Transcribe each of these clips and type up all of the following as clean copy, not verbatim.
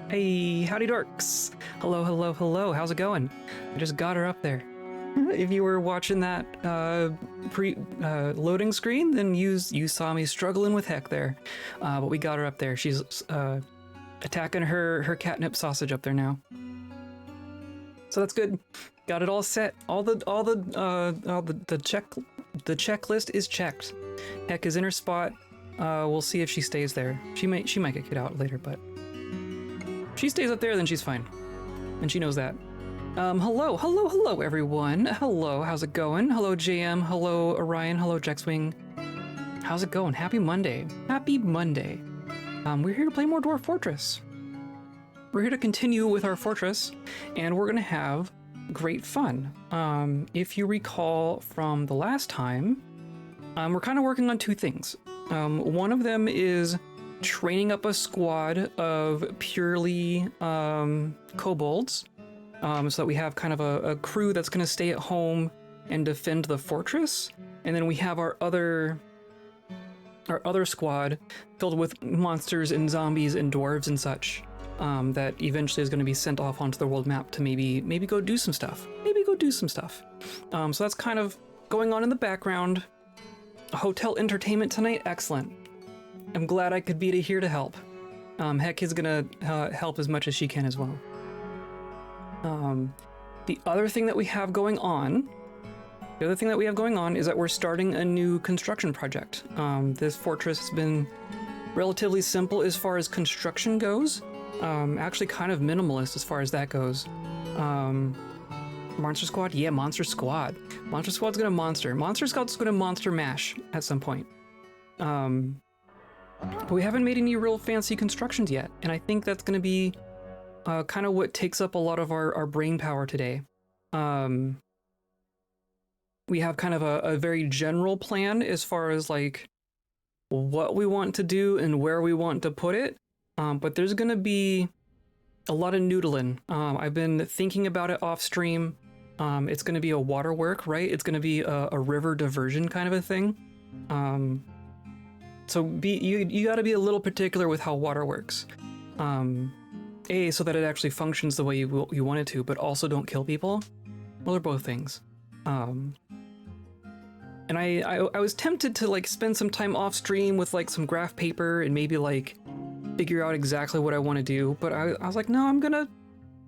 Hey, howdy dorks. Hello, hello, hello. How's it going? I just got her up there. If you were watching that loading screen, then you saw me struggling with heck there. But we got her up there. She's attacking her catnip sausage up there now. So that's good. Got it all set. The checklist is checked. Heck is in her spot. We'll see if she stays there. She might get kicked out later, but if she stays up there, then she's fine, and she knows that. Hello everyone. Hello, how's it going? Hello JM. Hello Orion. Hello Jexwing. How's it going? Happy Monday. Happy Monday. We're here to play more Dwarf Fortress. We're here to continue with our fortress, and we're gonna have great fun. If you recall from the last time, we're kind of working on two things. One of them is training up a squad of purely kobolds, so that we have kind of a crew that's going to stay at home and defend the fortress, and then we have our other squad filled with monsters and zombies and dwarves and such, that eventually is going to be sent off onto the world map to maybe go do some stuff. So that's kind of going on in the background. Hotel entertainment tonight, excellent. I'm glad I could be here to help. Heck is gonna help as much as she can as well. The other thing that we have going on is that we're starting a new construction project. This fortress has been relatively simple as far as construction goes. Actually kind of minimalist as far as that goes. Monster Squad? Yeah, Monster Squad. Monster Squad's gonna monster. Monster Squad's gonna monster mash at some point. But we haven't made any real fancy constructions yet, and I think that's gonna be kind of what takes up a lot of our brain power today. We have kind of a very general plan as far as like what we want to do and where we want to put it, but there's gonna be a lot of noodling. I've been thinking about it off stream. It's going to be a water work, right? It's going to be a river diversion kind of a thing. So you got to be a little particular with how water works. A, so that it actually functions the way you want it to, but also don't kill people. Well, they're both things. And I was tempted to like spend some time off stream with like some graph paper and maybe like figure out exactly what I want to do, but I was like, no,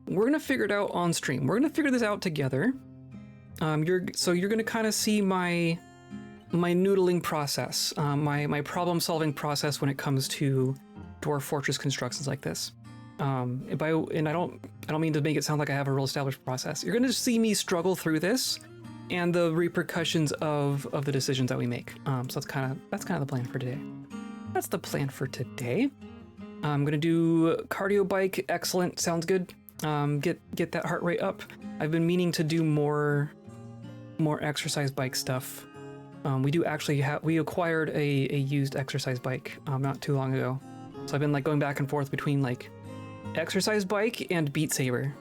we're gonna figure it out on stream. We're gonna figure this out together. You're gonna kind of see my noodling process, my problem solving process when it comes to Dwarf Fortress constructions like this. And I don't mean to make it sound like I have a real established process. You're gonna see me struggle through this and the repercussions of the decisions that we make. So that's kind of the plan for today. That's the plan for today. I'm gonna do cardio bike. Excellent, sounds good. Get that heart rate up. I've been meaning to do more exercise bike stuff. We acquired a used exercise bike not too long ago, so I've been like going back and forth between like exercise bike and Beat Saber.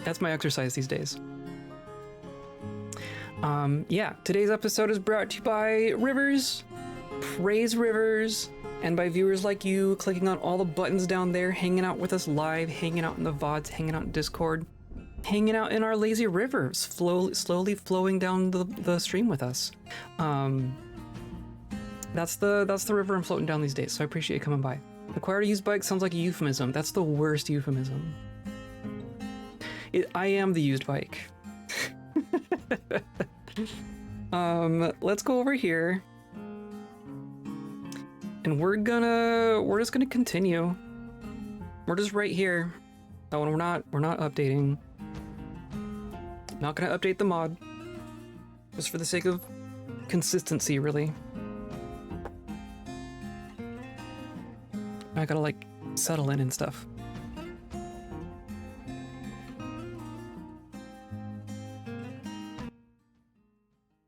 That's my exercise these days. Yeah, today's episode is brought to you by Rivers. Praise Rivers. And by viewers like you, clicking on all the buttons down there, hanging out with us live, hanging out in the VODs, hanging out in Discord, hanging out in our lazy rivers, slowly flowing down the stream with us. That's the river I'm floating down these days, so I appreciate you coming by. Acquired a used bike sounds like a euphemism. That's the worst euphemism. I am the used bike. Let's go over here. And we're just gonna continue. We're just right here. Oh, and we're not updating. Not gonna update the mod. Just for the sake of consistency, really. I gotta like settle in and stuff.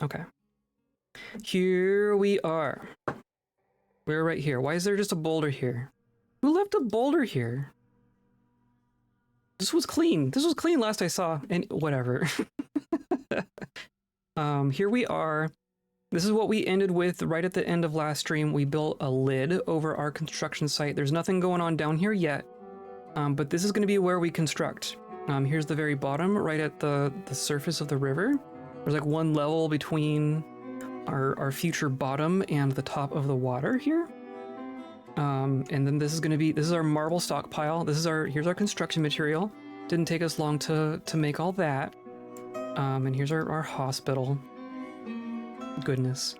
Okay. Here we are. We're right here. Why is there just a boulder here? Who left a boulder here? This was clean. This was clean last I saw. And whatever. Here we are. This is what we ended with right at the end of last stream. We built a lid over our construction site. There's nothing going on down here yet. But this is going to be where we construct. Here's the very bottom, right at the surface of the river. There's like one level between our future bottom and the top of the water here. And then this is our marble stockpile. Here's our construction material. Didn't take us long to make all that. And here's our hospital. Goodness.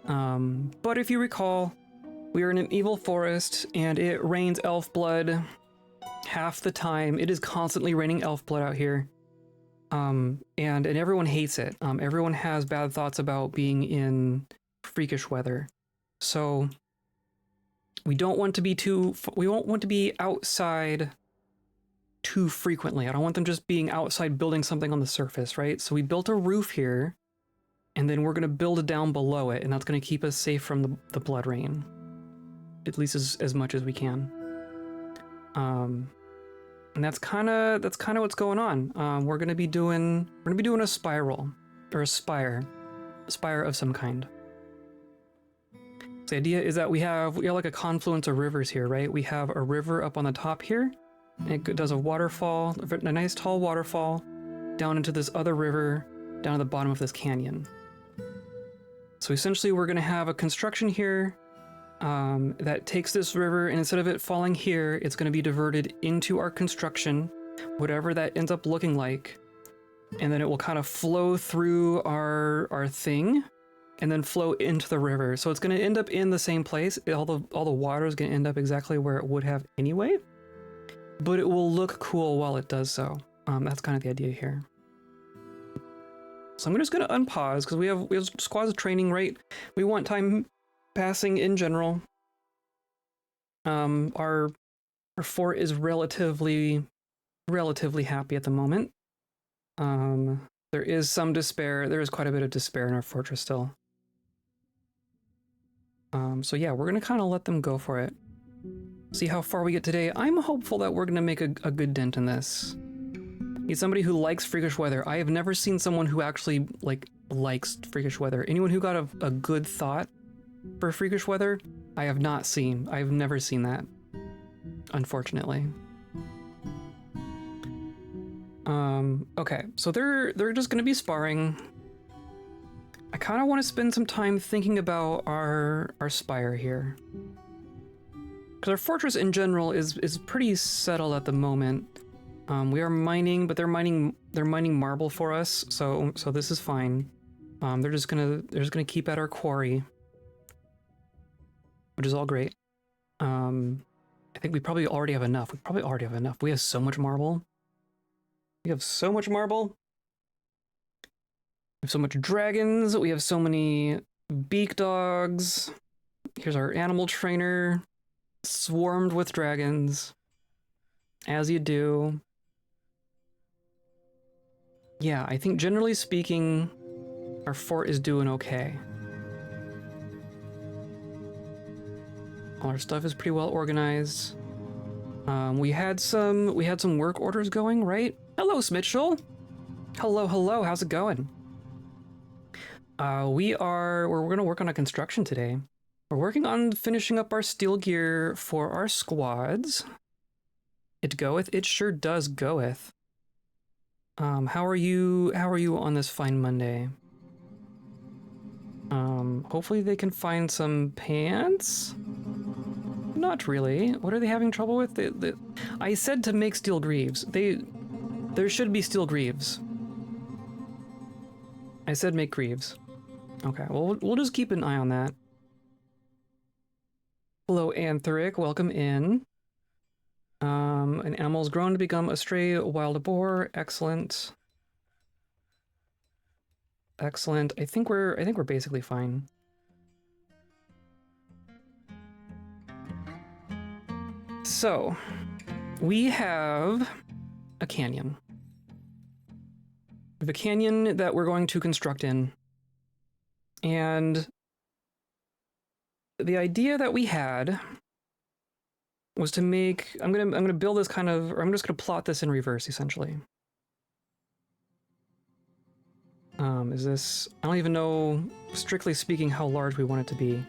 But if you recall, we are in an evil forest and it rains elf blood half the time. It is constantly raining elf blood out here. And everyone hates it. Everyone has bad thoughts about being in freakish weather. So we don't want to be outside too frequently. I don't want them just being outside building something on the surface, right? So we built a roof here, and then we're going to build it down below it, and that's going to keep us safe from the blood rain, at least as much as we can. And that's kind of what's going on. We're going to be doing a spiral or a spire of some kind. So the idea is that we have like a confluence of rivers here, right? We have a river up on the top here. It does a waterfall, a nice tall waterfall, down into this other river, down at the bottom of this canyon. So essentially we're going to have a construction here that takes this river, and instead of it falling here, it's going to be diverted into our construction, whatever that ends up looking like. And then it will kind of flow through our thing, and then flow into the river. So it's going to end up in the same place. All the water is going to end up exactly where it would have anyway. But it will look cool while it does so. That's kind of the idea here. So I'm just going to unpause because we have squads of training, right? We want time passing in general. Our fort is relatively happy at the moment. There is some despair. There is quite a bit of despair in our fortress still. So yeah, we're going to kind of let them go for it. See how far we get today. I'm hopeful that we're going to make a good dent in this. He's somebody who likes freakish weather. I have never seen someone who actually likes freakish weather. Anyone who got a good thought for freakish weather, I have not seen. I've never seen that, unfortunately. Okay, so they're just going to be sparring. I kind of want to spend some time thinking about our spire here. Because our fortress in general is pretty settled at the moment. We are mining, but they're mining marble for us, so this is fine. They're just gonna keep at our quarry, which is all great. I think we probably already have enough. We have so much marble. We have so much dragons. We have so many beak dogs. Here's our animal trainer. Swarmed with dragons, as you do. Yeah, I think generally speaking, our fort is doing okay. All our stuff is pretty well organized. We had some work orders going, right? Hello, Smitchell. Hello. How's it going? We're gonna work on a construction today. We're working on finishing up our steel gear for our squads. It goeth. It sure does goeth. How are you on this fine Monday? Hopefully they can find some pants. Not really. What are they having trouble with? I said to make steel greaves. There should be steel greaves. I said make greaves. Okay, well, we'll just keep an eye on that. Hello, Anthric. Welcome in. An animal is grown to become a stray wild boar. Excellent. Excellent. I think we're basically fine. So, we have a canyon. We have a canyon that we're going to construct in. And the idea that we had was to make, I'm gonna build this kind of, or I'm just gonna plot this in reverse essentially. Is this, I don't even know, strictly speaking, how large we want it to be.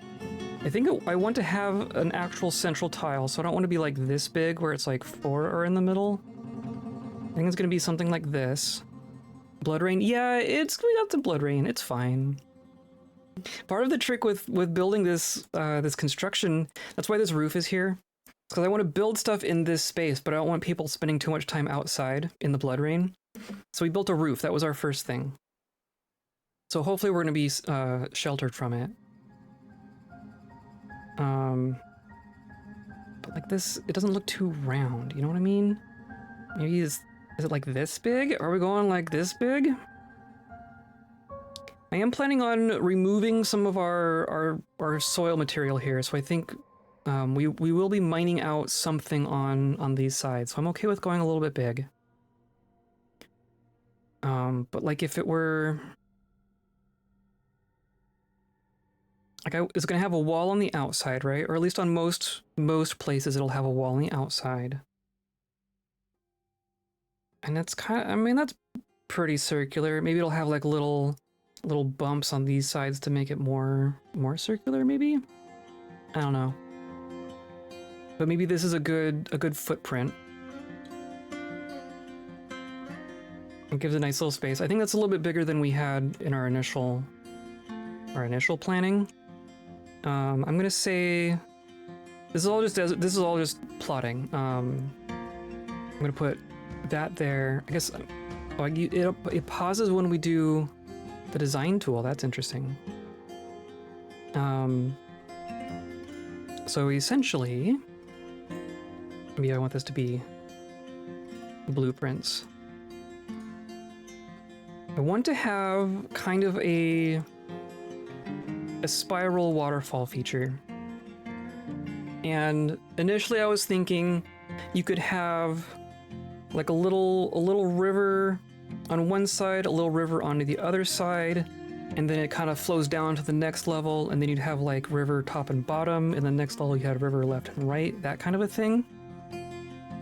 I think I want to have an actual central tile, so I don't want to be like this big where it's like 4 are in the middle. I think it's going to be something like this. Blood rain? Yeah, we got the blood rain. It's fine. Part of the trick with building this this construction, that's why this roof is here. Because I want to build stuff in this space, but I don't want people spending too much time outside in the blood rain. So we built a roof. That was our first thing. So hopefully we're going to be sheltered from it. But like this, it doesn't look too round. You know what I mean? Maybe is it like this big? Are we going like this big? I am planning on removing some of our soil material here, so I think we will be mining out something on these sides. So I'm okay with going a little bit big. But like if it were like it's gonna have a wall on the outside, right? Or at least on most places it'll have a wall on the outside. And that's kind of, I mean, that's pretty circular. Maybe it'll have like little bumps on these sides to make it more circular, maybe? I don't know. But maybe this is a good footprint. It gives a nice little space. I think that's a little bit bigger than we had in our initial planning. I'm gonna say this is all just plotting. I'm gonna put that there. I guess it pauses when we do the design tool. That's interesting. So essentially, maybe I want this to be blueprints. I want to have kind of a spiral waterfall feature. And initially I was thinking you could have like a little river on one side, a little river on the other side, and then it kind of flows down to the next level, and then you'd have like river top and bottom, and the next level you had river left and right, that kind of a thing.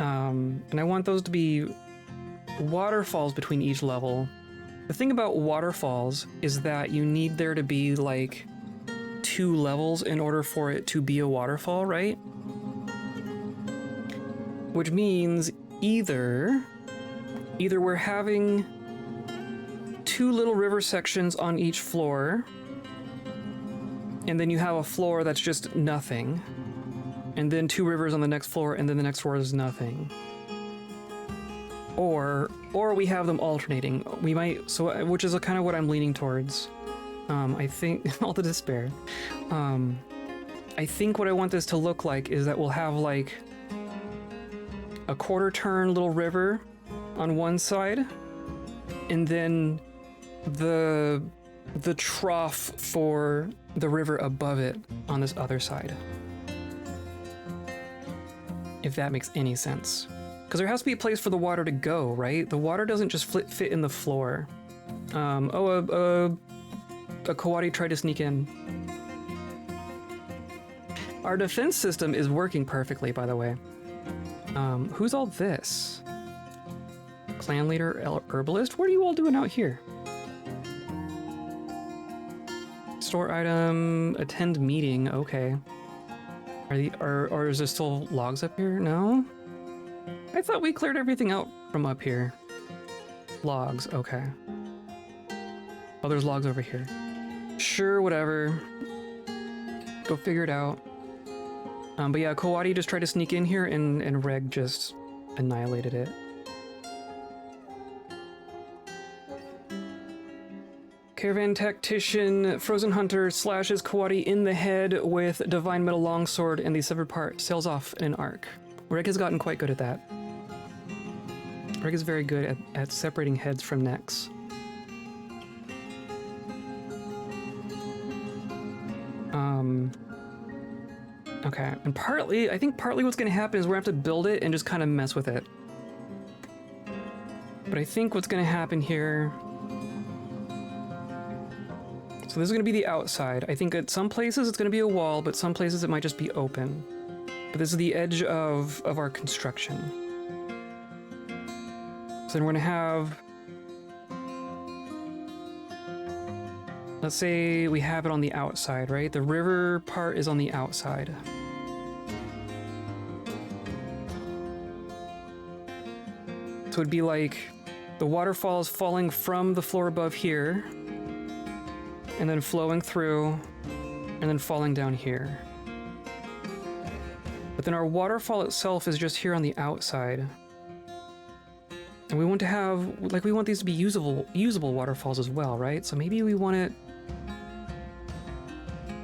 And I want those to be waterfalls between each level. The thing about waterfalls is that you need there to be like 2 levels in order for it to be a waterfall, right? Which means either we're having 2 little river sections on each floor, and then you have a floor that's just nothing, and then 2 rivers on the next floor, and then the next floor is nothing. Or we have them alternating. We might, which is kind of what I'm leaning towards. I think, all the despair. I think what I want this to look like is that we'll have like a quarter turn little river on one side, and then the trough for the river above it on this other side. If that makes any sense. Because there has to be a place for the water to go, right? The water doesn't just fit in the floor. A Kawadi tried to sneak in. Our defense system is working perfectly, by the way. Who's all this? Clan leader, herbalist? What are you all doing out here? Store item, attend meeting, okay. Or is there still logs up here? No? I thought we cleared everything out from up here. Logs, okay. Oh, there's logs over here. Sure, whatever. Go figure it out. But yeah, Kawadi just tried to sneak in here and Reg just annihilated it. Caravan Tactician, Frozen Hunter slashes Kawadi in the head with Divine Metal Longsword and the severed part sails off in an arc. Reg has gotten quite good at that. Reg is very good at separating heads from necks. Okay, and I think partly what's gonna happen is we're gonna have to build it and just kind of mess with it. But I think what's gonna happen here... So this is gonna be the outside. I think at some places it's gonna be a wall, but some places it might just be open. But this is the edge of our construction. So then we're gonna have... Let's say we have it on the outside, right? The river part is on the outside. So it'd be like the waterfall is falling from the floor above here, and then flowing through, and then falling down here. But then our waterfall itself is just here on the outside. And we want to have, like, we want these to be usable waterfalls as well, right? So maybe we want it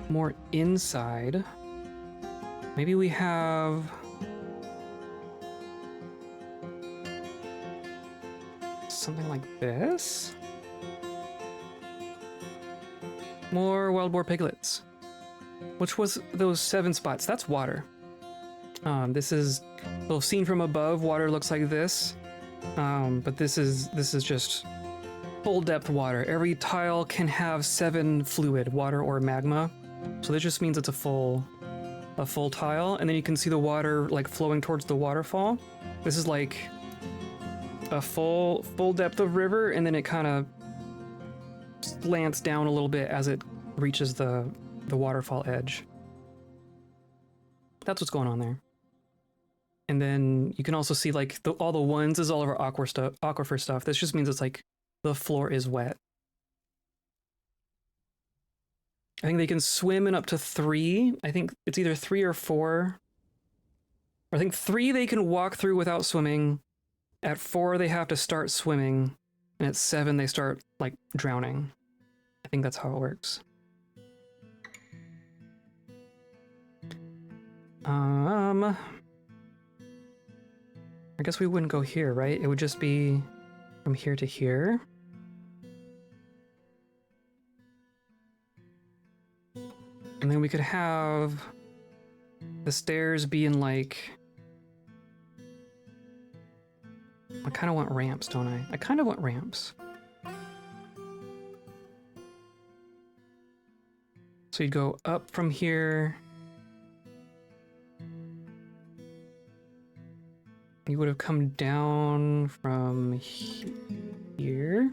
more inside. Maybe we have something like this. More wild boar piglets. Which was those 7 spots? That's water. This is a little seen from above. Water looks like this. But this is just full depth water. Every tile can have 7 fluid, water or magma. So this just means it's a full tile, and then you can see the water like flowing towards the waterfall. This is like a full depth of river, and then it kind of slants down a little bit as it reaches the waterfall edge. That's what's going on there. And then you can also see like all the ones is all of our aquifer stuff. This just means it's like the floor is wet. I think they can swim in up to 3. I think it's either 3 or 4. I think 3 they can walk through without swimming. At 4 they have to start swimming. And at 7 they start like drowning. I think that's how it works. I guess we wouldn't go here, right? It would just be from here to here. And then we could have the stairs be in like... I kind of want ramps, don't I? I kind of want ramps. So you'd go up from here. You would have come down from here.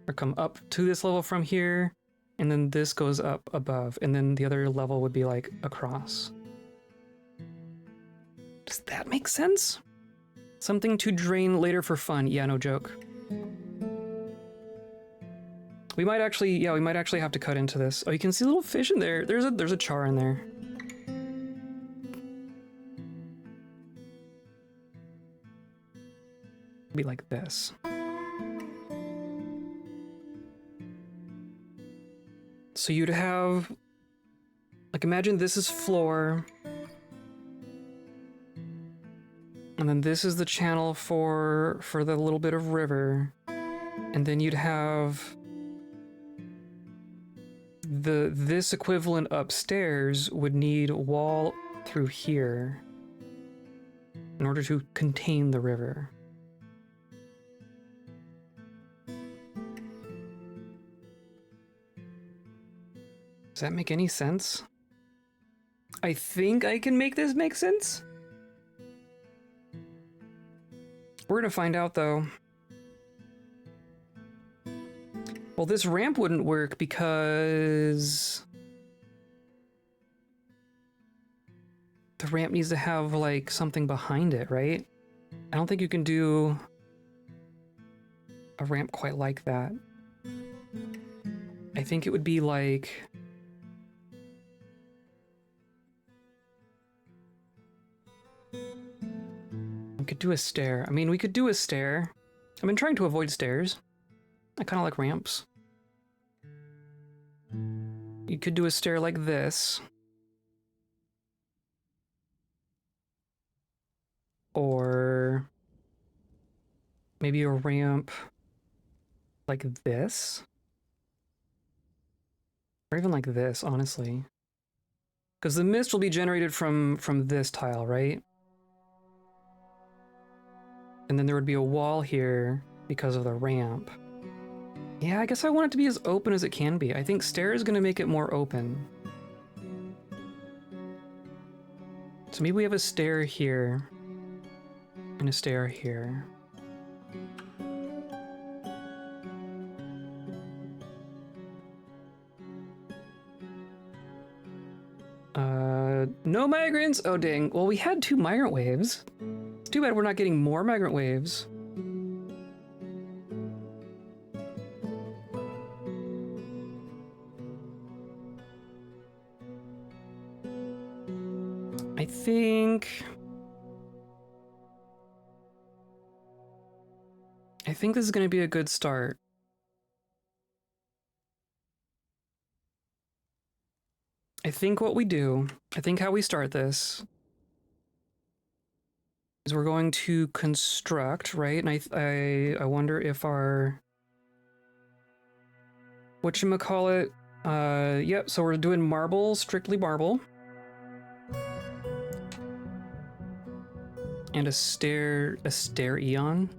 Or come up to this level from here. And then this goes up above. And then the other level would be like across. Does that make sense? Something to drain later for fun. Yeah, no joke. We might actually have to cut into this. Oh, you can see little fish in there. There's a char in there. Be like this. So you'd have, like, imagine this is floor. And then this is the channel for the little bit of river. And then you'd have this equivalent upstairs would need a wall through here in order to contain the river. Does that make any sense? I think I can make this make sense. We're gonna find out though. Well, this ramp wouldn't work because the ramp needs to have like something behind it, right? I don't think you can do a ramp quite like that. I think it would be like... we could do a stair. I mean, we could do a stair. I've been trying to avoid stairs. I kind of like ramps. You could do a stair like this. Or maybe a ramp like this. Or even like this, honestly. Because the mist will be generated from this tile, right? And then there would be a wall here because of the ramp. Yeah, I guess I want it to be as open as it can be. I think stair is going to make it more open. So maybe we have a stair here. And a stair here. No migrants! Oh dang. Well, we had 2 migrant waves. It's too bad we're not getting more migrant waves. I think this is going to be a good start. I think how we start this is we're going to construct, right? And I wonder if our whatchamacallit, yep, so we're doing marble, strictly marble. And a Sterion?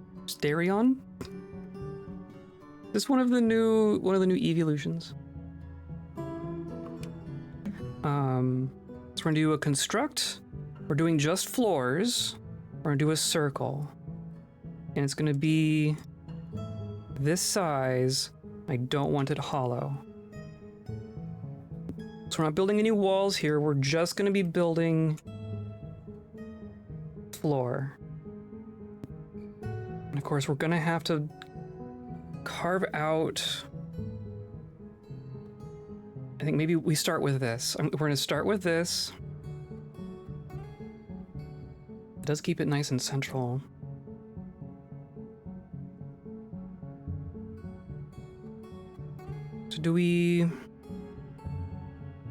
This one of the new evolutions. So we're gonna do a construct. We're doing just floors. We're gonna do a circle. And it's gonna be this size. I don't want it hollow. So we're not building any walls here. We're just gonna be building floor. And of course, we're gonna have to carve out. I think maybe we start with this. We're gonna start with this. It does keep it nice and central. So do we...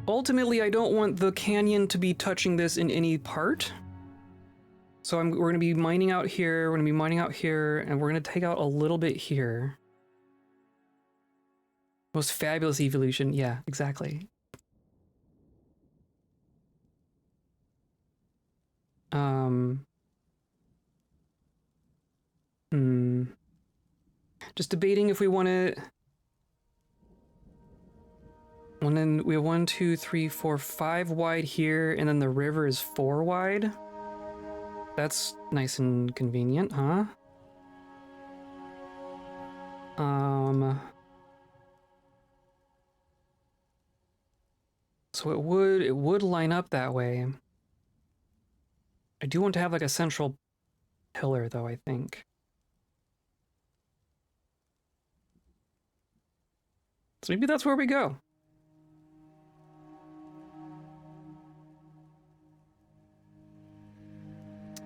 Ultimately, I don't want the canyon to be touching this in any part. So we're going to be mining out here, we're going to be mining out here, and we're going to take out a little bit here. Most fabulous evolution. Yeah, exactly. Just debating if we want to... And then we have 1, 2, 3, 4, 5 wide here, and then the river is 4 wide. That's nice and convenient, huh? So it would line up that way. I do want to have like a central pillar though, I think. So maybe that's where we go.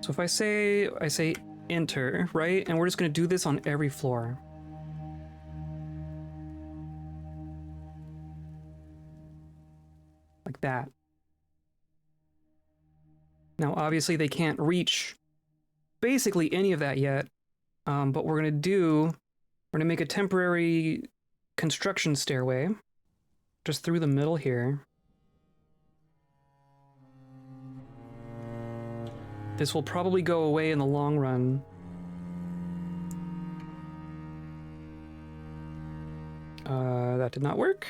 So if I say enter, right? And we're just gonna do this on every floor. Like that. Now, obviously they can't reach basically any of that yet, but we're gonna make a temporary construction stairway just through the middle here. This will probably go away in the long run. That did not work.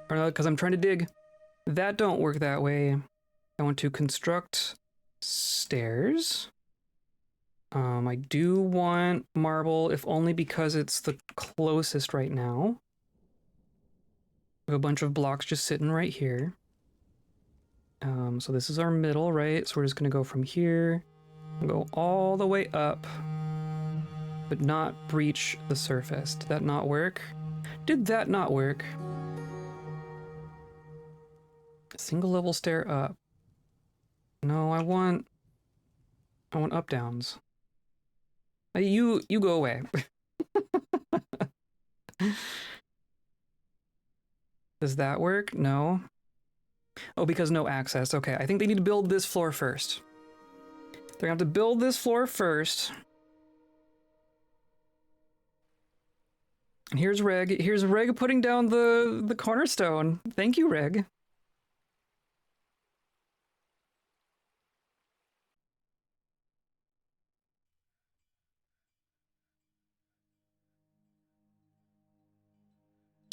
Because I'm trying to dig. That don't work that way. I want to construct stairs. I do want marble, if only because it's the closest right now. We have a bunch of blocks just sitting right here. So this is our middle, right? So we're just gonna go from here, go all the way up, but not breach the surface. Did that not work? Did that not work? A single level stair up. No, I want up downs. You go away. Does that work? No. Oh, because no access. Okay, I think they need to build this floor first. They're gonna have to build this floor first. And here's Reg. Here's Reg putting down the cornerstone. Thank you, Reg.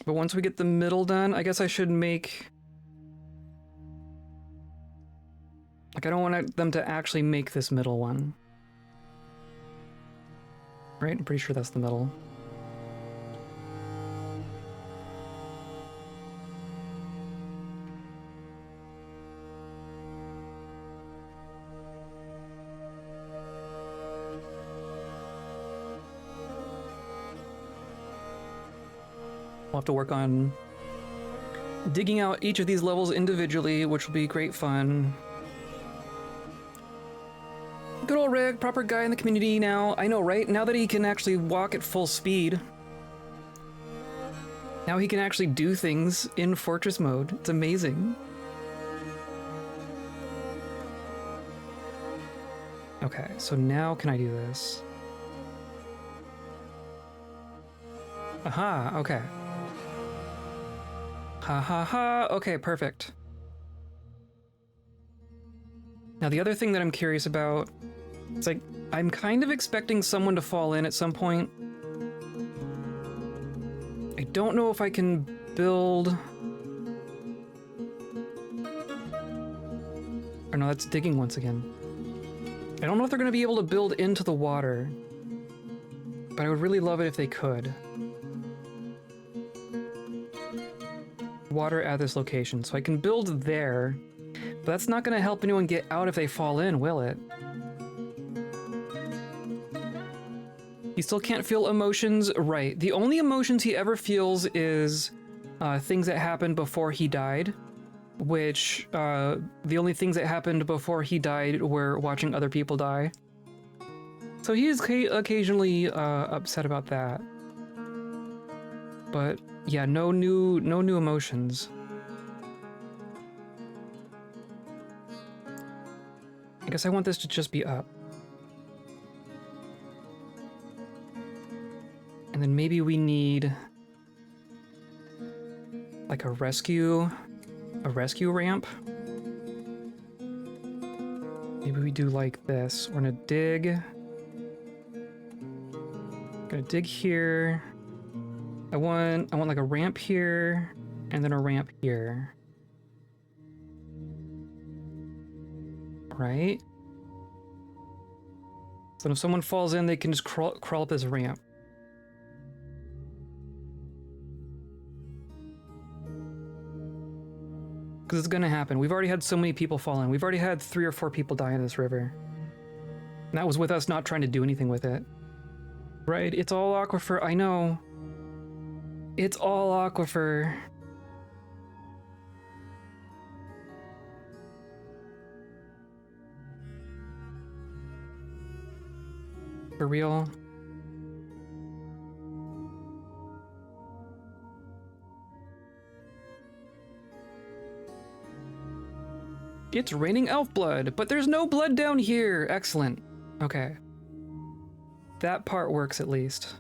But once we get the middle done, I guess I should make... Like, I don't want them to actually make this middle one. Right? I'm pretty sure that's the middle. We'll have to work on digging out each of these levels individually, which will be great fun. Good old Rick, proper guy in the community now. I know, right? Now that he can actually walk at full speed. Now he can actually do things in Fortress mode. It's amazing. Okay, so now can I do this? Aha, okay. Ha ha ha, okay, perfect. Now the other thing that I'm curious about, it's like, I'm kind of expecting someone to fall in at some point. I don't know if I can build... Or no, that's digging once again. I don't know if they're going to be able to build into the water, but I would really love it if they could. Water at this location, so I can build there, but that's not going to help anyone get out if they fall in, will it? He still can't feel emotions? Right. The only emotions he ever feels is things that happened before he died, which the only things that happened before he died were watching other people die. So he is occasionally upset about that. But yeah, no new emotions. I guess I want this to just be up. And then maybe we need like a rescue ramp. Maybe we do like this. We're gonna dig. Gonna dig here. I want like a ramp here and then a ramp here. Right? So if someone falls in, they can just crawl up this ramp. Because it's gonna happen. We've already had so many people fall in. We've already had 3 or 4 people die in this river. And that was with us not trying to do anything with it. Right, it's all aquifer, I know. It's all aquifer. For real? It's raining elf blood, but there's no blood down here. Excellent. Okay. That part works at least.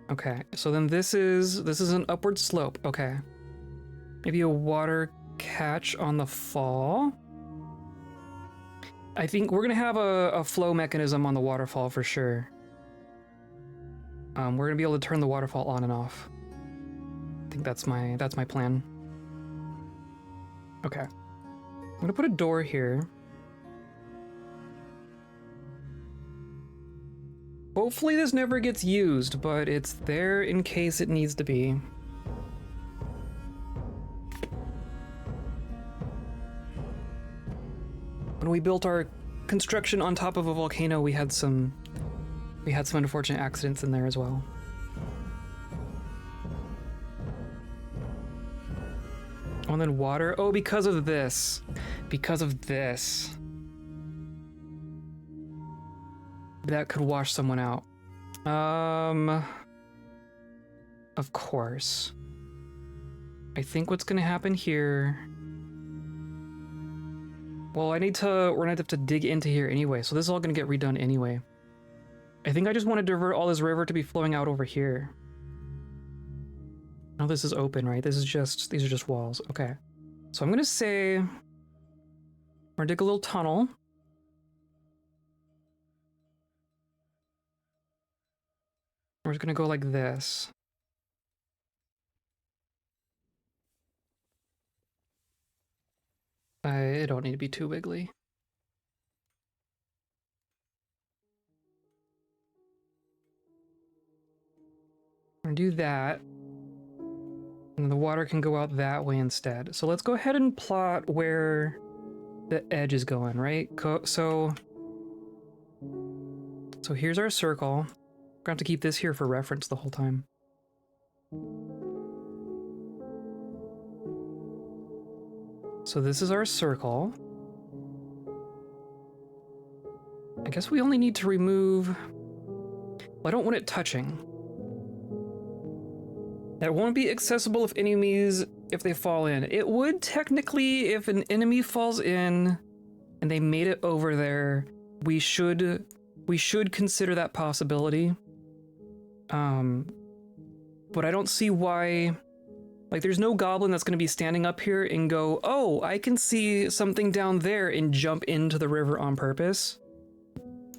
Okay, so then this is an upward slope. Okay. Maybe a water catch on the fall. I think we're gonna have a flow mechanism on the waterfall for sure. We're gonna be able to turn the waterfall on and off. I think that's my plan. Okay. I'm gonna put a door here. Hopefully this never gets used, but it's there in case it needs to be. When we built our construction on top of a volcano, we had some unfortunate accidents in there as well. Oh, and then water. Oh, because of this. Because of this. That could wash someone out. Of course. I think what's gonna happen here... Well, we're gonna have to dig into here anyway, so this is all gonna get redone anyway. I think I just want to divert all this river to be flowing out over here. Oh, this is open, right? These are just walls. Okay. So I'm gonna say... We're gonna dig a little tunnel. We're just gonna go like this. I don't need to be too wiggly. We're gonna do that. And the water can go out that way instead. So let's go ahead and plot where the edge is going, right? So here's our circle. We're gonna have to keep this here for reference the whole time. So this is our circle. I guess we only need to remove... Well, I don't want it touching. That won't be accessible if they fall in. It would technically if an enemy falls in and they made it over there. We should consider that possibility. But I don't see why. Like, there's no goblin that's going to be standing up here and go, "Oh, I can see something down there," and jump into the river on purpose.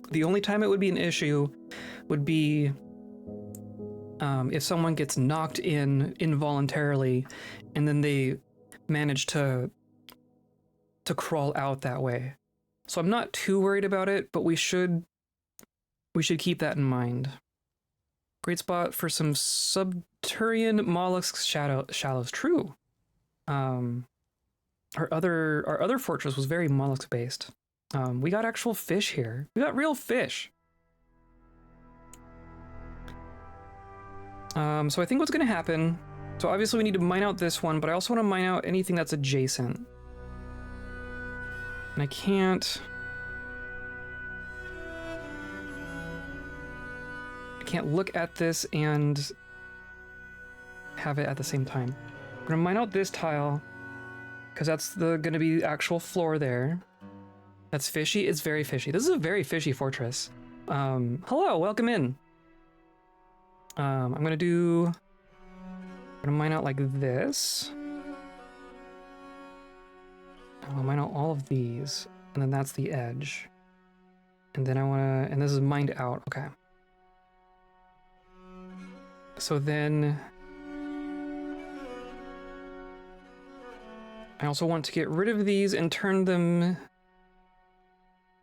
The only time it would be an issue would be if someone gets knocked in involuntarily and then they manage to crawl out that way. So I'm not too worried about it, but we should keep that in mind. Great spot for some subterranean mollusks shallows. True. Our other fortress was very mollusk based. We got actual fish here. We got real fish. So I think what's going to happen... So obviously we need to mine out this one, but I also want to mine out anything that's adjacent. And I can't look at this and have it at the same time. We're going to mine out this tile, because that's going to be the actual floor there. That's fishy. It's very fishy. This is a very fishy fortress. Hello, welcome in. I'm gonna mine out like this. I'll mine out all of these, and then that's the edge. And then and this is mined out, okay. So then, I also want to get rid of these and turn them...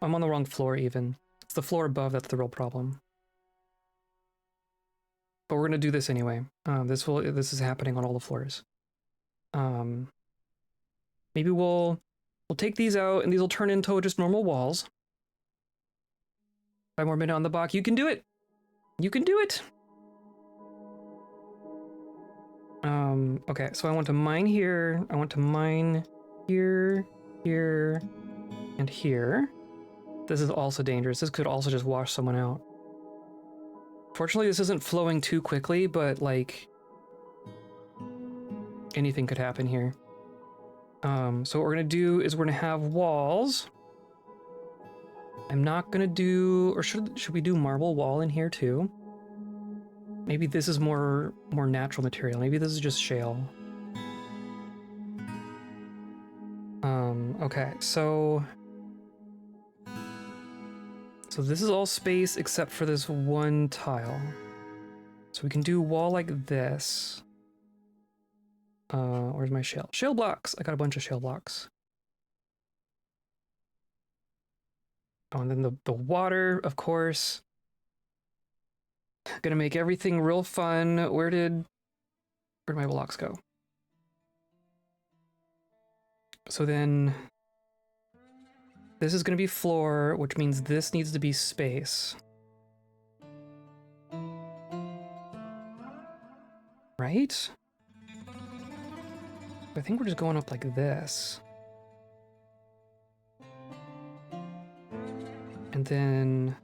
I'm on the wrong floor even. It's the floor above that's the real problem. But we're gonna do this anyway. This is happening on all the floors. Maybe we'll take these out and these will turn into just normal walls. 5 more minutes on the box. You can do it! You can do it! Okay, so I want to mine here. I want to mine here, here, and here. This is also dangerous. This could also just wash someone out. Fortunately, this isn't flowing too quickly, but, like, anything could happen here. So what we're gonna do is we're gonna have walls. I'm not gonna do... Or should we do marble wall in here, too? Maybe this is more natural material. Maybe this is just shale. Okay, so this is all space except for this one tile. So we can do wall like this. Where's my shale? Shale blocks! I got a bunch of shale blocks. Oh, and then the water, of course. Gonna make everything real fun. Where'd my blocks go? So then... This is gonna be floor, which means this needs to be space. Right? I think we're just going up like this. And then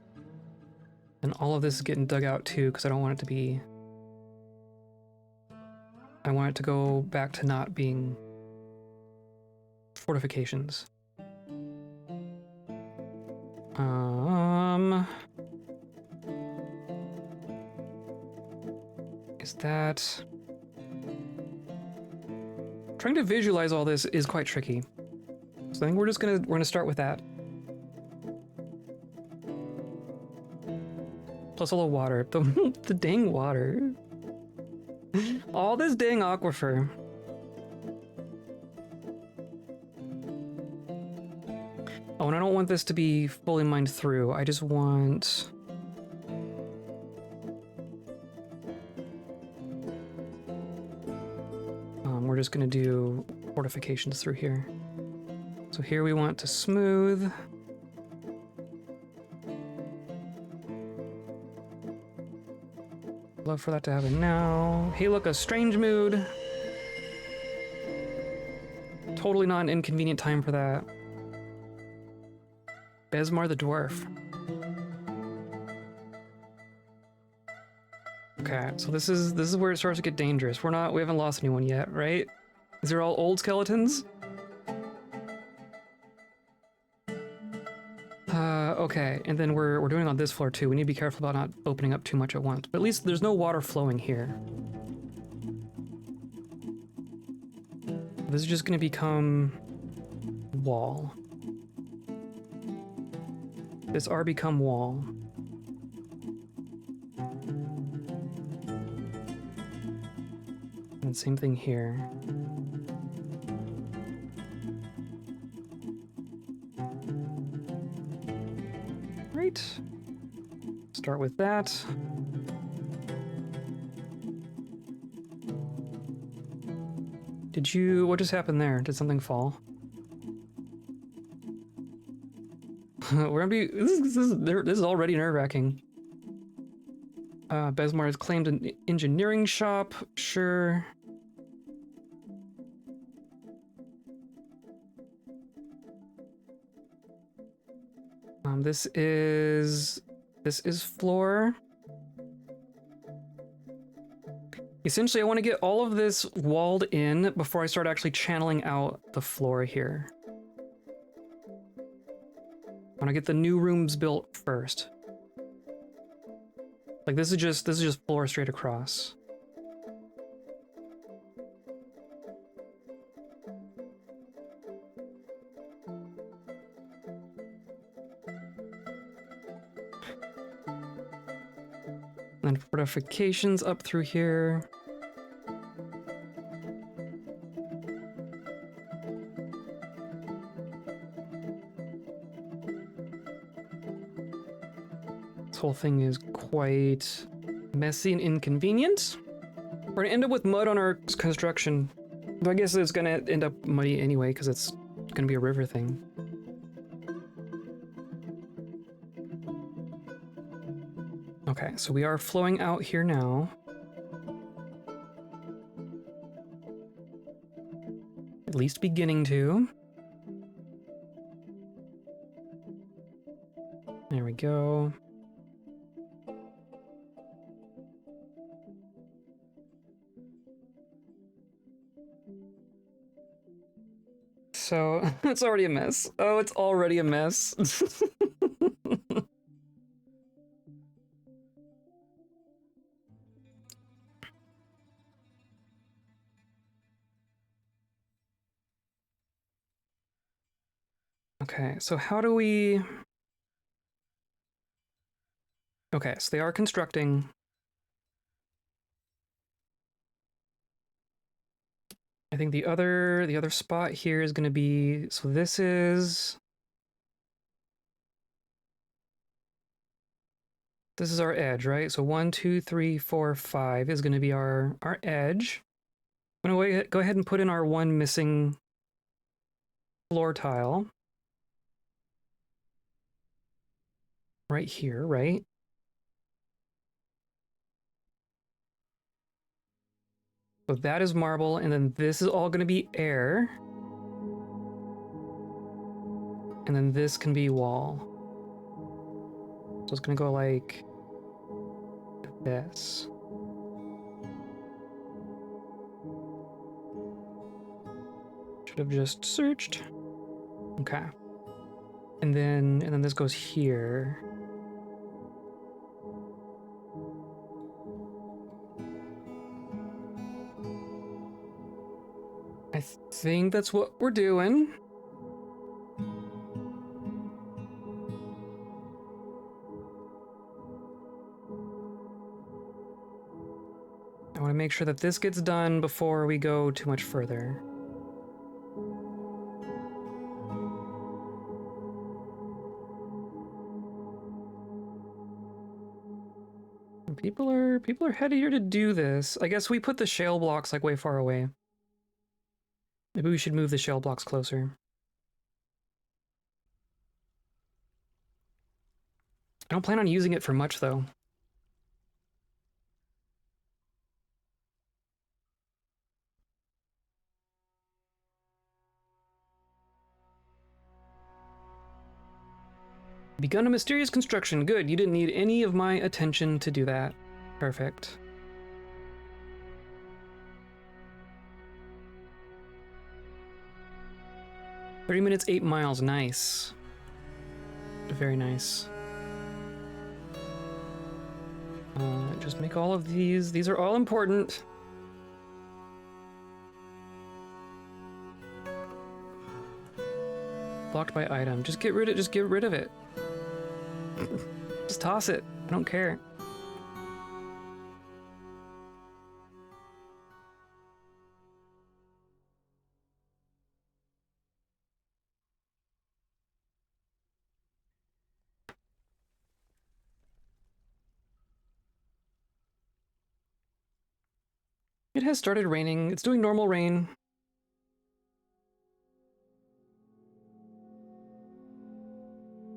all of this is getting dug out too, because I don't want it to be... I want it to go back to not being fortifications. Is that... Trying to visualize all this is quite tricky. So I think we're gonna start with that. Plus all the water. The dang water. All this dang aquifer. Oh, and I don't want this to be fully mined through. I just want... we're just gonna do fortifications through here. So here we want to smooth. Love for that to happen now. Hey, look, a strange mood. Totally not an inconvenient time for that. Besmar the dwarf. Okay, so this is where it starts to get dangerous. We haven't lost anyone yet, right? These are all old skeletons? Okay, and then we're doing on this floor too. We need to be careful about not opening up too much at once. But at least there's no water flowing here. This is just gonna become wall. This R become wall. And same thing here. Right. Start with that. What just happened there? Did something fall? We're gonna be, this is already nerve-wracking. Besmar has claimed an engineering shop, sure. This is floor. Essentially, I want to get all of this walled in before I start actually channeling out the floor here. I want to get the new rooms built first. Like this is just floor straight across. And then fortifications up through here. This whole thing is quite messy and inconvenient. We're gonna end up with mud on our construction. But I guess it's gonna end up muddy anyway because it's gonna be a river thing. Okay, so we are flowing out here now. At least beginning to. There we go. So, it's already a mess. Oh, it's already a mess. Okay, so how do we... Okay, so they are constructing. I think the other spot here is going to be, so this is our edge, right? So 1, 2, 3, 4, 5 is going to be our edge. I'm going to go ahead and put in our one missing floor tile. Right here, right? So that is marble, and then this is all going to be air. And then this can be wall. So it's going to go like this. Should have just searched. Okay. And then this goes here. I think that's what we're doing. I want to make sure that this gets done before we go too much further. People are headed here to do this. I guess we put the shale blocks like way far away. Maybe we should move the shale blocks closer. I don't plan on using it for much though. Begun a mysterious construction. Good, you didn't need any of my attention to do that. Perfect. "30 minutes, 8 miles. Nice. Very nice. Just make all of these. These are all important. Blocked by item. Just get rid of it. Just toss it. I don't care. It has started raining. It's doing normal rain.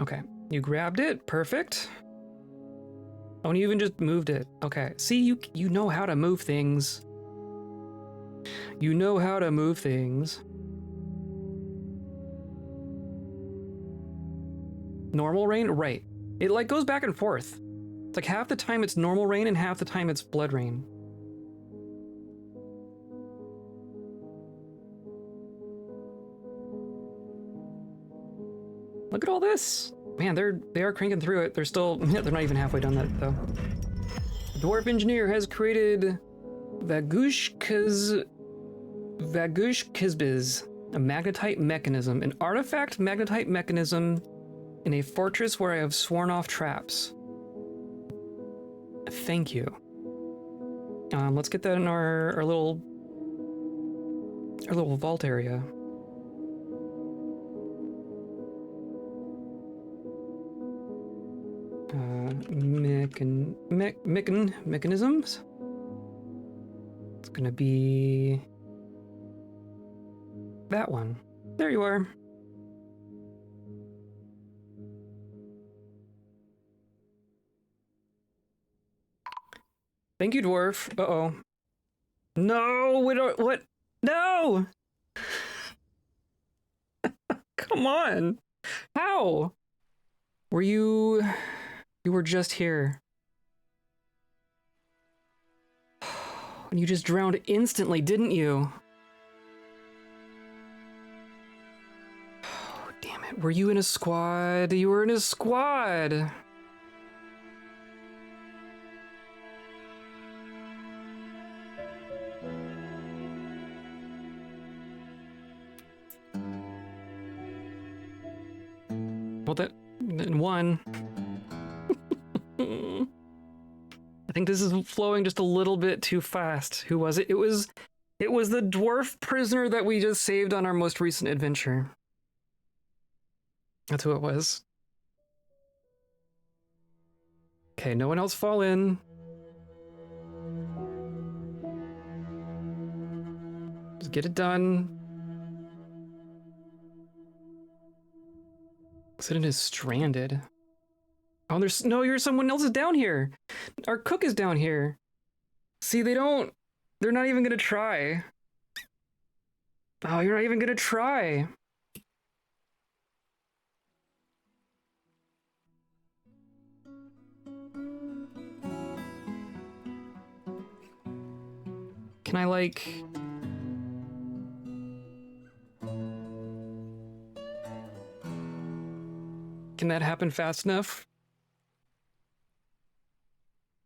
Okay, you grabbed it. Perfect. Oh, and you even just moved it. Okay, see, you know how to move things. You know how to move things. Normal rain? Right. It like goes back and forth. It's like half the time it's normal rain and half the time it's blood rain. Look at all this. Man, they are cranking through it. They're still, they're not even halfway done that though. Dwarf engineer has created Vagushkizbiz, a magnetite mechanism, an artifact magnetite mechanism in a fortress where I have sworn off traps. Thank you. Let's get that in our little vault area. Mechanisms. It's gonna be that one. There you are. Thank you, dwarf. Uh-oh. No, we don't. What? No! Come on. How? Were you... You were just here. And you just drowned instantly, didn't you? Oh, damn it. Were you in a squad? You were in a squad. Well, that one. I think this is flowing just a little bit too fast. Who was it? It was the dwarf prisoner that we just saved on our most recent adventure. That's who it was. Okay, no one else fall in. Just get it done. Sidon is stranded. Oh, you're someone else is down here. Our cook is down here. See, they're not even gonna try. Oh, you're not even gonna try. Can I like... Can that happen fast enough?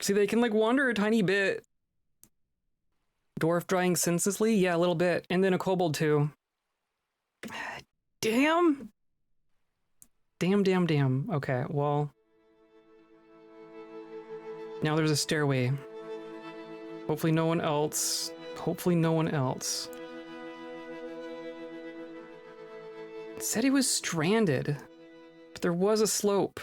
See, they can like wander a tiny bit. Dwarf drying senselessly? Yeah, a little bit. And then a kobold too. Damn! Damn. Okay, well. Now there's a stairway. Hopefully no one else. It said he was stranded. But there was a slope.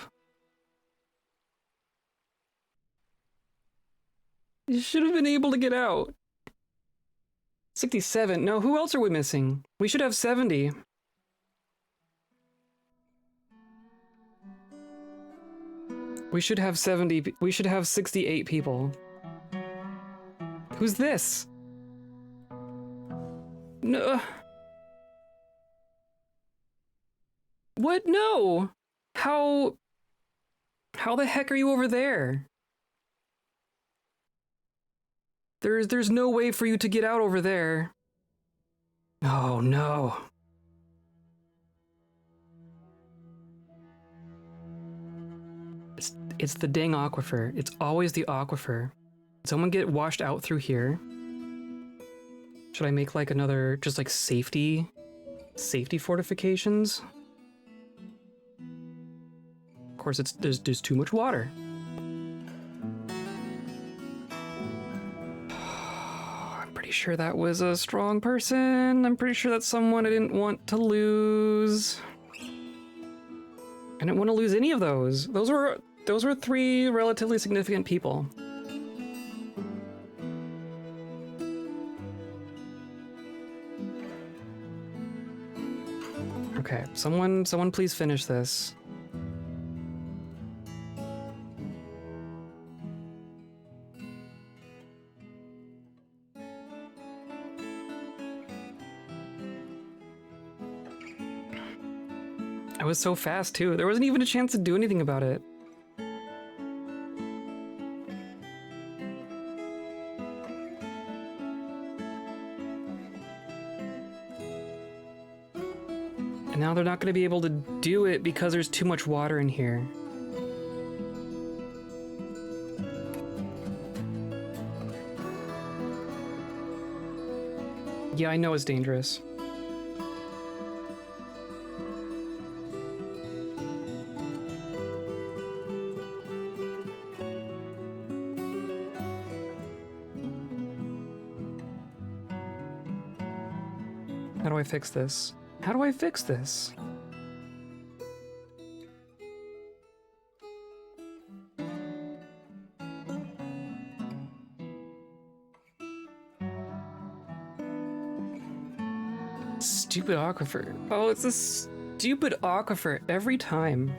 You should have been able to get out. 67. No, who else are we missing? We should have 70. We should have 70. We should have 68 people. Who's this? No. What? No. How? How the heck are you over there? There's no way for you to get out over there. Oh no. It's the dang aquifer. It's always the aquifer. Did someone get washed out through here? Should I make like another, just like safety fortifications? Of course, there's too much water. I'm pretty sure that was a strong person. I'm pretty sure that's someone I didn't want to lose. I didn't want to lose any of those. Those were 3 relatively significant people. Okay, someone please finish this. I was so fast too. There wasn't even a chance to do anything about it. And now they're not going to be able to do it because there's too much water in here. Yeah, I know it's dangerous. How do I fix this? How do I fix this? Stupid aquifer. Oh, it's a stupid aquifer every time.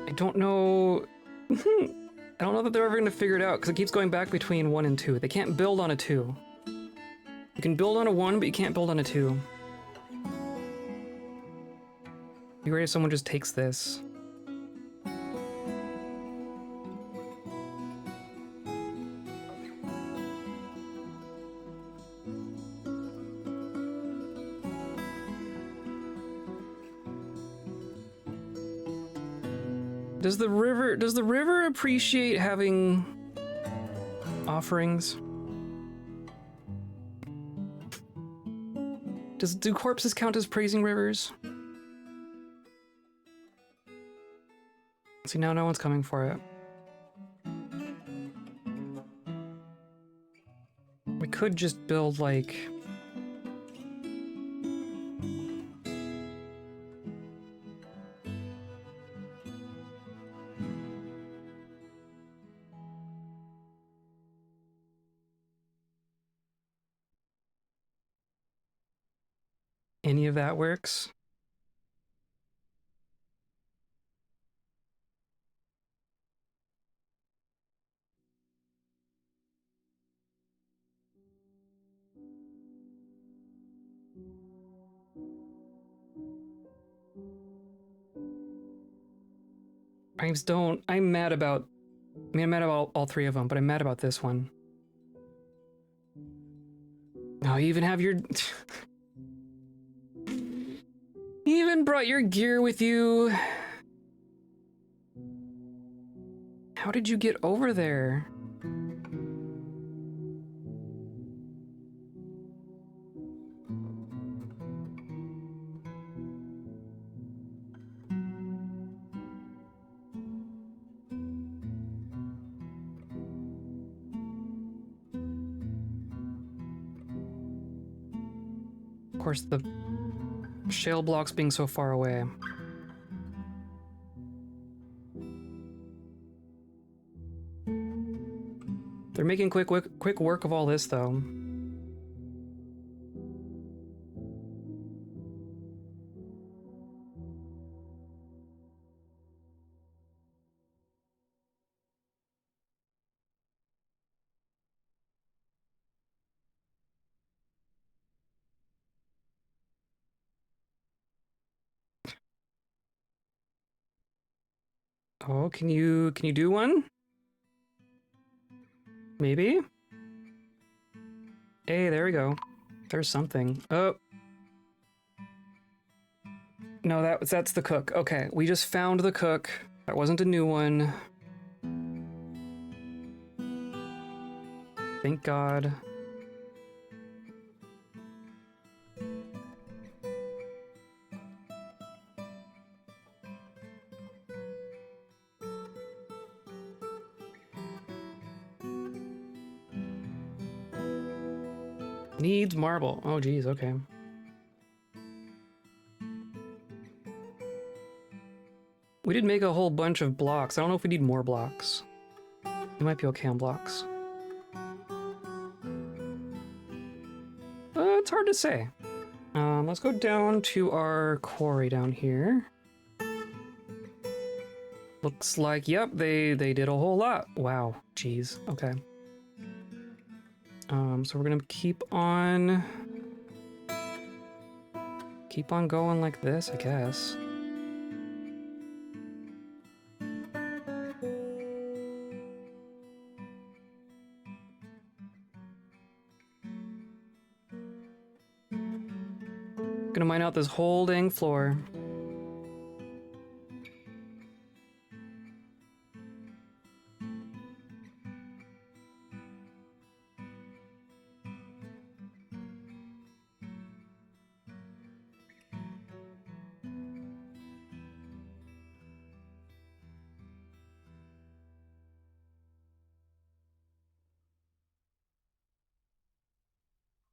I don't know. I don't know that they're ever going to figure it out because it keeps going back between 1 and 2. They can't build on a 2. You can build on a 1, but you can't build on a 2. Be great if someone just takes this. Does the river appreciate having offerings? Do corpses count as praising rivers? See, now no one's coming for it. We could just build like any of that works. I'm mad about, I mean, I'm mad about all 3 of them, but I'm mad about this one. Oh, you even have your, you even brought your gear with you. How did you get over there? course, the shale blocks being so far away. They're making quick work of all this, though. Oh, can you do one? Maybe? Hey, there we go. There's something. Oh. No, that's the cook. Okay, we just found the cook. That wasn't a new one. Thank God. Needs marble. Oh, geez, okay. We did make a whole bunch of blocks. I don't know if we need more blocks. We might be okay on blocks. It's hard to say. Let's go down to our quarry down here. Looks like, yep, they did a whole lot. Wow, geez, okay. So we're gonna keep on going like this, I guess. Gonna mine out this whole dang floor.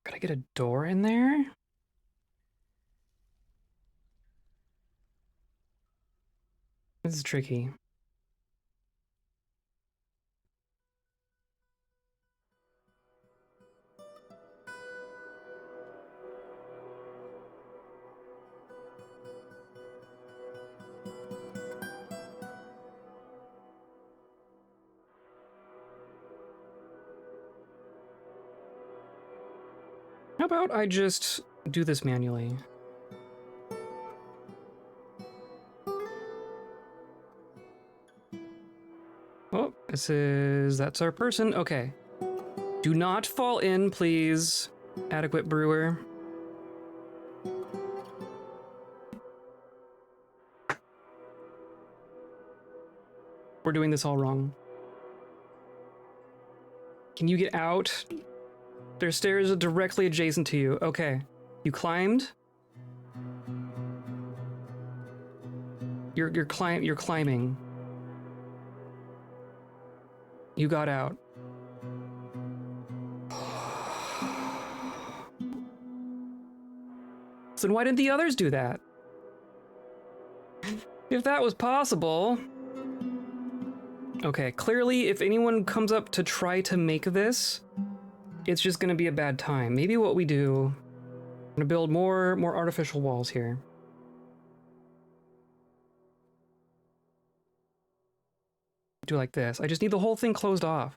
Gotta get a door in there? This is tricky. How about I just do this manually? Oh, that's our person. Okay. Do not fall in, please, adequate brewer. We're doing this all wrong. Can you get out? There's stairs directly adjacent to you. Okay. You climbed? You're climbing. You got out. So then why didn't the others do that? If that was possible... Okay, clearly if anyone comes up to try to make this, it's just gonna be a bad time. Maybe what we do... I'm gonna build more artificial walls here. Do like this. I just need the whole thing closed off.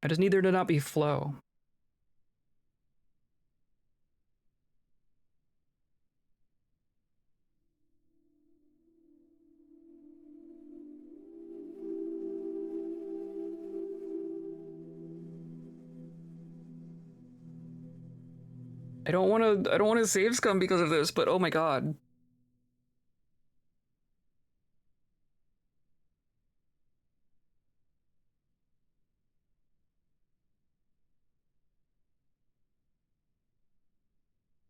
I just need there to not be flow. I don't want to save scum because of this, but oh my god.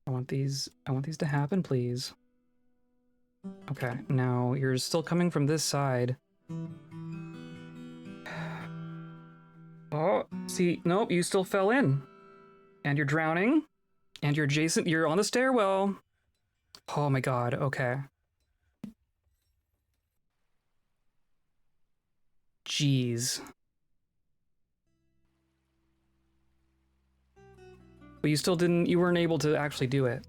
I want these to happen, please. Okay, now you're still coming from this side. Oh, see, nope, you still fell in. And you're drowning. And you're adjacent, you're on the stairwell. Oh my god, okay. Jeez. But you weren't able to actually do it.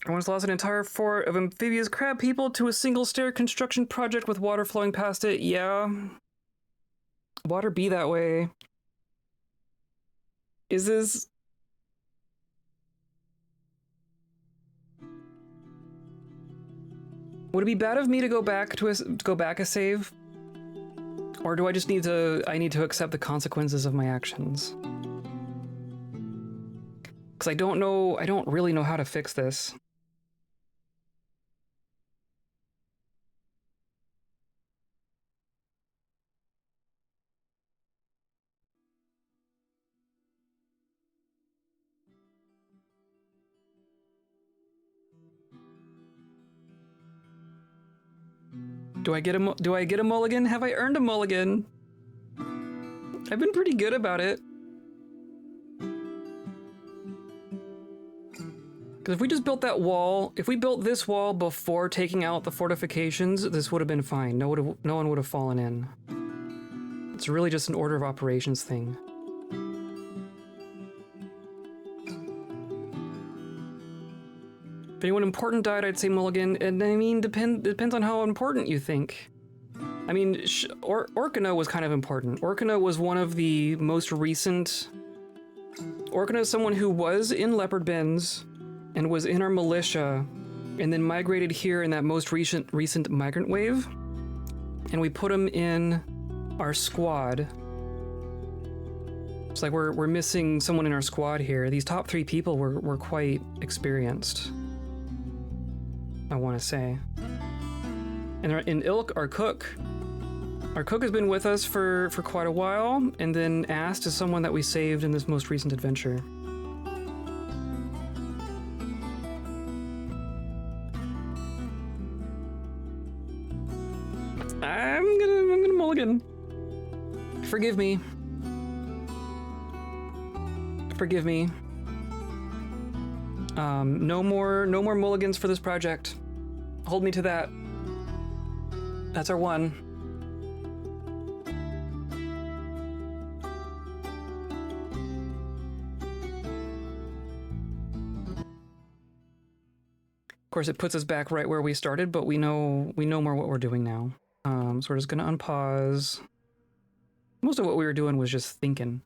I once lost an entire fort of amphibious crab people to a single stair construction project with water flowing past it. Yeah. Water be that way. Is this... Would it be bad of me to go back a save? Or do I just need to accept the consequences of my actions? Because I don't really know how to fix this. Do I get a mulligan? Have I earned a mulligan? I've been pretty good about it. Because if we just built that wall, if we built this wall before taking out the fortifications, this would have been fine. No one would have fallen in. It's really just an order of operations thing. If anyone important died, I'd say mulligan, and I mean, depends on how important you think. I mean, Orkana was kind of important. Orkana was one of the most recent... Orkana is someone who was in Leopardbends and was in our militia, and then migrated here in that most recent migrant wave, and we put him in our squad. It's like we're missing someone in our squad here. These top 3 people were quite experienced, I want to say. And in Ilk, our cook has been with us for quite a while, and then Ast is someone that we saved in this most recent adventure. I'm gonna mulligan. Forgive me. Forgive me. No more mulligans for this project. Hold me to that. That's our one. Of course, it puts us back right where we started, but we know more what we're doing now. So we're just gonna unpause. Most of what we were doing was just thinking.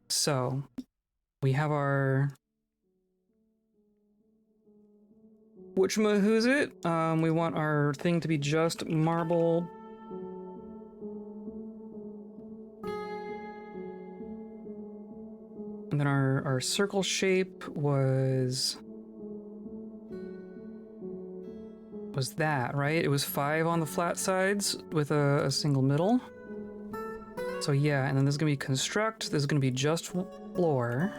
So we have our who's it? We want our thing to be just marble. And then our circle shape was that, right? It was 5 on the flat sides with a single middle. So yeah, and then there's gonna be construct, there's gonna be just floor.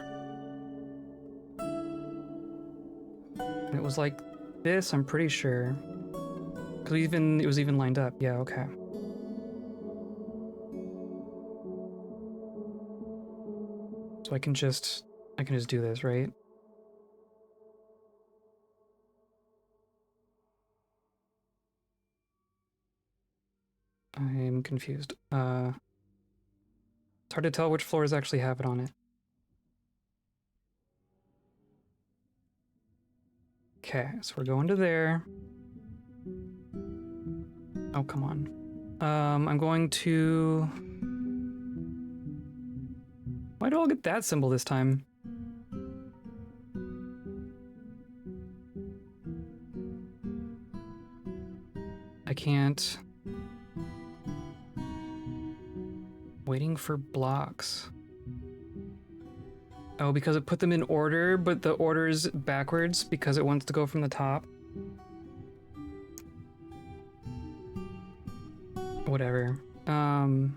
And it was like this, I'm pretty sure. Cause it was even lined up, yeah, okay. So I can just do this, right? I'm confused. It's hard to tell which floors actually have it on it. Okay, so we're going to there. Oh, come on. I'm going to... Why do I get that symbol this time? I can't... Waiting for blocks. Oh, because it put them in order, but the order's backwards because it wants to go from the top. Whatever. I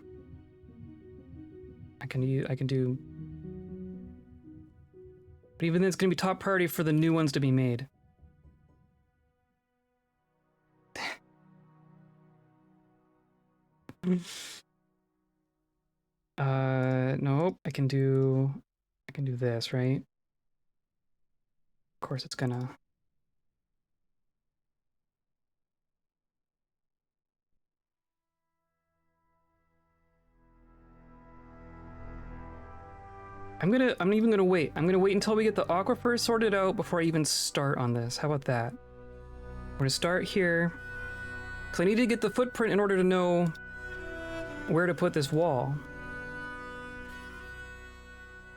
can do... But even then it's gonna be top priority for the new ones to be made. Nope. I can do this, right? Of course it's gonna. I'm even gonna wait. I'm gonna wait until we get the aquifer sorted out before I even start on this. How about that? We're gonna start here. Because I need to get the footprint in order to know where to put this wall.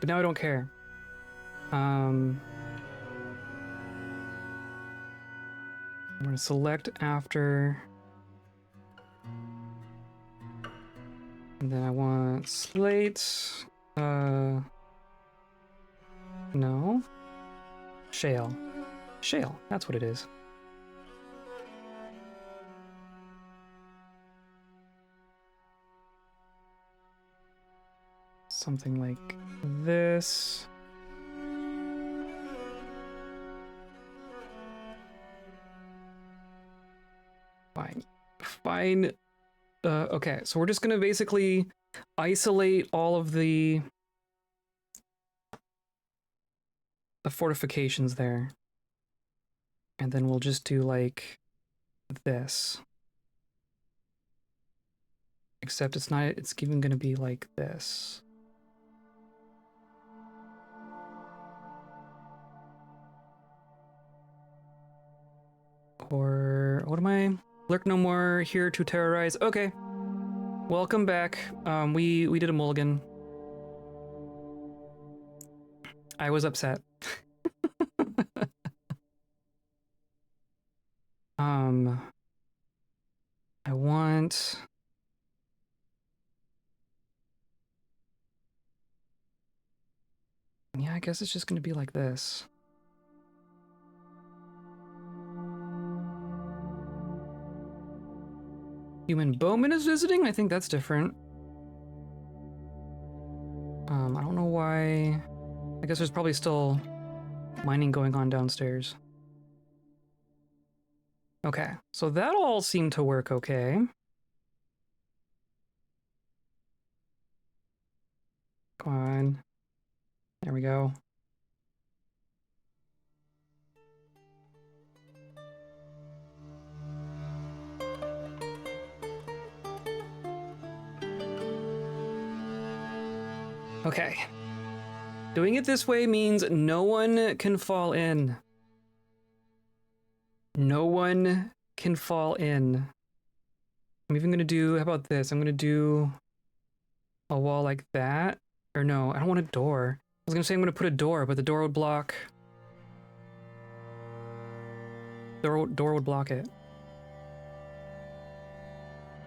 But now I don't care. I'm gonna select after. And then I want slate. No. Shale. Shale, that's what it is. Something like this. Fine. Fine. Okay, so we're just gonna basically isolate all of the fortifications there. And then we'll just do like this. Except it's not, it's even gonna be like this. Or what am I? Lurk no more, here to terrorize. Okay. Welcome back. We did a mulligan. I was upset. I want... Yeah, I guess it's just gonna be like this. Human bowman is visiting? I think that's different. I don't know why... I guess there's probably still mining going on downstairs. Okay, so that all seemed to work okay. Come on. There we go. Okay. Doing it this way means no one can fall in. No one can fall in. I'm even gonna do, how about this? I'm gonna do a wall like that. Or no, I don't want a door. I was gonna say I'm gonna put a door, but the door would block. The door would block it.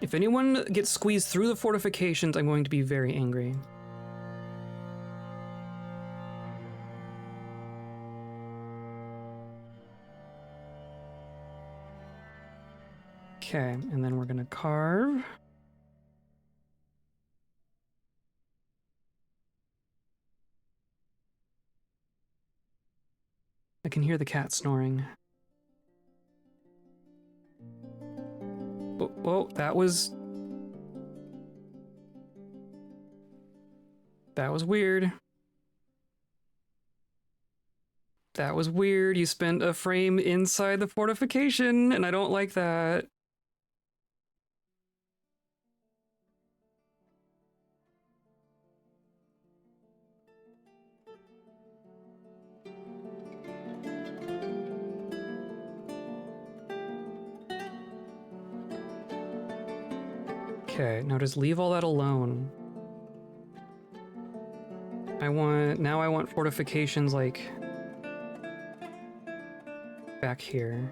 If anyone gets squeezed through the fortifications, I'm going to be very angry. Okay, and then we're gonna carve. I can hear the cat snoring. Oh, that was weird. That was weird. You spent a frame inside the fortification, and I don't like that. Okay, now just leave all that alone. Now I want fortifications like back here.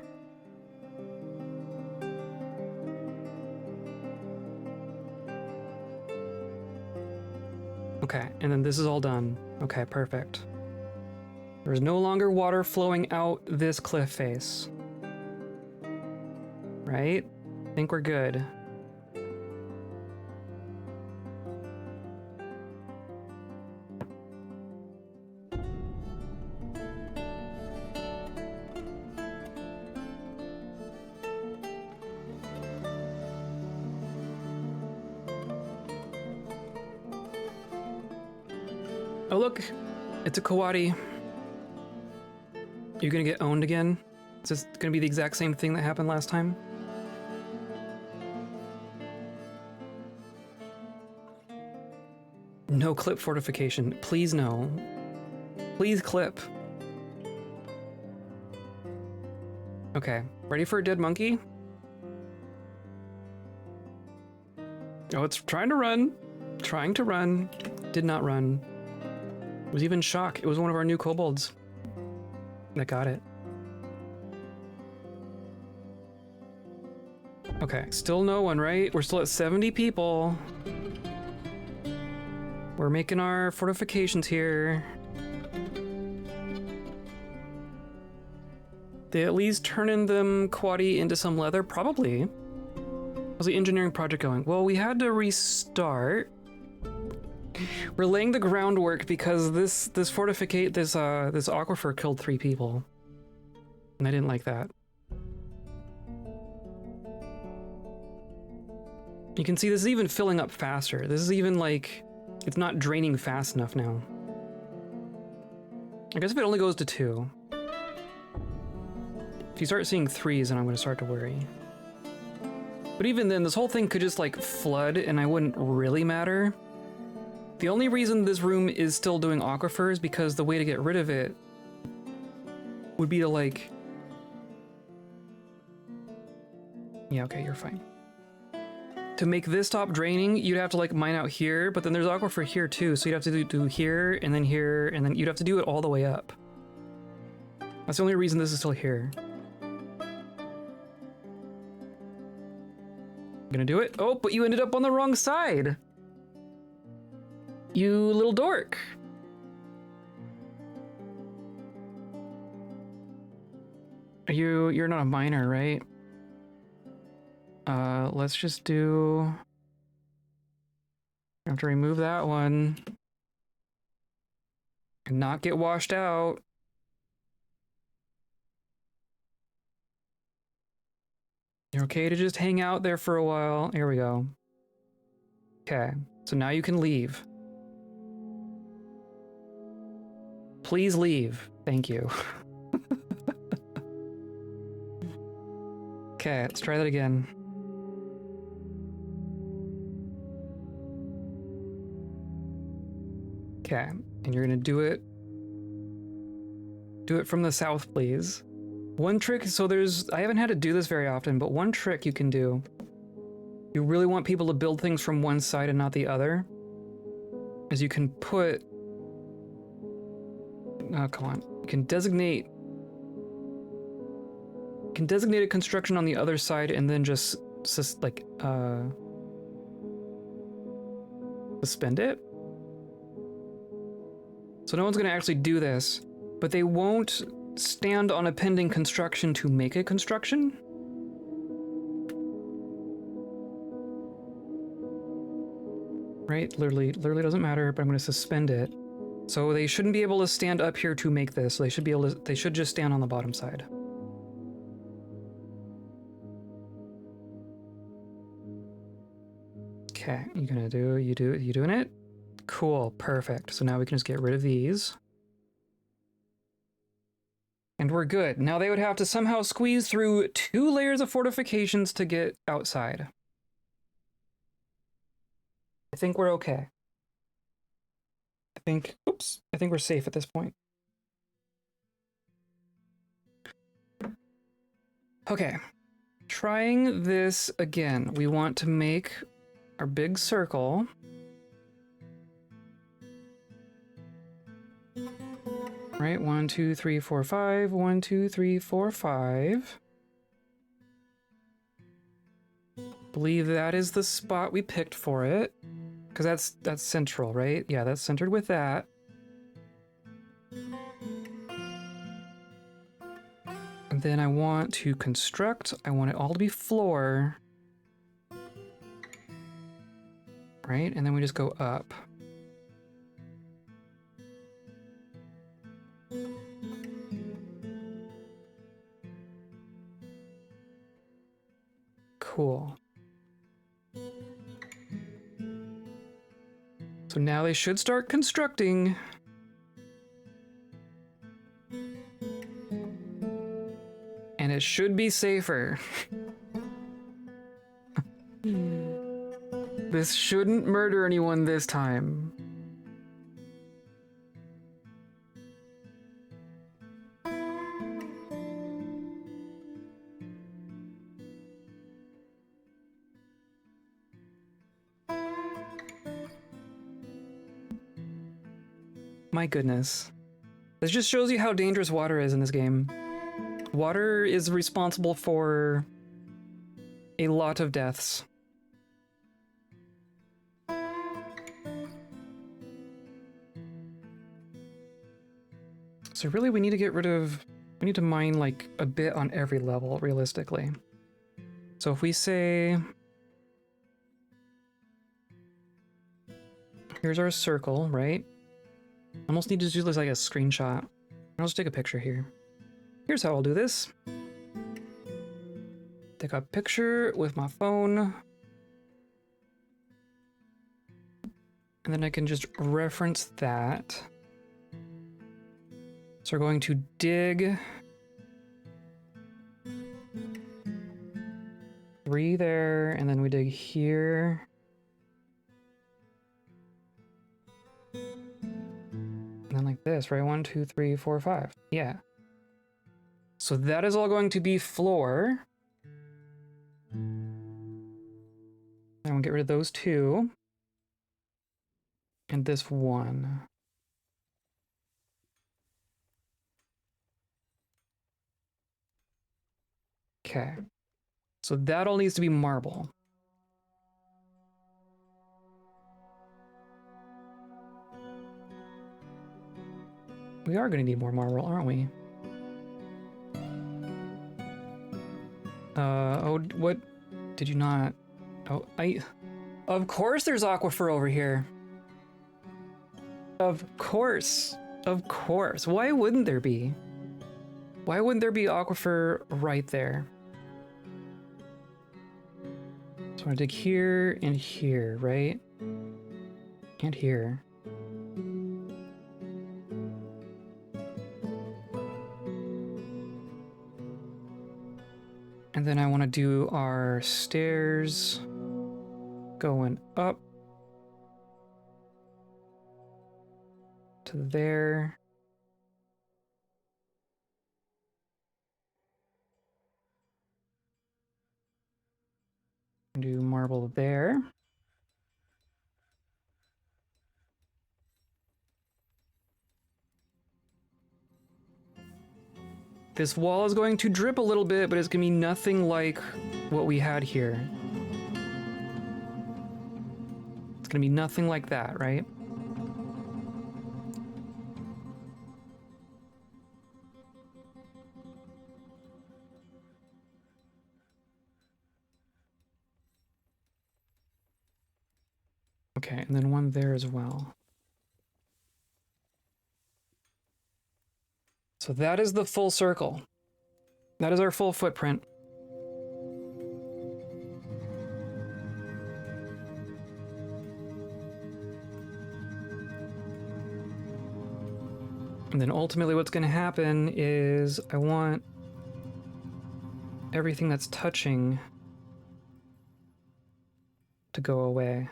Okay, and then this is all done. Okay, perfect. There's no longer water flowing out this cliff face. Right? I think we're good. Oh look, it's a Kawadi. You're gonna get owned again? Is this gonna be the exact same thing that happened last time? No clip fortification. Please no. Please clip. Okay, ready for a dead monkey? Oh, it's trying to run. Trying to run. Did not run. Was even in shock. It was one of our new kobolds that got it. Okay, still no one, right? We're still at 70 people. We're making our fortifications here. They at least turning them quaddy into some leather? Probably. How's the engineering project going? Well, we had to restart. We're laying the groundwork because this aquifer killed 3 people. And I didn't like that. You can see this is even filling up faster. This is even like, it's not draining fast enough now. I guess if it only goes to 2. If you start seeing 3s, then I'm gonna start to worry. But even then, this whole thing could just like flood and I wouldn't really matter. The only reason this room is still doing aquifer is because the way to get rid of it would be to like... Yeah, okay, you're fine. To make this stop draining, you'd have to like mine out here, but then there's aquifer here too, so you'd have to do here, and then you'd have to do it all the way up. That's the only reason this is still here. Gonna do it? Oh, but you ended up on the wrong side! You little dork! You're not a miner, right? Let's just do... I have to remove that one. And not get washed out. You're okay to just hang out there for a while. Here we go. Okay, so now you can leave. Please leave. Thank you. Okay, let's try that again. Okay, and you're gonna do it from the south, please. One trick, so I haven't had to do this very often, but one trick you can do. You really want people to build things from one side and not the other, is you can put, oh, come on. You can designate a construction on the other side and then just like, suspend it. So no one's gonna actually do this, but they won't stand on a pending construction to make a construction. Right? Literally doesn't matter, but I'm gonna suspend it. So they shouldn't be able to stand up here to make this. So they should just stand on the bottom side. Okay, you doing it? Cool, perfect. So now we can just get rid of these. And we're good. Now they would have to somehow squeeze through 2 layers of fortifications to get outside. I think we're okay. I think we're safe at this point. Okay, trying this again. We want to make our big circle. Right, 1, 2, 3, 4, 5. 1, 2, 3, 4, 5. Believe that is the spot we picked for it. Because that's central, right? Yeah, that's centered with that. And then I want to construct. I want it all to be floor. Right, and then we just go up. Cool. So now they should start constructing. It should be safer. This shouldn't murder anyone this time. My goodness. This just shows you how dangerous water is in this game. Water is responsible for a lot of deaths. So really we need to get rid of, we need to mine like a bit on every level, realistically. So if we say, here's our circle, right? Almost need to do this like a screenshot. I'll just take a picture here. Here's how I'll do this. Take a picture with my phone. And then I can just reference that. So we're going to dig 3 there, and then we dig here. And then like this, right? 1, 2, 3, 4, 5. Yeah. So that is all going to be floor. And we'll get rid of those 2. And this 1. Okay. So that all needs to be marble. We are going to need more marble, aren't we? Oh, what? Did you not? Oh, of course there's aquifer over here. Of course. Of course. Why wouldn't there be? Why wouldn't there be aquifer right there? So I'm gonna dig here and here, right? And here. And then I want to do our stairs going up to there. Do marble there. This wall is going to drip a little bit, but it's going to be nothing like what we had here. It's going to be nothing like that, right? Okay, and then one there as well. So that is the full circle. That is our full footprint. And then ultimately what's going to happen is I want everything that's touching to go away.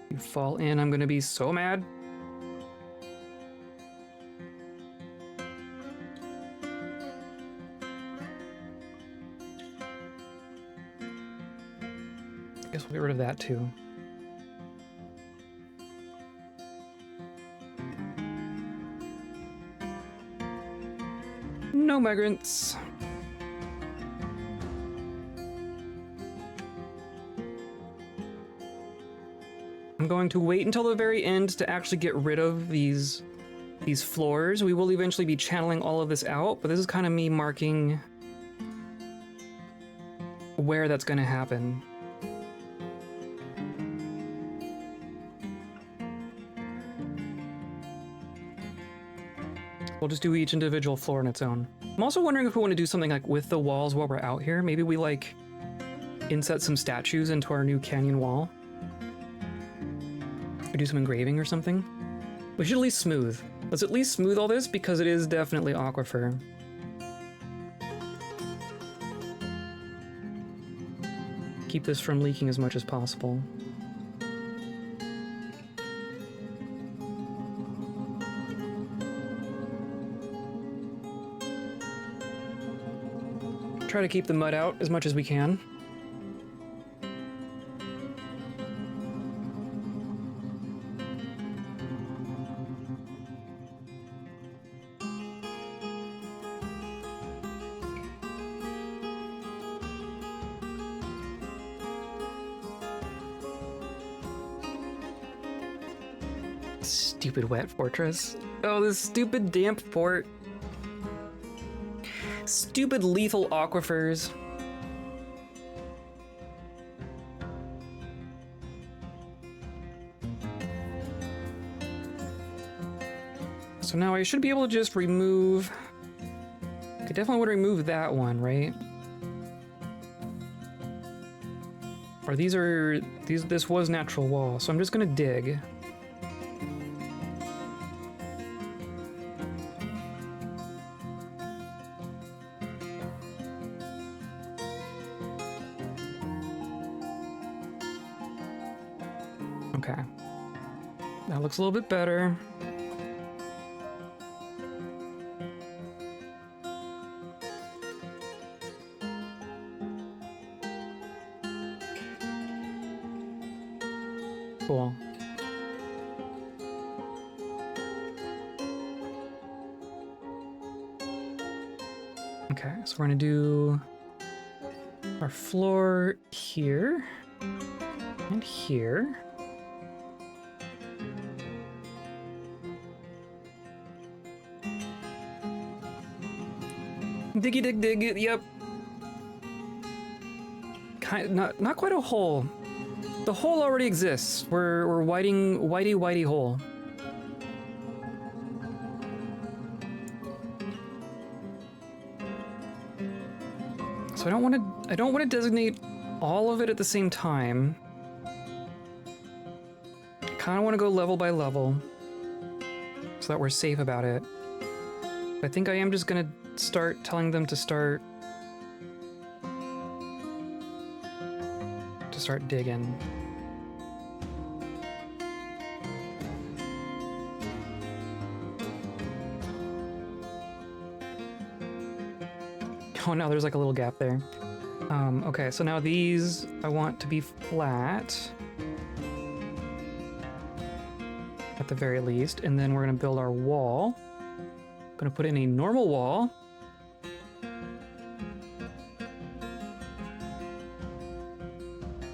You fall in, I'm gonna be so mad. I guess we'll get rid of that too. No migrants. I'm going to wait until the very end to actually get rid of these floors. We will eventually be channeling all of this out, but this is kind of me marking where that's going to happen. We'll just do each individual floor on its own. I'm also wondering if we want to do something like with the walls while we're out here. Maybe we like inset some statues into our new canyon wall. Or do some engraving or something. We should at least smooth. Let's at least smooth all this because it is definitely aquifer. Keep this from leaking as much as possible. Try to keep the mud out as much as we can. Stupid wet fortress. Oh, this stupid damp fort. Stupid lethal aquifers. So now I should be able to just remove... I definitely would remove that one, right? Or this was natural wall, so I'm just gonna dig. Okay. That looks a little bit better. Cool. Okay, so we're gonna do our floor here and here. Diggy dig dig, yep. Not quite a hole. The hole already exists. We're whitey hole. So I don't want to designate all of it at the same time. I kind of want to go level by level so that we're safe about it. I think I am just gonna start telling them to start digging. Oh no, there's like a little gap there. Okay, so now these I want to be flat at the very least, and then we're gonna build our wall. Gonna put in a normal wall.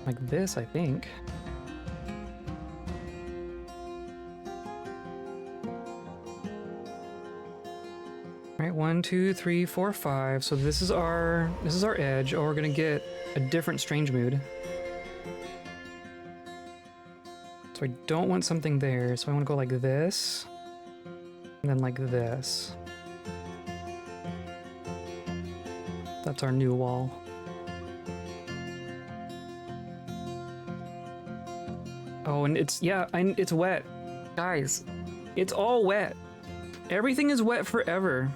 Like this, I think. Right, 1, 2, 3, 4, 5. So this is our edge. Oh, we're gonna get a different strange mood. So I don't want something there, so I want to go like this. And then like this. That's our new wall. Oh, and it's wet. Guys, it's all wet. Everything is wet forever.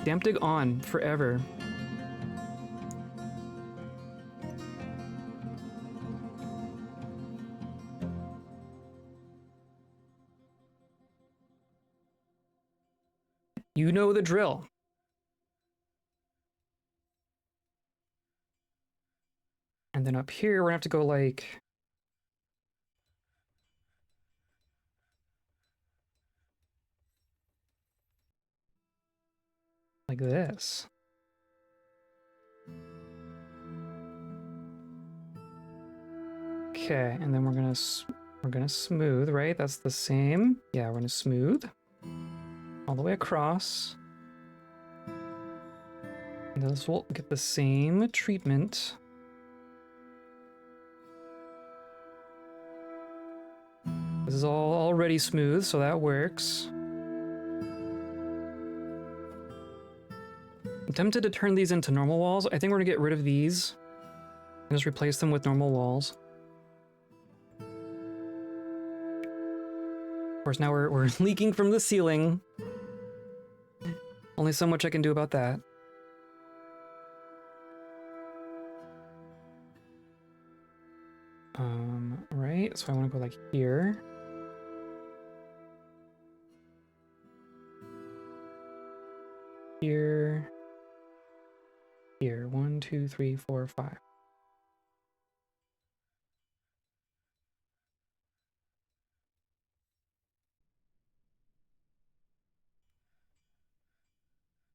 Damp dig on forever. You know the drill. And then up here, we're gonna have to go like this. Okay, and then we're gonna smooth, right? That's the same. Yeah, we're gonna smooth all the way across. And this will get the same treatment. This is all already smooth, so that works. tempted to turn these into normal walls. I think we're gonna get rid of these and just replace them with normal walls. Of course, now we're leaking from the ceiling. Only so much I can do about that. Right, so I want to go like here. Here. Here. 1, 2, 3, 4, 5.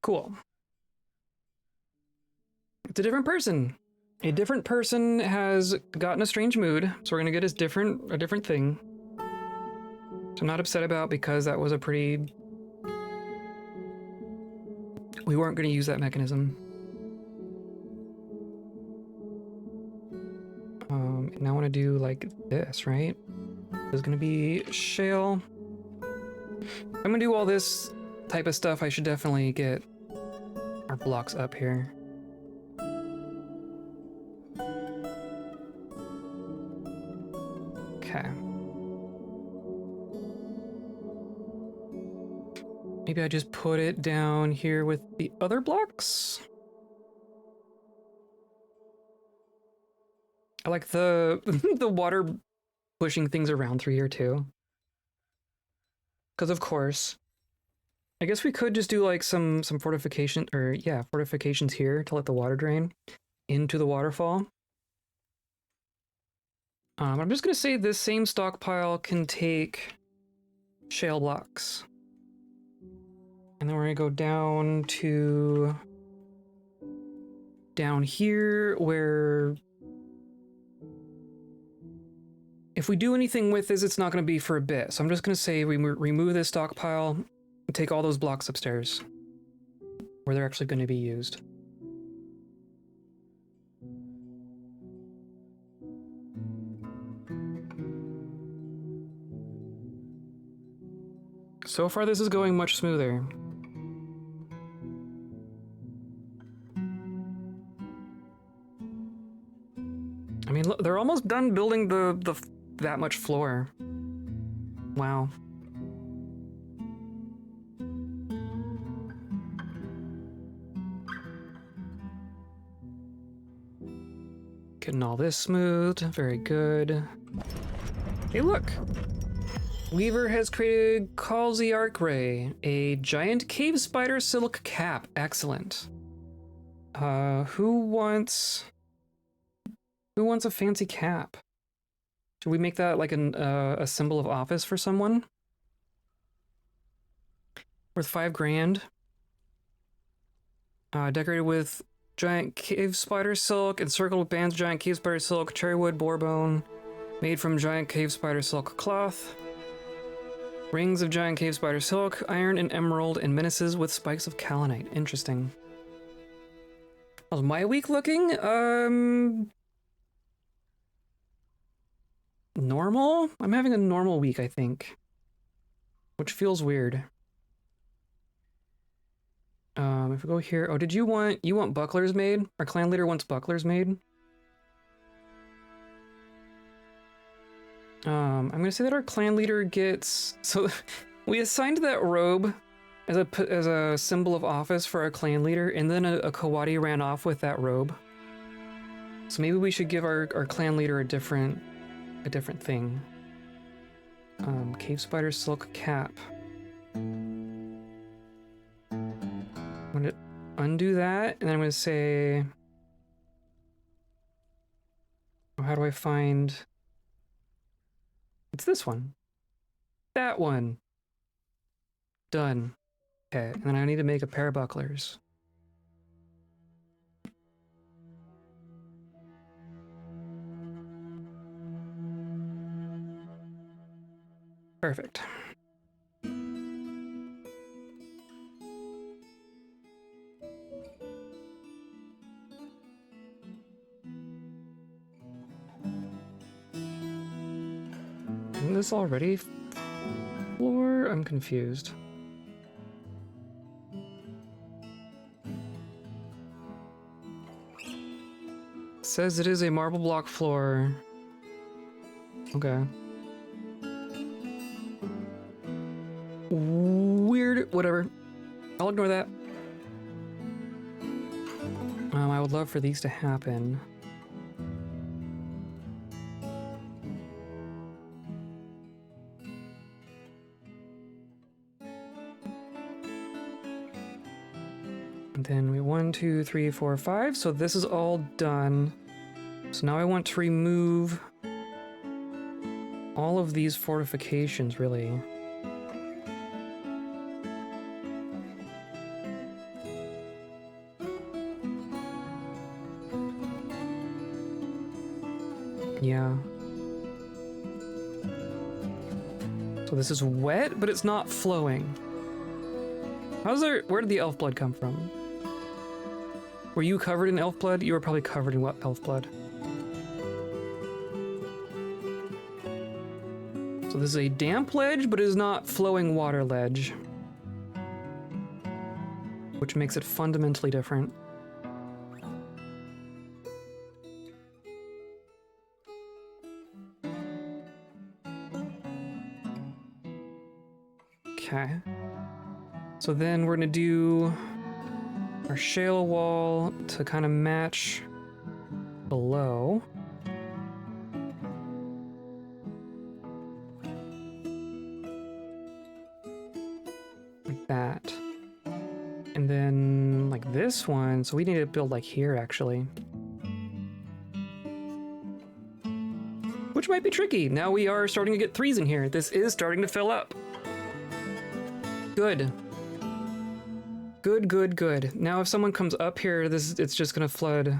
Cool. It's a different person. A different person has gotten a strange mood, so we're gonna get a different thing. So I'm not upset about, because that was a pretty... We weren't gonna use that mechanism. And I want to do like this, right? There's gonna be shale. I'm gonna do all this type of stuff. I should definitely get our blocks up here. Okay. Maybe I just put it down here with the other blocks. I like the the water pushing things around through here too. Because of course, I guess we could just do like some fortification, or yeah, fortifications here to let the water drain into the waterfall. I'm just gonna say this same stockpile can take shale blocks. And then we're gonna go down to down here where if we do anything with this, it's not gonna be for a bit. So I'm just gonna say we remove this stockpile and take all those blocks upstairs where they're actually gonna be used. So far, this is going much smoother. I mean, look, they're almost done building that much floor. Wow. Getting all this smoothed. Very good. Hey, look! Weaver has created Calls the Arc Ray, a giant cave spider silk cap. Excellent. Who wants a fancy cap? Should we make that like a symbol of office for someone? Worth 5 grand. Decorated with giant cave spider silk, encircled with bands of giant cave spider silk, cherry wood, boar bone, made from giant cave spider silk cloth. Rings of giant cave spider silk, iron and emerald, and menaces with spikes of kaolinite. Interesting. How's my week looking? Normal? I'm having a normal week, I think. Which feels weird. If we go here... Oh, did you want bucklers made? Our clan leader wants bucklers made. I'm gonna say that our clan leader gets... So, we assigned that robe as a symbol of office for our clan leader, and then a Kawadi ran off with that robe. So maybe we should give our clan leader a different thing. Cave spider silk cap. I'm gonna undo that, and then I'm gonna say... Oh, how do I find... It's this one. That one. Done. Okay, and then I need to make a pair of bucklers. Perfect. Isn't this already floor? I'm confused. says it is a marble block floor. Okay. Weird, whatever. I'll ignore that. I would love for these to happen. And then we 1, 2, 3, 4, 5. So this is all done. So now I want to remove all of these fortifications, really. Yeah. So this is wet, but it's not flowing. Where did the elf blood come from? Were you covered in elf blood? You were probably covered in what elf blood? So this is a damp ledge, but it is not flowing water ledge. Which makes it fundamentally different. Okay. So then we're gonna do our shale wall to kind of match below. Like that. And then like this one, so we need to build like here actually. Which might be tricky. Now we are starting to get threes in here. This is starting to fill up. Good. Good, good, good. Now if someone comes up here, it's just gonna flood.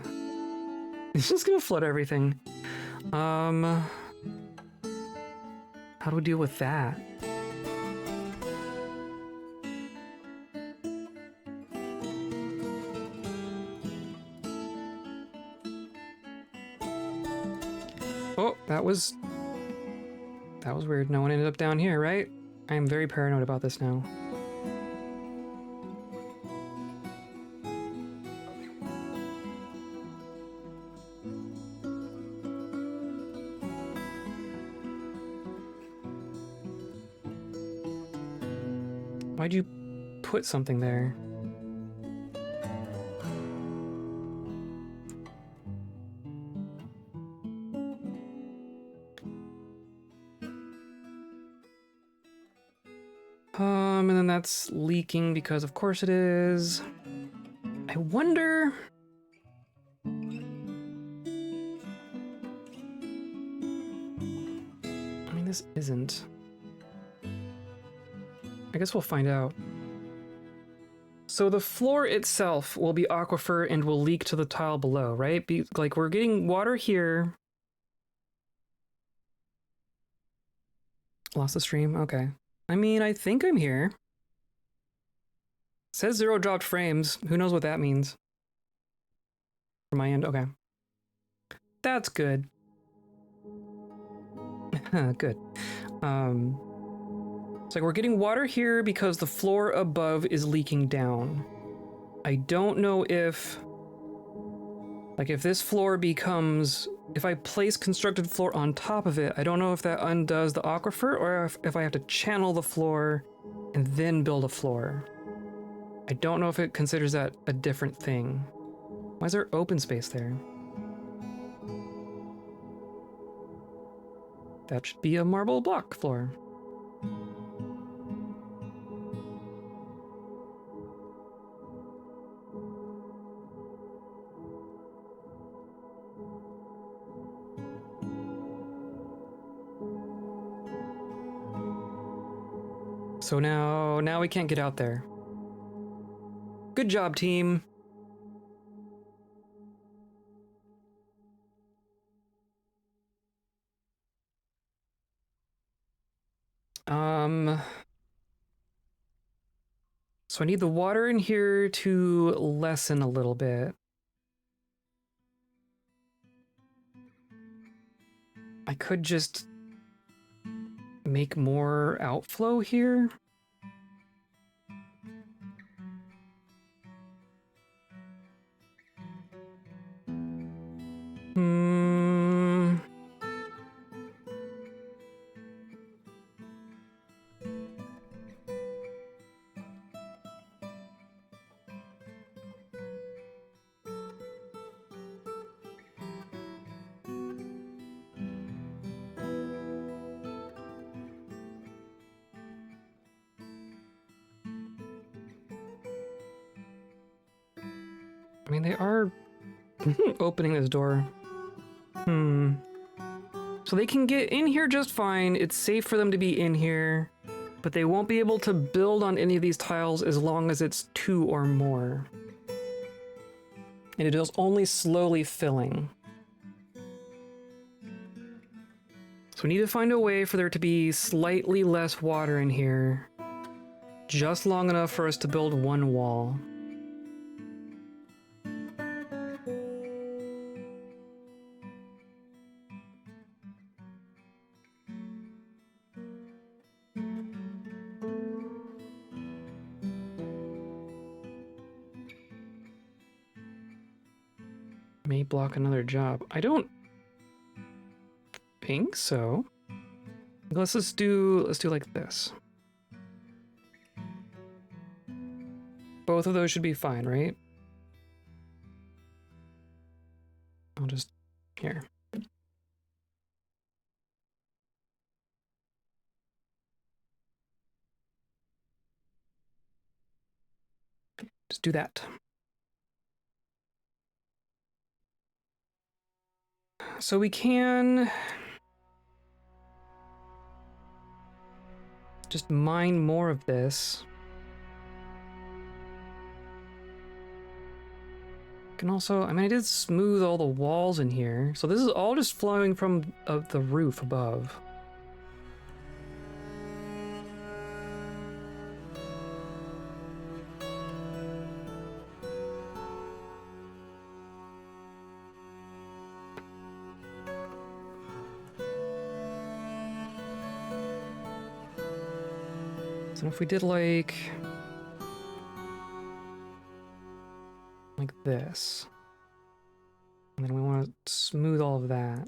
It's just gonna flood everything. How do we deal with that? Oh, that was weird. No one ended up down here, right? I am very paranoid about this now. Why'd you put something there? And then that's leaking because of course it is. I wonder... I mean, this isn't. I guess we'll find out. So the floor itself will be aquifer and will leak to the tile below, right? Like we're getting water here. Lost the stream? Okay. I mean, I think I'm here. Says 0 dropped frames. Who knows what that means? From my end, okay. That's good. Good. It's like we're getting water here because the floor above is leaking down. I don't know if... Like if this floor becomes... If I place constructed floor on top of it, I don't know if that undoes the aquifer or if I have to channel the floor and then build a floor. I don't know if it considers that a different thing. Why is there open space there? That should be a marble block floor. So now we can't get out there. Good job, team. So I need the water in here to lessen a little bit. I could just make more outflow here. I mean, they are opening this door. So they can get in here just fine. It's safe for them to be in here, but they won't be able to build on any of these tiles as long as it's 2 or more. And it is only slowly filling. So we need to find a way for there to be slightly less water in here, just long enough for us to build 1 wall. May block another job. I don't think so. Let's do like this. Both of those should be fine, right? I'll just here. Just do that. So we can just mine more of this. Can also, I mean, I did smooth all the walls in here. So this is all just flowing from the roof above. So if we did like this, and then we want to smooth all of that.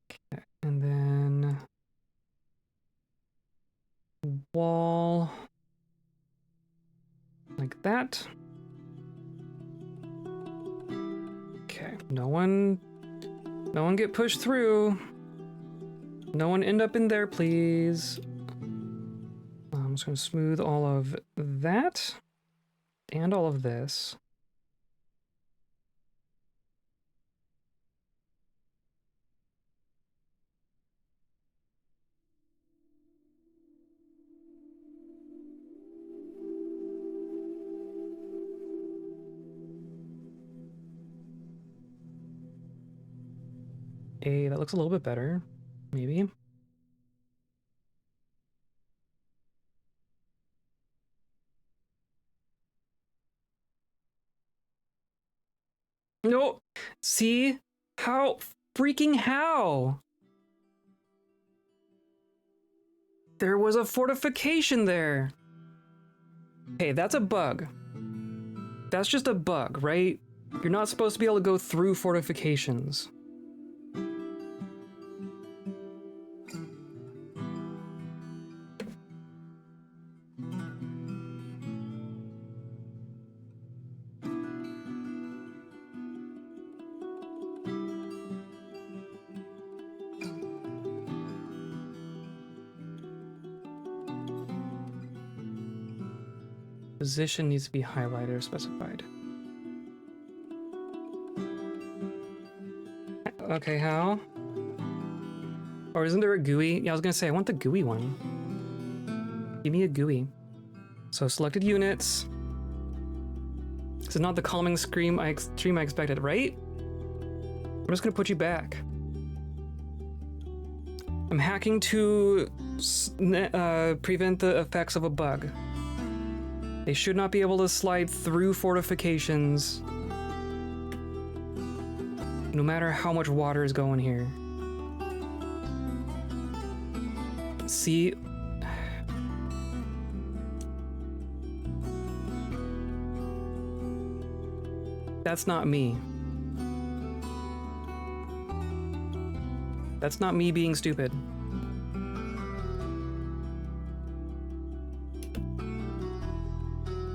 Okay, and then wall like that. Okay, no one get pushed through. No one end up in there, please. I'm just gonna smooth all of that and all of this. Hey, that looks a little bit better, maybe. No, see? How? Freaking how? There was a fortification there. Hey, that's a bug. That's just a bug, right? You're not supposed to be able to go through fortifications. Position needs to be highlighted or specified. Okay, how? Or isn't there a GUI? Yeah, I was gonna say, I want the GUI one. Give me a GUI. So selected units. This is not the calming stream I expected, right? I'm just gonna put you back. I'm hacking to prevent the effects of a bug. They should not be able to slide through fortifications, no matter how much water is going here. See? That's not me. That's not me being stupid.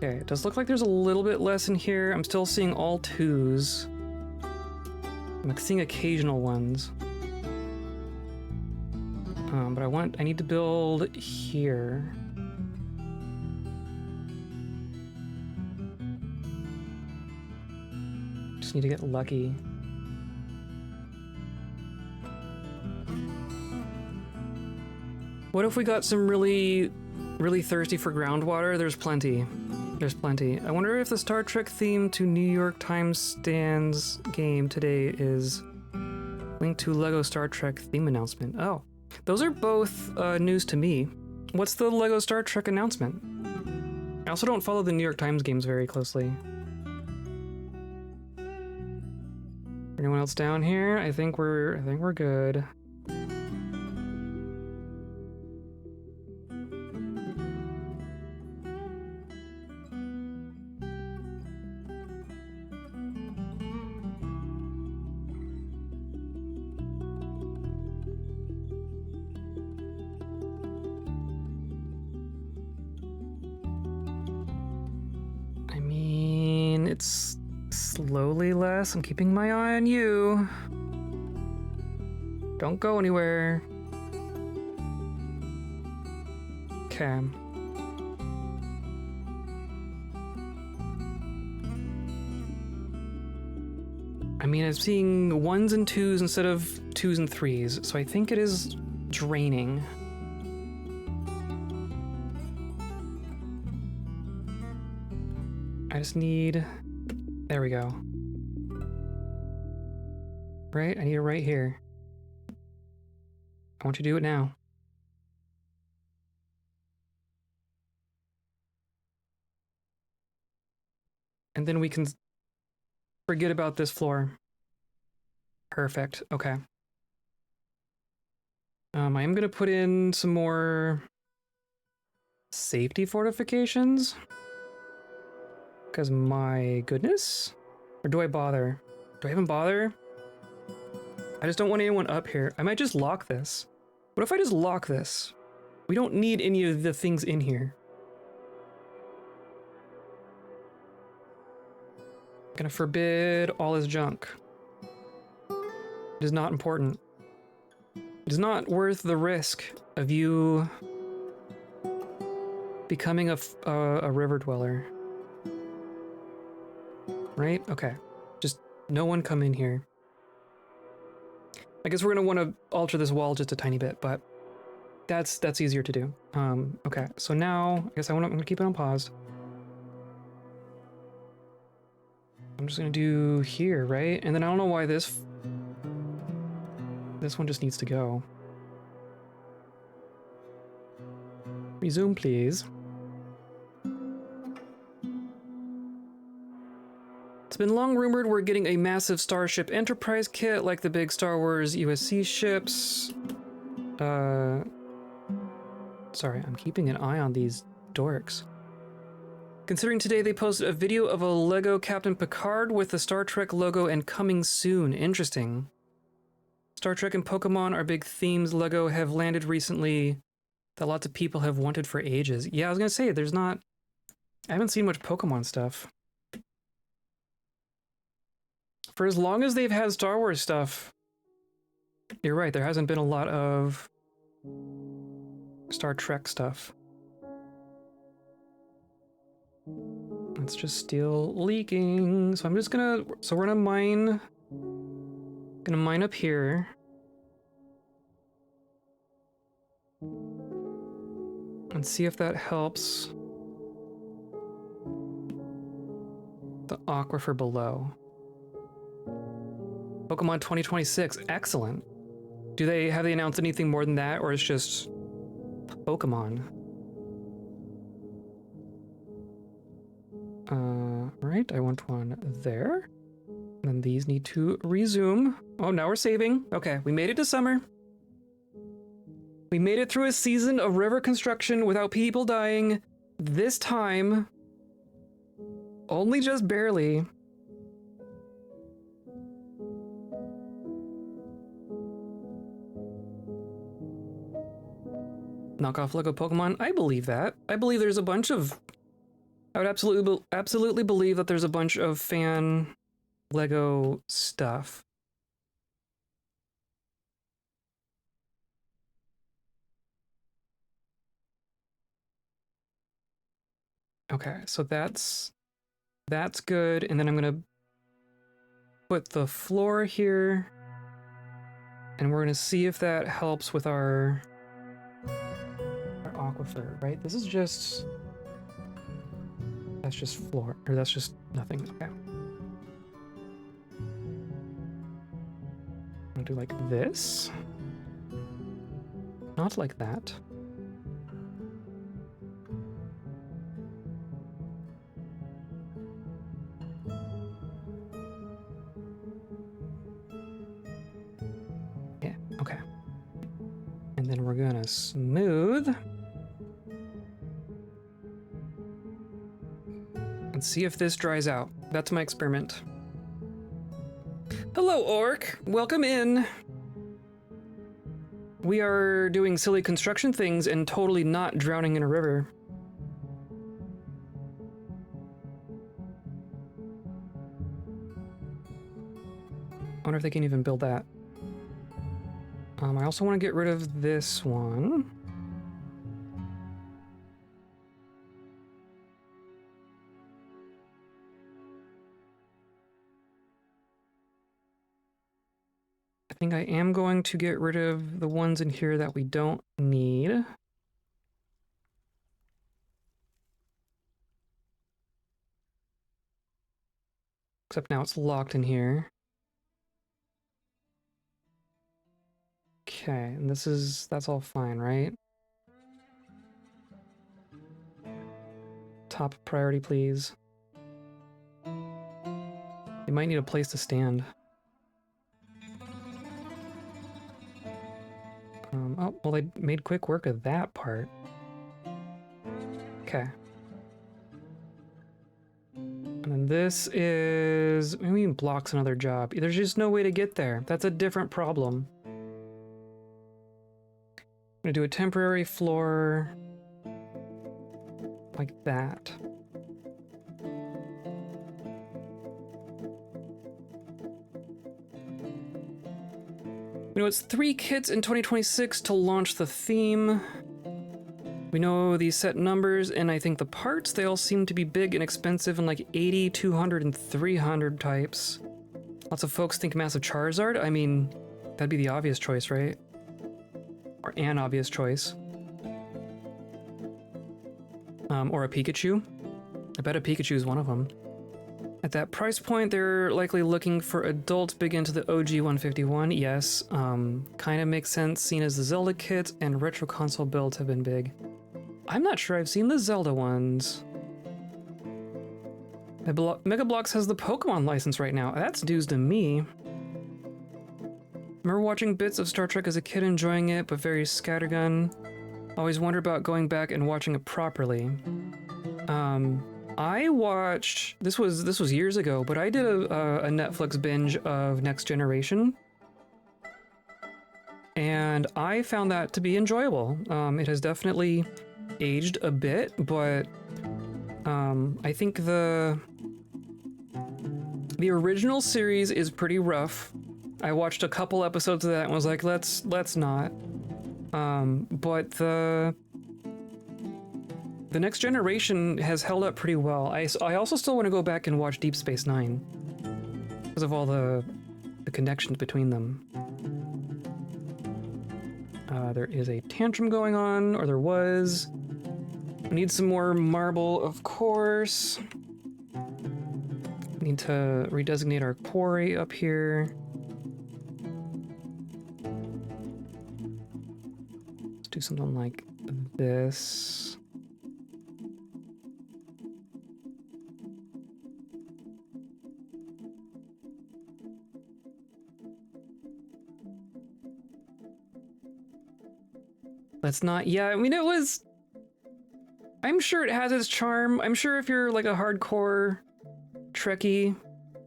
Okay, it does look like there's a little bit less in here. I'm still seeing all 2s. I'm seeing occasional ones. But I need to build here. Just need to get lucky. What if we got some really thirsty for groundwater? There's plenty. There's plenty. I wonder if the Star Trek theme to New York Times Stands game today is linked to LEGO Star Trek theme announcement. Oh, those are both news to me. What's the LEGO Star Trek announcement? I also don't follow the New York Times games very closely. Anyone else down here? I think we're good. It's slowly less. I'm keeping my eye on you. Don't go anywhere. Okay. I mean, I'm seeing 1s and 2s instead of 2s and 3s, so I think it is draining. I just need... There we go. Right? I need it right here. I want you to do it now. And then we can forget about this floor. Perfect. Okay. I am going to put in some more safety fortifications. Because my goodness. Or do I bother? Do I even bother? I just don't want anyone up here. I might just lock this. What if I just lock this? We don't need any of the things in here. I'm gonna forbid all his junk. It is not important. It is not worth the risk of you becoming a river dweller. Right? Okay. Just no one come in here. I guess we're gonna want to alter this wall just a tiny bit, but that's easier to do. Okay. So now, I guess I'm gonna keep it on pause. I'm just gonna do here, right? And then I don't know why this one just needs to go. Resume, please. It's been long rumored we're getting a massive Starship Enterprise kit like the big Star Wars USC ships. Sorry, I'm keeping an eye on these dorks. Considering today they posted a video of a LEGO Captain Picard with the Star Trek logo and coming soon. Interesting. Star Trek and Pokemon are big themes LEGO have landed recently that lots of people have wanted for ages. Yeah, I was gonna say, I haven't seen much Pokemon stuff. For as long as they've had Star Wars stuff, you're right, there hasn't been a lot of Star Trek stuff. It's just still leaking. So I'm just gonna, we're gonna mine up here. And see if that helps the aquifer below. Pokemon 2026, excellent. Have they announced anything more than that, or it's just Pokemon? Right, I want one there. And then these need to resume. Oh, now we're saving. Okay, we made it to summer. We made it through a season of river construction without people dying. This time, only just barely. Knockoff Lego Pokemon? I believe that. I believe there's a bunch of... I would absolutely believe that there's a bunch of fan Lego stuff. Okay, so that's good. And then I'm gonna put the floor here, and we're gonna see if that helps with our aquifer, right? This is just, that's just floor, or that's just nothing. Okay. I'm gonna do like this. Not like that. Yeah, okay. And then we're gonna smooth. And see if this dries out. That's my experiment. Hello, Orc. Welcome in. We are doing silly construction things and totally not drowning in a river. I wonder if they can even build that. I also want to get rid of this one. I think I am going to get rid of the ones in here that we don't need. Except now it's locked in here. Okay, and that's all fine, right? Top priority, please. You might need a place to stand. Oh, well, they made quick work of that part. Okay. And then this is... maybe even blocks another job. There's just no way to get there. That's a different problem. I'm gonna do a temporary floor... like that. You know, it's 3 kits in 2026 to launch the theme. We know these set numbers, and I think the parts, they all seem to be big and expensive in like 80, 200, and 300 types. Lots of folks think Massive Charizard. I mean, that'd be the obvious choice, right? Or an obvious choice. Or a Pikachu. I bet a Pikachu is one of them. At that price point, they're likely looking for adults big into the OG 151. Yes, kind of makes sense, seeing as the Zelda kits and retro console builds have been big. I'm not sure I've seen the Zelda ones. Mega Bloks has the Pokemon license right now. That's news to me. Remember watching bits of Star Trek as a kid, enjoying it, but very scattergun. Always wonder about going back and watching it properly. I watched, this was years ago, but I did a Netflix binge of Next Generation. And I found that to be enjoyable. It has definitely aged a bit, but I think the original series is pretty rough. I watched a couple episodes of that and was like, let's not. But the Next Generation has held up pretty well. I also still want to go back and watch Deep Space Nine because of all the connections between them. There is a tantrum going on, or there was. We need some more marble, of course. Need to redesignate our quarry up here. Let's do something like this. Let's not, yeah, I mean, it was, I'm sure it has its charm. I'm sure if you're like a hardcore Trekkie,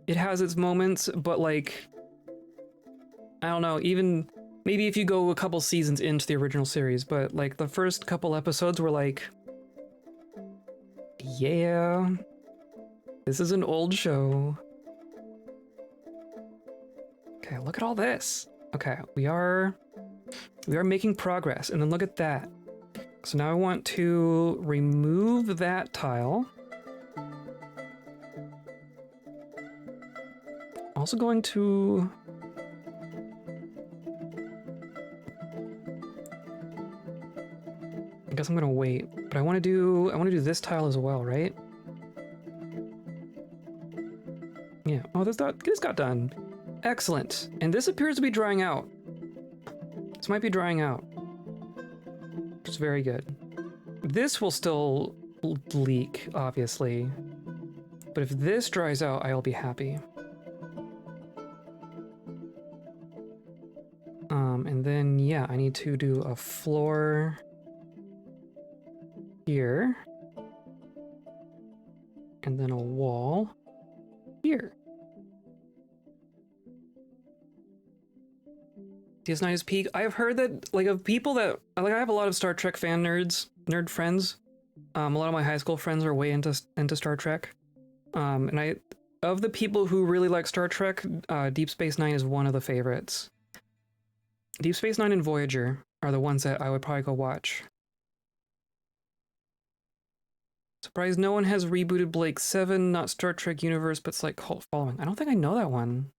it has its moments, but like, I don't know, even maybe if you go a couple seasons into the original series, but like the first couple episodes were like, yeah, this is an old show. Okay, look at all this. Okay, we are making progress, and then look at that. So now I want to remove that tile. also going to... I guess I'm gonna wait, but I want to do this tile as well, right? Yeah. Oh, this got done. Excellent. And this appears to be drying out. This might be drying out. Which is very good. This will still leak, obviously. But if this dries out, I'll be happy. And then, yeah, I need to do a floor here. And then a wall here. DS9 is peak. I have heard that, like, of people that, like, I have a lot of Star Trek nerd friends. A lot of my high school friends are way into Star Trek. And of the people who really like Star Trek, Deep Space Nine is one of the favorites. Deep Space Nine and Voyager are the ones that I would probably go watch. Surprised no one has rebooted Blake 7, not Star Trek universe, but it's like cult following. I don't think I know that one.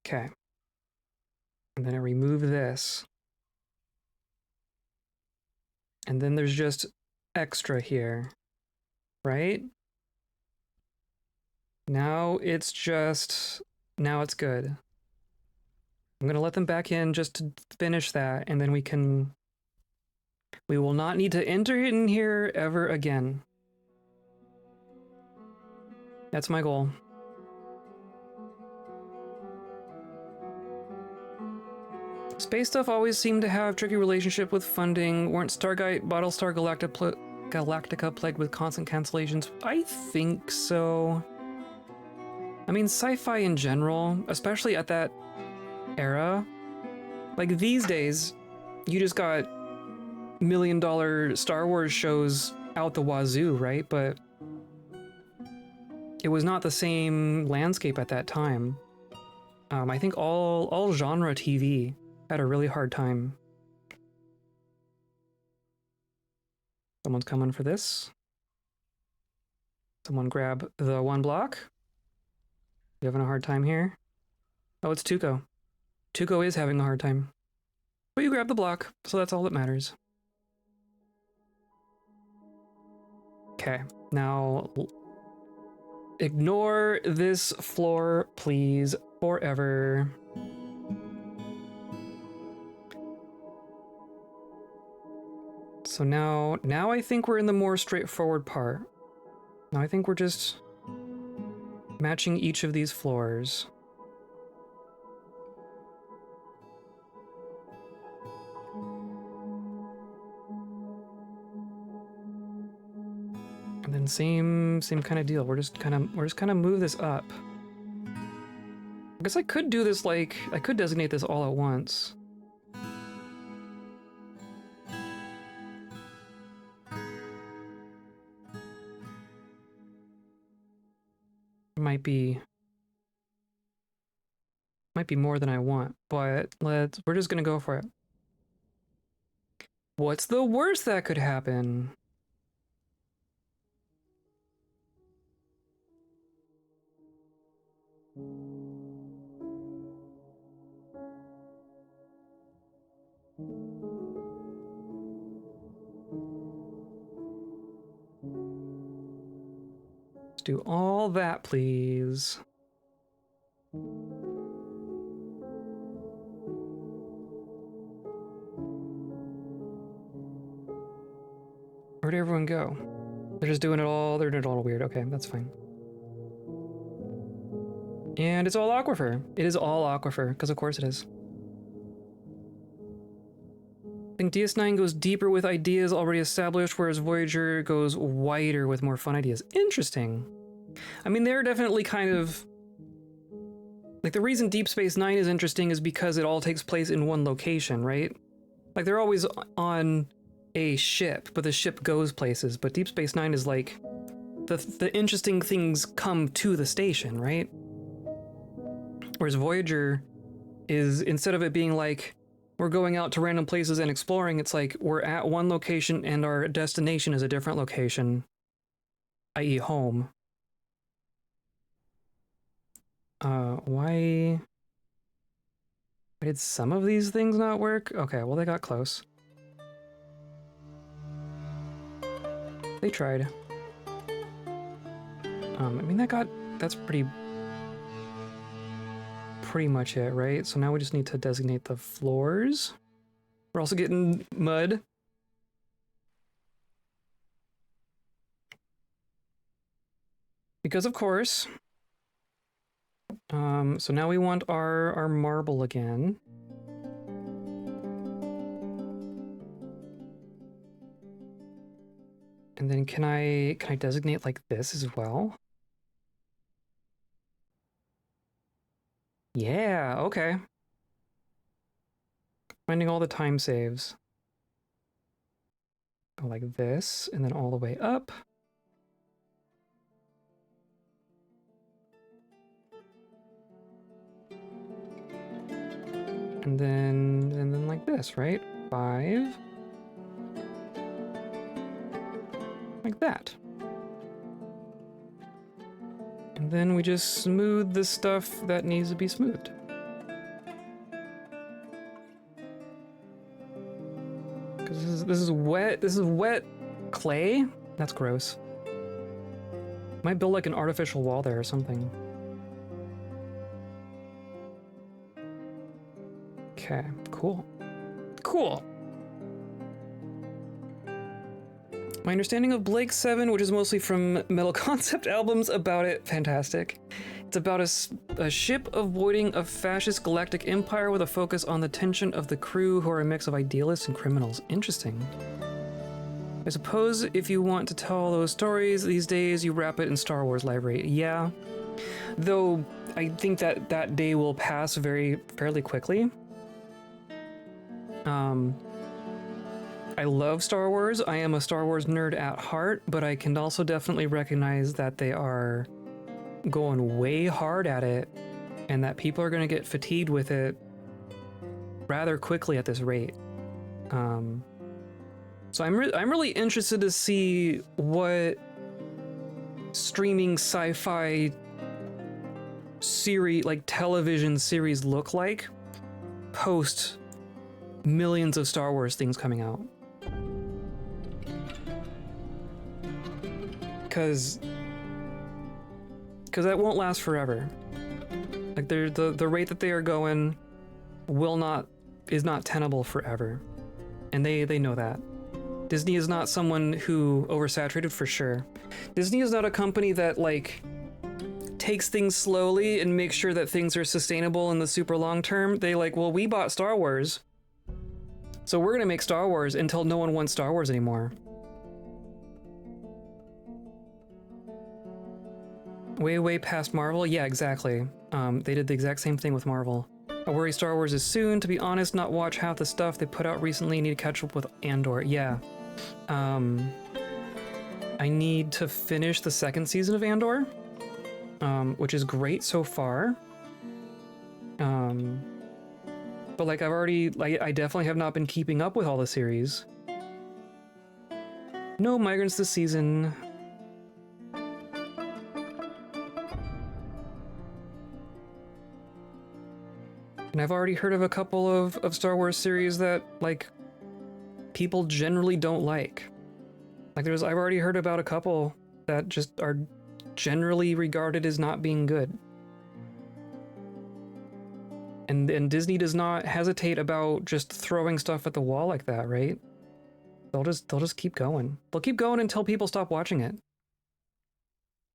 Okay. And then I remove this. And then there's just extra here, right? Now it's good. I'm gonna let them back in just to finish that, and then we will not need to enter in here ever again. That's my goal. Space stuff always seemed to have tricky relationship with funding. Weren't Stargate, Battlestar Galactica plagued with constant cancellations? I think so. I mean, sci-fi in general, especially at that era, like these days, you just got $1 million Star Wars shows out the wazoo, right? But it was not the same landscape at that time. I think all genre TV had a really hard time. Someone's coming for this. Someone grab the one block. You having a hard time here? Oh, it's Tuco. Tuco is having a hard time. But you grab the block, so that's all that matters. Okay, now ignore this floor, please, forever. So now I think we're in the more straightforward part. Now I think we're just matching each of these floors. And then same kind of deal. We're just kind of move this up. I guess I could do this like I could designate this all at once. Might be more than I want, but we're just gonna go for it. What's the worst that could happen? Let's do all that, please. Where'd everyone go? They're just doing it all weird. Okay, that's fine. And it's all aquifer. It is all aquifer, because of course it is. I think DS9 goes deeper with ideas already established, whereas Voyager goes wider with more fun ideas. Interesting. I mean, they're definitely kind of... Like, the reason Deep Space Nine is interesting is because it all takes place in one location, right? Like, they're always on a ship, but the ship goes places. But Deep Space Nine is like... The interesting things come to the station, right? Whereas Voyager is, instead of it being like we're going out to random places and exploring, it's like we're at one location and our destination is a different location, i.e. home. Why did some of these things not work? Okay, well, they got close. They tried. I mean, that's pretty much it, right? So now we just need to designate the floors. We're also getting mud. Because of course. So now we want our marble again. And then can I designate like this as well? Yeah, okay. Finding all the time saves. Go like this, and then all the way up. And then like this, right? 5. Like that. And then we just smooth the stuff that needs to be smoothed. Because this is wet clay? That's gross. Might build like an artificial wall there or something. Okay, cool. Cool. My understanding of Blake 7, which is mostly from metal concept albums about it, fantastic. It's about a ship avoiding a fascist galactic empire with a focus on the tension of the crew, who are a mix of idealists and criminals. Interesting. I suppose if you want to tell those stories these days, you wrap it in Star Wars library. Yeah. Though I think that day will pass fairly quickly. I love Star Wars. I am a Star Wars nerd at heart, but I can also definitely recognize that they are going way hard at it and that people are going to get fatigued with it rather quickly at this rate. So I'm really interested to see what streaming sci-fi series, like television series, look like post millions of Star Wars things coming out. Because that won't last forever. Like the rate that they are going is not tenable forever. And they know that. Disney is not someone who oversaturated, for sure. Disney is not a company that like takes things slowly and makes sure that things are sustainable in the super long term. They like, well, we bought Star Wars, so we're gonna make Star Wars until no one wants Star Wars anymore. Way past Marvel? Yeah, exactly. They did the exact same thing with Marvel. I worry Star Wars is soon. To be honest, not watch half the stuff they put out recently. Need to catch up with Andor. Yeah. I need to finish the second season of Andor, which is great so far. But like I definitely have not been keeping up with all the series. No migrants this season. And I've already heard of a couple of Star Wars series that, like, people generally don't like. Like, I've already heard about a couple that just are generally regarded as not being good. And Disney does not hesitate about just throwing stuff at the wall like that, right? They'll just keep going. They'll keep going until people stop watching it.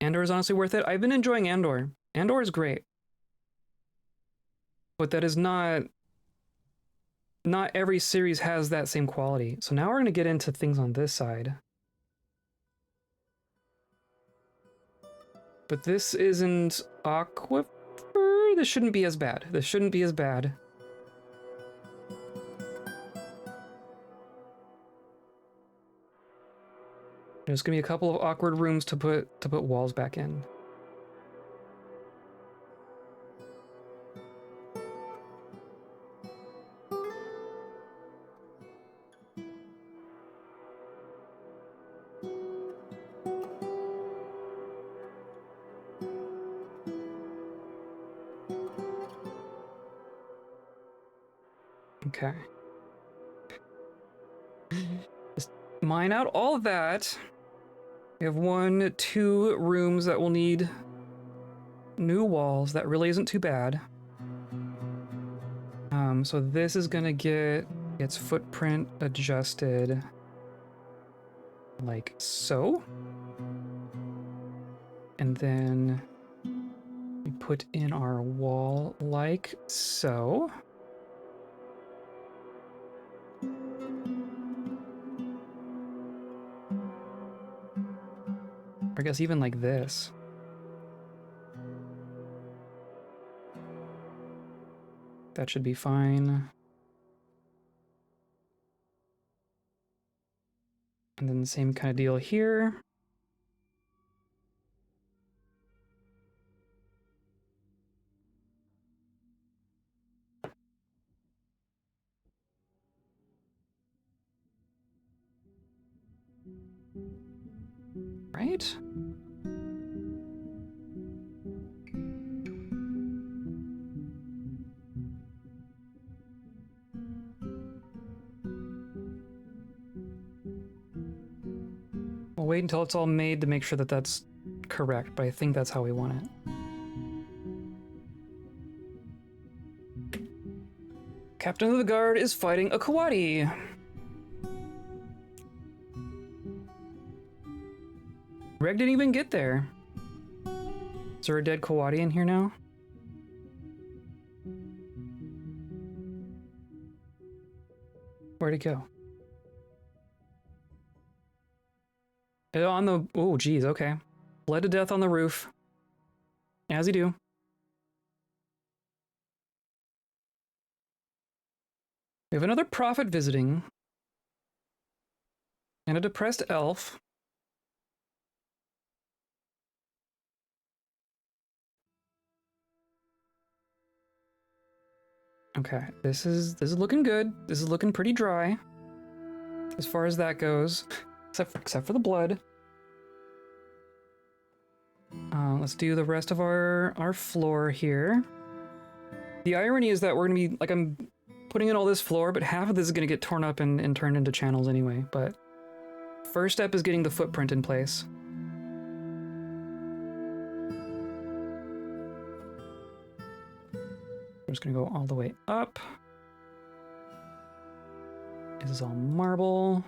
Andor is honestly worth it. I've been enjoying Andor. Andor is great. But that is not every series has that same quality. So now we're going to get into things on this side. But this isn't aquifer. This shouldn't be as bad. This shouldn't be as bad. There's going to be a couple of awkward rooms to put walls back in. Okay. Just mine out all of that. We have 1, 2 rooms that will need new walls. That really isn't too bad. So this is gonna get its footprint adjusted like so. And then we put in our wall like so. I guess even like this. That should be fine. And then the same kind of deal here. Right? We'll wait until it's all made to make sure that that's correct, but I think that's how we want it. Captain of the Guard is fighting a Kawadi. Reg didn't even get there. Is there a dead Kawadi in here now? Where'd it go? On the... Oh, geez, okay. Bled to death on the roof. As you do. We have another prophet visiting. And a depressed elf. Okay, this is looking good. This is looking pretty dry. As far as that goes. Except for the blood. Let's do the rest of our floor here. The irony is that we're gonna be, like, I'm putting in all this floor, but half of this is gonna get torn up and turned into channels anyway, but first step is getting the footprint in place. I'm just gonna go all the way up. This is all marble.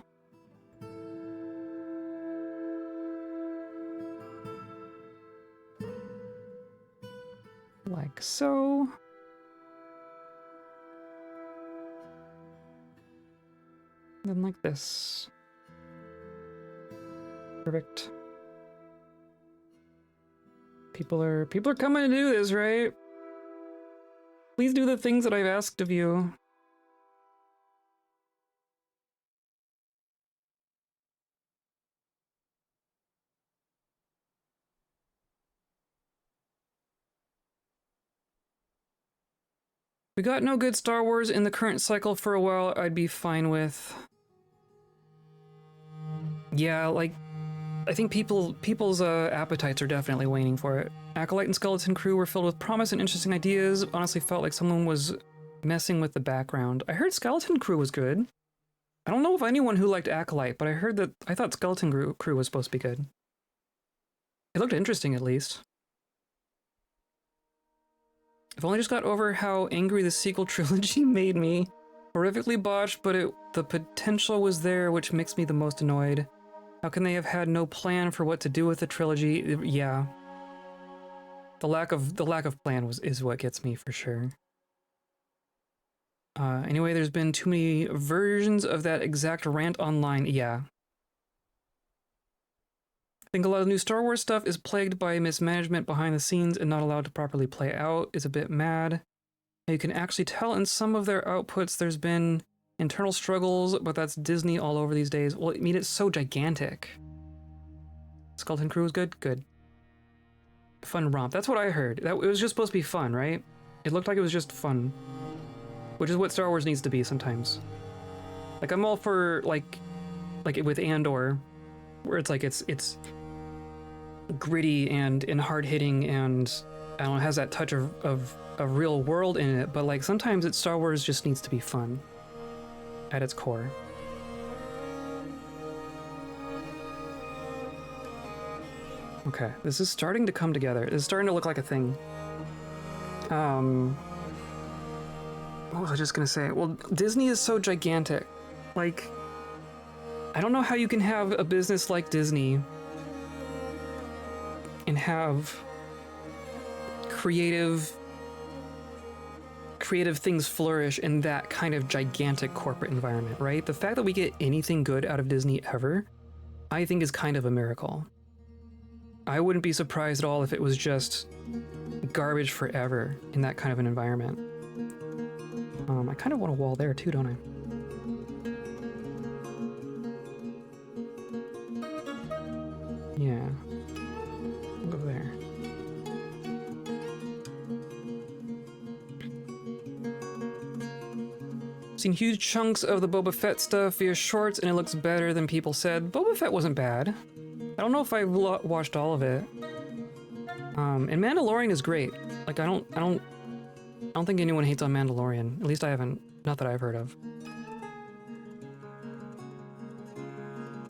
Like so. Then like this. Perfect. People are coming to do this, right? Please do the things that I've asked of you. We got no good Star Wars in the current cycle for a while. I'd be fine with. Yeah, like, I think people's appetites are definitely waning for it. Acolyte and Skeleton Crew were filled with promise and interesting ideas. Honestly felt like someone was messing with the background. I heard Skeleton Crew was good. I don't know of anyone who liked Acolyte, but I thought Skeleton Crew was supposed to be good. It looked interesting, at least. I've only just got over how angry the sequel trilogy made me. Horrifically botched, but the potential was there, which makes me the most annoyed. How can they have had no plan for what to do with the trilogy? Yeah. The lack of plan is what gets me for sure. Anyway, there's been too many versions of that exact rant online. Yeah. I think a lot of new Star Wars stuff is plagued by mismanagement behind the scenes and not allowed to properly play out. Is a bit mad. You can actually tell in some of their outputs there's been internal struggles, but that's Disney all over these days. Well, I mean, it's so gigantic. Skeleton Crew was good? Good. Fun romp. That's what I heard. It was just supposed to be fun, right? It looked like it was just fun. Which is what Star Wars needs to be sometimes. Like, I'm all for, like with Andor, where it's like, it's gritty and hard-hitting and, I don't know, has that touch of a real world in it, but like, sometimes Star Wars just needs to be fun. at its core. Okay, this is starting to come together. This is starting to look like a thing. What was I just gonna say? Well, Disney is so gigantic. Like, I don't know how you can have a business like Disney and have creative things flourish in that kind of gigantic corporate environment, right? The fact that we get anything good out of Disney ever, I think is kind of a miracle. I wouldn't be surprised at all if it was just garbage forever in that kind of an environment. I kind of want a wall there too, don't I? Yeah. I'll go there. Seen huge chunks of the Boba Fett stuff via shorts, and it looks better than people said. Boba Fett wasn't bad. I don't know if I watched all of it. And Mandalorian is great. Like, I don't think anyone hates on Mandalorian. At least I haven't, not that I've heard of.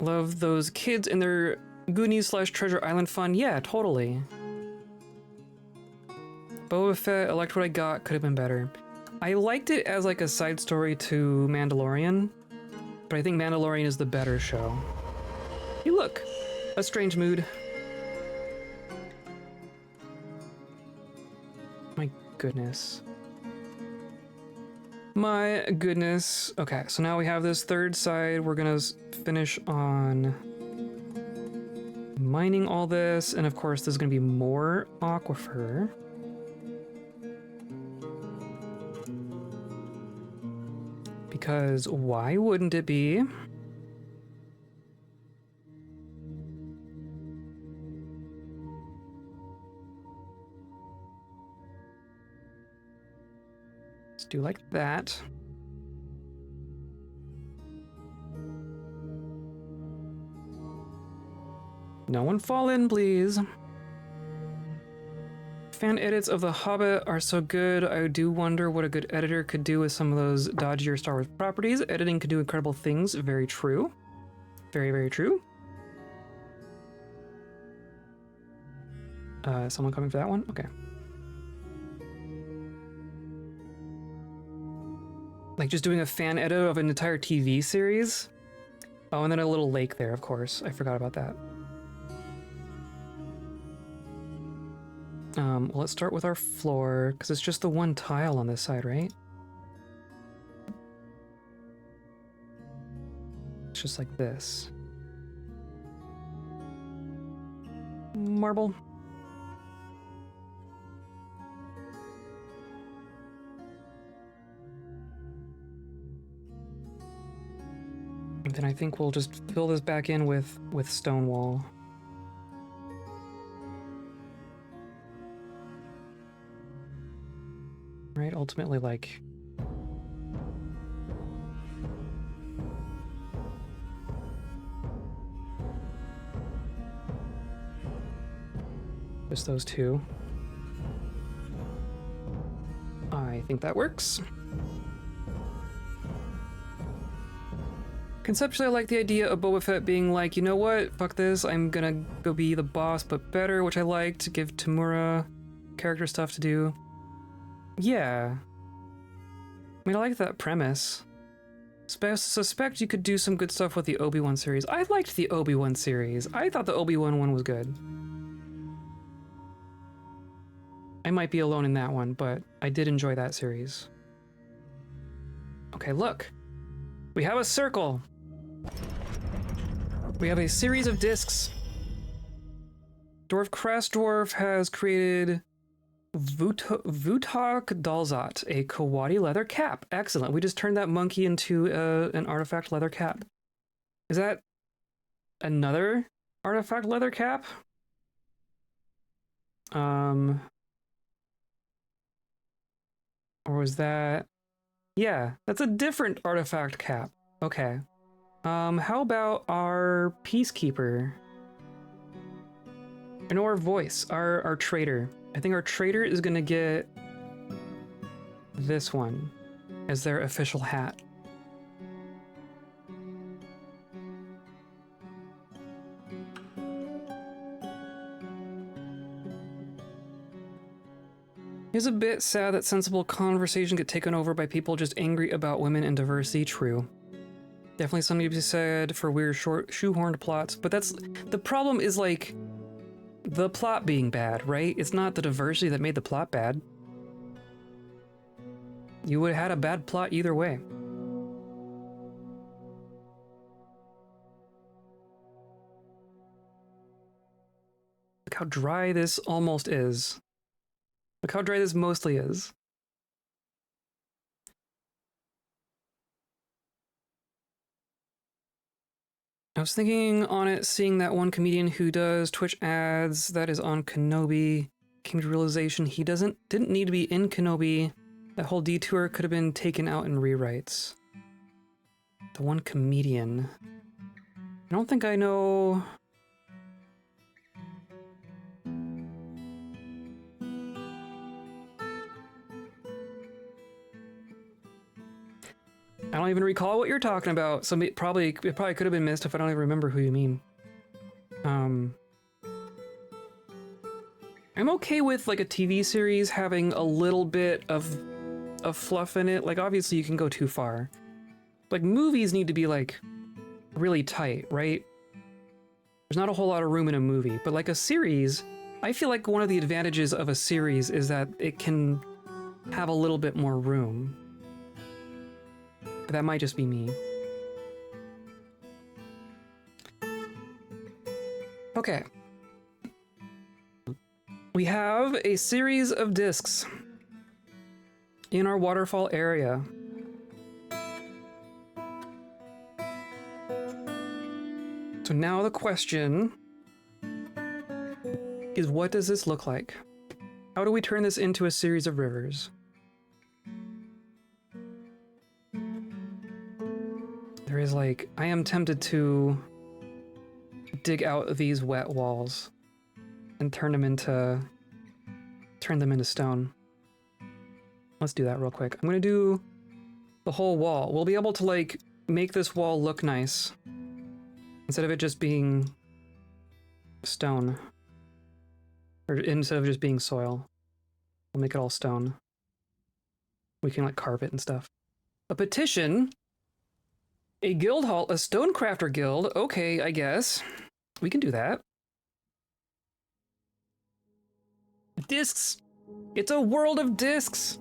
Love those kids and their Goonies/Treasure Island fun. Yeah, totally. Boba Fett, I liked what I got, could have been better. I liked it as like a side story to Mandalorian, but I think Mandalorian is the better show. Hey, look, a strange mood. My goodness. My goodness. Okay, so now we have this third side. We're gonna finish on mining all this, and of course there's gonna be more aquifer. Because why wouldn't it be? Let's do like that. No one fall in, please. Fan edits of The Hobbit are so good. I do wonder what a good editor could do with some of those dodgier Star Wars properties. Editing can do incredible things. Very true. Very, very true. Someone coming for that one? Okay. Like just doing a fan edit of an entire TV series? Oh, and then a little lake there, of course. I forgot about that. Well, let's start with our floor, because it's just the one tile on this side, right? It's just like this. Marble. And then I think we'll just fill this back in with stone wall. Right, ultimately, like... just those two. I think that works. Conceptually, I like the idea of Boba Fett being like, you know what, fuck this, I'm gonna go be the boss, but better, which I liked, give Tamura character stuff to do. Yeah. I mean, I like that premise. Suspect you could do some good stuff with the Obi-Wan series. I liked the Obi-Wan series. I thought the Obi-Wan one was good. I might be alone in that one, but I did enjoy that series. Okay, look. We have a circle. We have a series of discs. Crass Dwarf has created Vutok Dalzot, a Kawadi leather cap. Excellent. We just turned that monkey into an artifact leather cap. Is that another artifact leather cap? Or was that... yeah, that's a different artifact cap. Okay. How about our Peacekeeper? And our voice, our trader. I think our trader is gonna get this one as their official hat. It's a bit sad that sensible conversation get taken over by people just angry about women and diversity. True. Definitely something to be said for weird short shoehorned plots, but that's the problem is like the plot being bad, right? It's not the diversity that made the plot bad. You would have had a bad plot either way. Look how dry this almost is. Look how dry this mostly is. I was thinking on it, seeing that one comedian who does Twitch ads that is on Kenobi, came to realization he didn't need to be in Kenobi. That whole detour could have been taken out in rewrites. The one comedian. I don't think I know. I don't even recall what you're talking about, so it probably could have been missed if I don't even remember who you mean. I'm okay with like a TV series having a little bit of fluff in it. Like obviously you can go too far. Like movies need to be like really tight, right? There's not a whole lot of room in a movie, but like a series, I feel like one of the advantages of a series is that it can have a little bit more room. But that might just be me. Okay. We have a series of discs in our waterfall area. So now the question is, what does this look like? How do we turn this into a series of rivers? There is like, I am tempted to dig out these wet walls and turn them into stone. Let's do that real quick. I'm gonna do the whole wall. We'll be able to like make this wall look nice instead of it just being stone, or instead of just being soil. We'll make it all stone. We can like carve it and stuff. A petition. A guild hall, a stonecrafter guild. Okay, I guess. We can do that. Discs! It's a world of discs!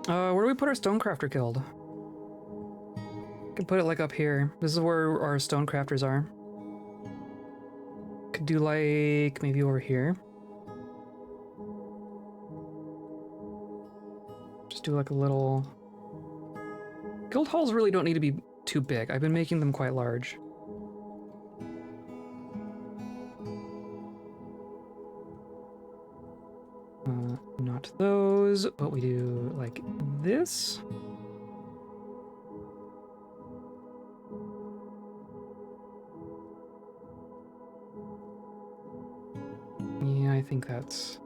Where do we put our stonecrafter guild? We can put it like up here. This is where our stonecrafters are. Could do like maybe over here. Just do like a little... Guild halls really don't need to be too big. I've been making them quite large. Not those, but we do like this. Yeah, I think that's...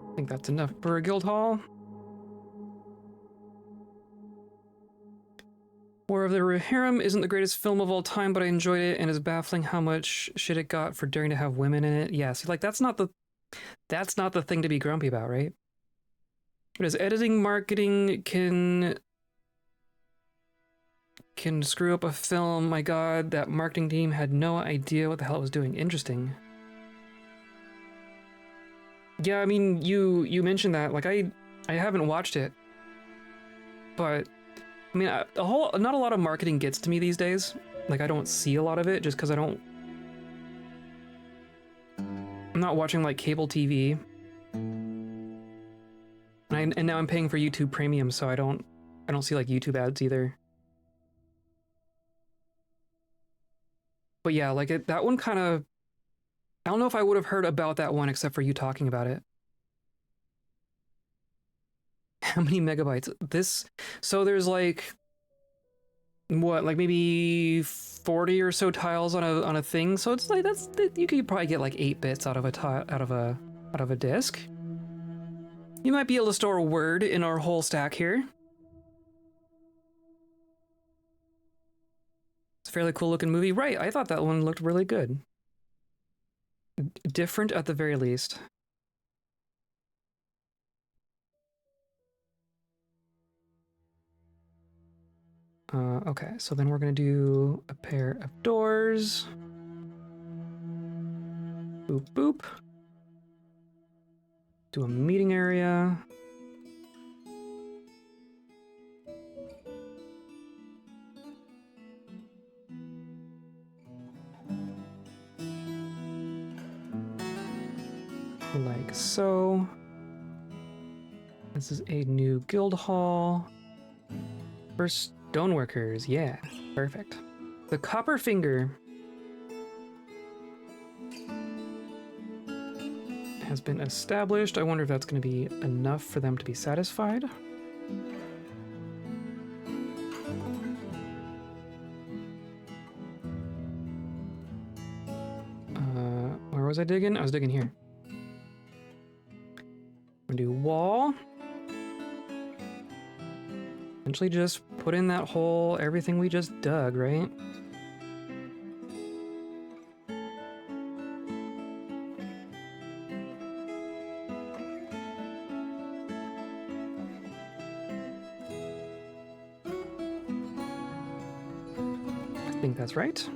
I think that's enough for a guild hall. War of the Harem isn't the greatest film of all time, but I enjoyed it, and it's baffling how much shit it got for daring to have women in it. Yeah, see, like that's not the thing to be grumpy about, right? But as editing, marketing can screw up a film. My God, that marketing team had no idea what the hell it was doing. Interesting. Yeah, I mean, you mentioned that. Like, I haven't watched it, but I mean, not a lot of marketing gets to me these days. Like, I don't see a lot of it just because I'm not watching like cable TV, and now I'm paying for YouTube Premium, so I don't see like YouTube ads either. But yeah, like that one kind of. I don't know if I would have heard about that one except for you talking about it. How many megabytes? So there's like, what, like maybe 40 or so tiles on a thing. So it's like you could probably get like 8 bits out of a disk. You might be able to store a word in our whole stack here. It's a fairly cool looking movie. Right, I thought that one looked really good. Different at the very least. Okay, so then we're gonna do a pair of doors. Boop, boop. Do a meeting area. Like so. This is a new guild hall. For stoneworkers, yeah, perfect. The copper finger has been established. I wonder if that's going to be enough for them to be satisfied. Where was I digging? I was digging here. I'm gonna do wall. Essentially just put in that hole, everything we just dug, right? I think that's right.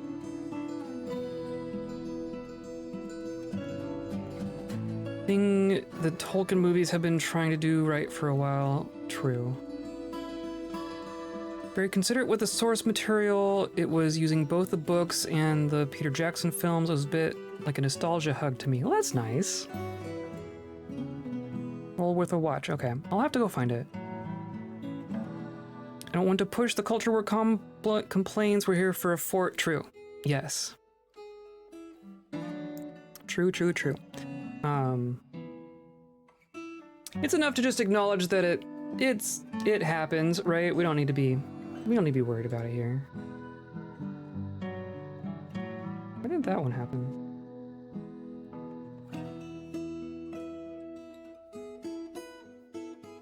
Thing the Tolkien movies have been trying to do right for a while. True. Very considerate with the source material. It was using both the books and the Peter Jackson films. It was a bit like a nostalgia hug to me. Well, that's nice. Well worth a watch. Okay, I'll have to go find it. I don't want to push the culture war complaints. We're here for a fort. True. Yes. True, true, true. It's enough to just acknowledge that it happens, right? We don't need to be worried about it here. Why did that one happen?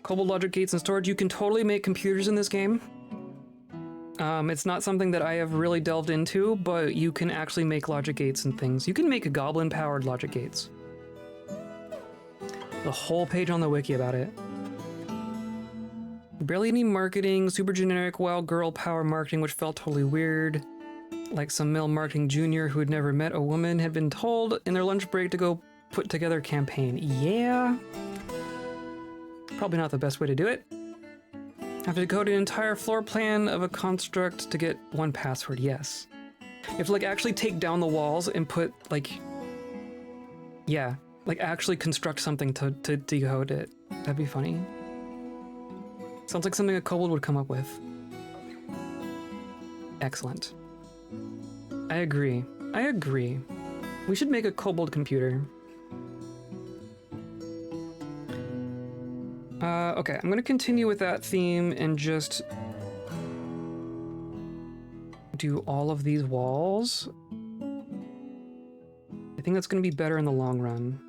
Kobold logic gates and storage. You can totally make computers in this game. It's not something that I have really delved into, but you can actually make logic gates and things. You can make goblin-powered logic gates. The whole page on the wiki about it. Barely any marketing, super generic wild girl power marketing, which felt totally weird. Like some male marketing junior who had never met a woman had been told in their lunch break to go put together a campaign. Yeah. Probably not the best way to do it. Have to decode an entire floor plan of a construct to get one password, yes. You have to like actually take down the walls and put like, yeah, like actually construct something to decode it. That'd be funny. Sounds like something a kobold would come up with. Excellent. I agree. I agree. We should make a kobold computer. Okay, I'm gonna continue with that theme and just do all of these walls. I think that's gonna be better in the long run.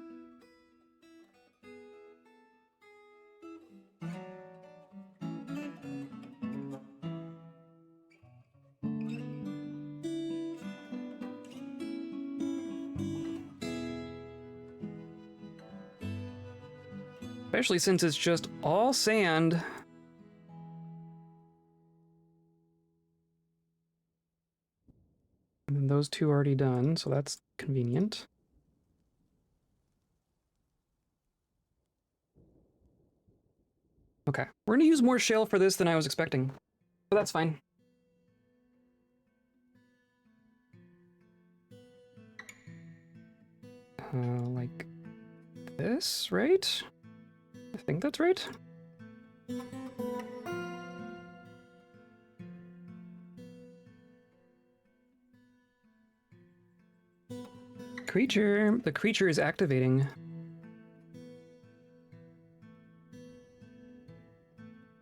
Especially since it's just all sand. And then those two are already done, so that's convenient. Okay, we're gonna use more shale for this than I was expecting, but that's fine. Like this, right? I think that's right. Creature. The creature is activating.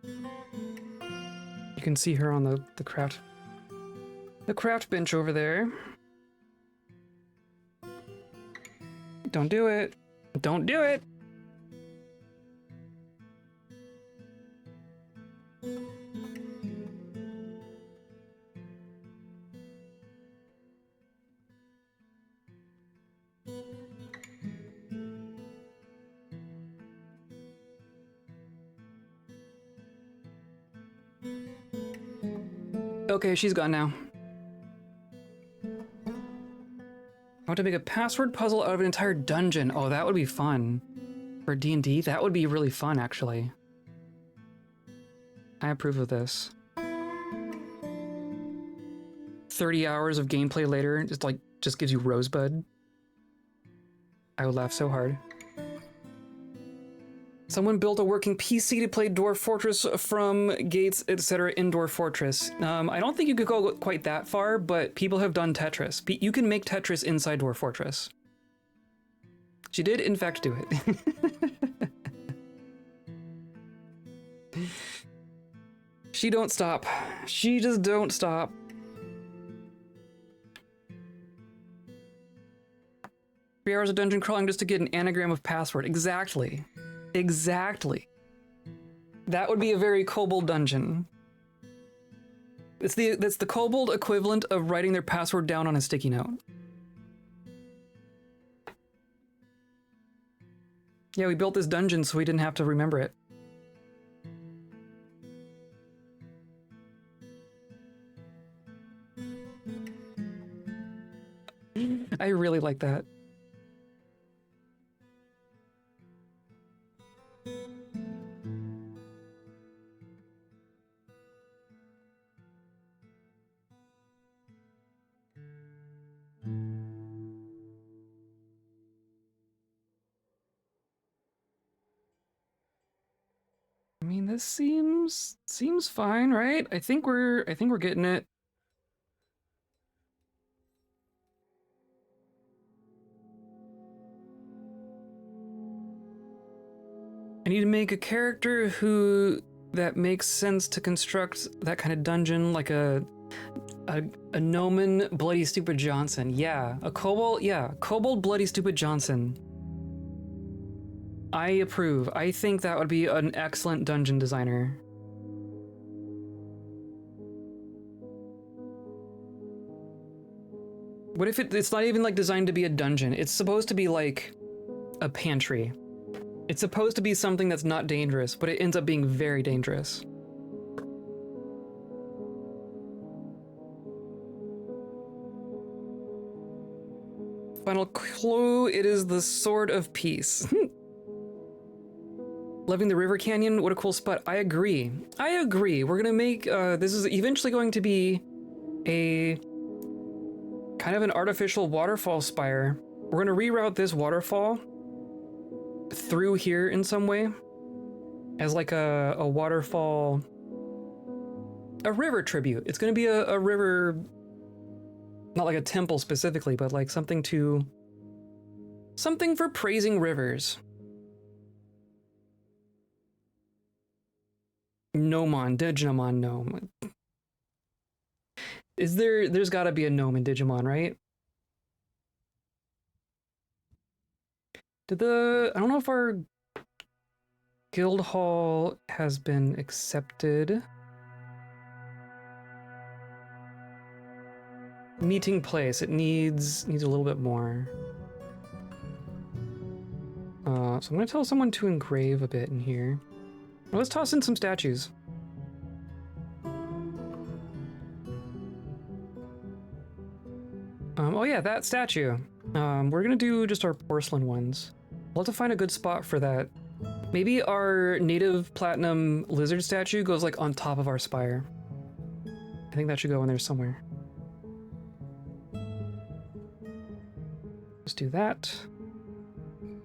You can see her on the craft bench over there. Don't do it. Don't do it. Okay, she's gone now. I want to make a password puzzle out of an entire dungeon. Oh, that would be fun. For D&D, that would be really fun, actually. I approve of this. 30 hours of gameplay later, it's like, just gives you Rosebud. I would laugh so hard. Someone built a working PC to play Dwarf Fortress from gates, etc. in Dwarf Fortress. I don't think you could go quite that far, but people have done Tetris. You can make Tetris inside Dwarf Fortress. She did, in fact, do it. She don't stop. She just don't stop. Three hours of dungeon crawling just to get an anagram of password. Exactly. Exactly. That would be a very kobold dungeon. That's the kobold equivalent of writing their password down on a sticky note. Yeah, we built this dungeon so we didn't have to remember it. I really like that. I mean, this seems fine, right? I think we're getting it. I need to make a character that makes sense to construct that kind of dungeon, like a gnomon Bloody Stupid Johnson. Yeah, a kobold. Yeah, kobold Bloody Stupid Johnson. I approve. I think that would be an excellent dungeon designer. What if it's not even like designed to be a dungeon? It's supposed to be like a pantry. It's supposed to be something that's not dangerous, but it ends up being very dangerous. Final clue, it is the Sword of Peace. Loving the river canyon, what a cool spot. I agree. I agree. We're gonna make, this is eventually going to be a kind of an artificial waterfall spire. We're gonna reroute this waterfall through here in some way as like a waterfall, a river tribute. It's gonna be a river, not like a temple specifically, but like something for praising rivers. Gnomon, Digimon gnome. There's gotta be a gnome in Digimon, right? I don't know if our guild hall has been accepted. Meeting place, it needs a little bit more. So I'm gonna tell someone to engrave a bit in here. Well, let's toss in some statues. Oh yeah, that statue. We're gonna do just our porcelain ones. We'll have to find a good spot for that. Maybe our native platinum lizard statue goes like on top of our spire. I think that should go in there somewhere. Just do that.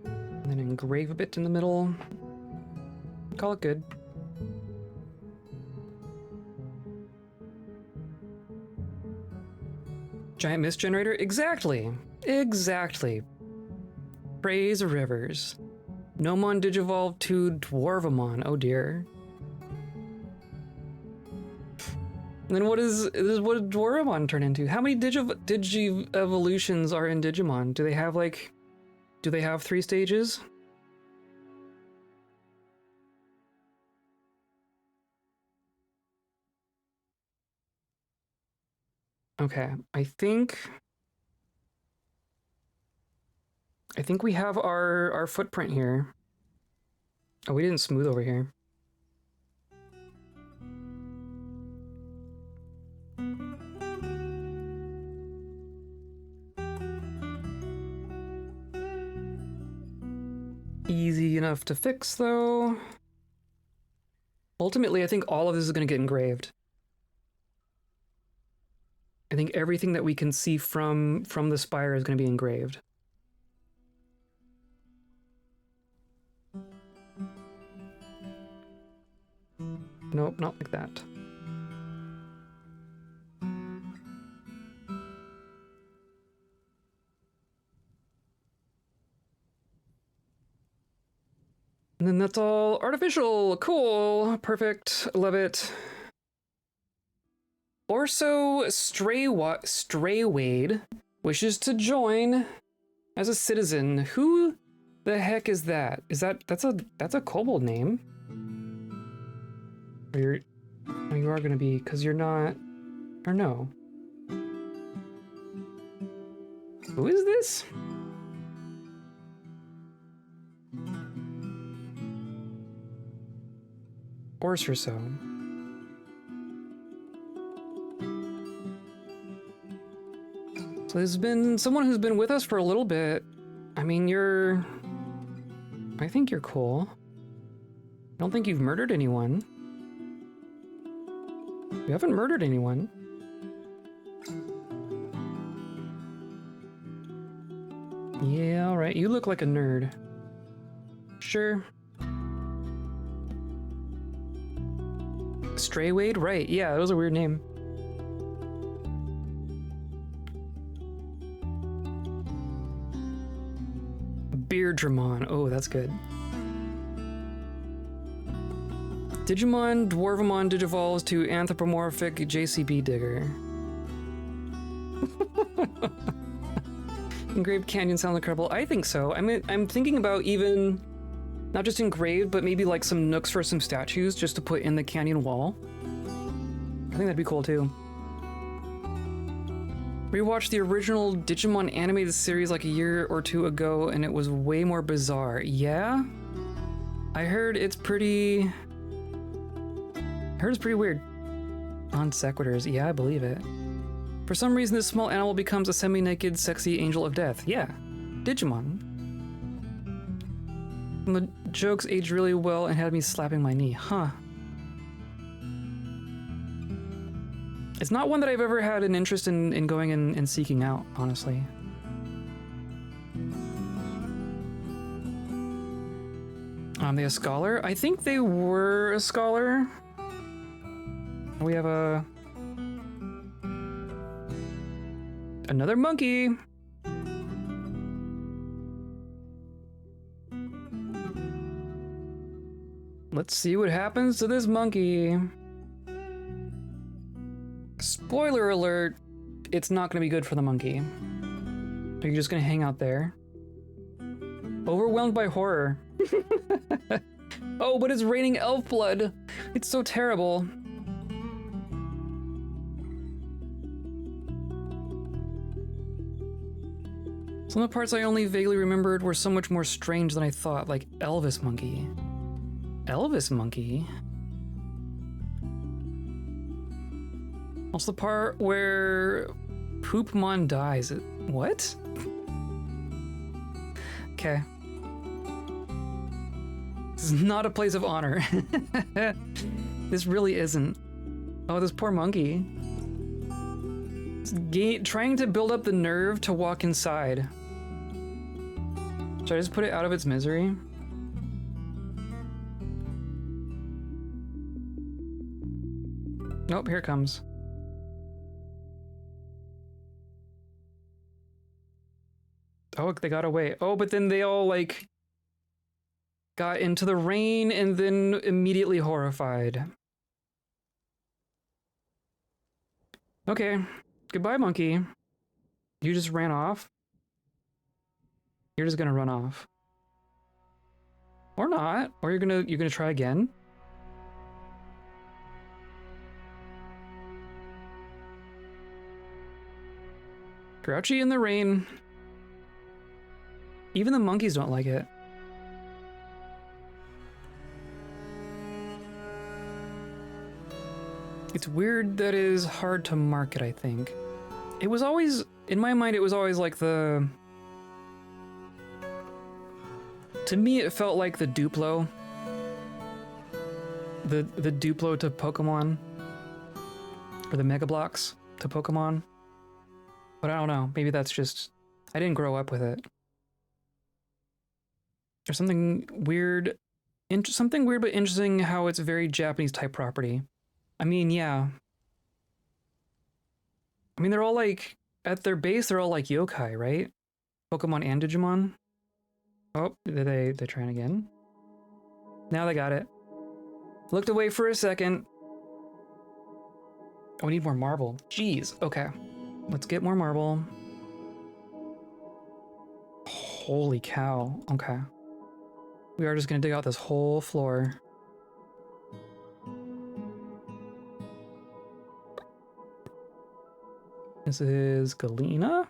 And then engrave a bit in the middle. Call it good. Giant mist generator? Exactly! Exactly. Praise rivers. Gnomon Digivolve to Dwarvamon. Oh dear. And then what did Dwarvamon turn into? How many Digi-evolutions are in Digimon? Do they have 3 stages? Okay, I think we have our footprint here. Oh, we didn't smooth over here. Easy enough to fix, though. Ultimately, I think all of this is going to get engraved. I think everything that we can see from the spire is going to be engraved. Nope, not like that. And then that's all artificial. Cool. Perfect. Love it. Orso Straywade wishes to join as a citizen. Who the heck is that? That's a kobold name? Or you are gonna be, because you're not, or no. Who is this? Horse or so. So there's been someone who's been with us for a little bit. I mean, I think you're cool. I don't think you've murdered anyone. You haven't murdered anyone. Yeah, alright. You look like a nerd. Sure. Straywade? Right, yeah, that was a weird name. Beardramon. Oh, that's good. Digimon, Dwarvamon digivolves to anthropomorphic JCB digger. Engraved canyon sounds incredible. I think so. I mean, I'm thinking about even not just engraved, but maybe like some nooks for some statues just to put in the canyon wall. I think that'd be cool too. Rewatched the original Digimon animated series like a year or two ago, and it was way more bizarre. Yeah? I heard it's pretty weird. Non sequiturs. Yeah, I believe it. For some reason, this small animal becomes a semi-naked, sexy angel of death. Yeah. Digimon. And the jokes aged really well and had me slapping my knee. Huh. It's not one that I've ever had an interest in going and seeking out, honestly. Are they a scholar? I think they were a scholar. We have another monkey. Let's see what happens to this monkey. Spoiler alert, it's not going to be good for the monkey. Are you just going to hang out there? Overwhelmed by horror. Oh, but it's raining elf blood. It's so terrible. Some of the parts I only vaguely remembered were so much more strange than I thought, like Elvis Monkey. Elvis Monkey? Also the part where Poopmon dies. What? Okay. This is not a place of honor. This really isn't. Oh, this poor monkey. It's trying to build up the nerve to walk inside. Should I just put it out of its misery? Nope, here it comes. Oh, they got away. Oh, but then they all, like, got into the rain and then immediately horrified. Okay. Goodbye, monkey. You just ran off? You're just gonna run off. Or not. Or you're gonna try again? Grouchy in the rain. Even the monkeys don't like it. It's weird that it is hard to market, I think. It was always, in my mind, it was always like the To me, it felt like the Duplo. The Duplo to Pokemon. Or the Mega Blocks to Pokemon. But I don't know. Maybe that's just... I didn't grow up with it. There's something weird... something weird but interesting how it's very Japanese type property. I mean, yeah. I mean, they're all like... At their base, they're all like yokai, right? Pokemon and Digimon. Oh, they're trying again. Now they got it. Looked away for a second. Oh, we need more marble. Jeez, okay. Let's get more marble. Holy cow, okay. We are just gonna dig out this whole floor. This is Galena.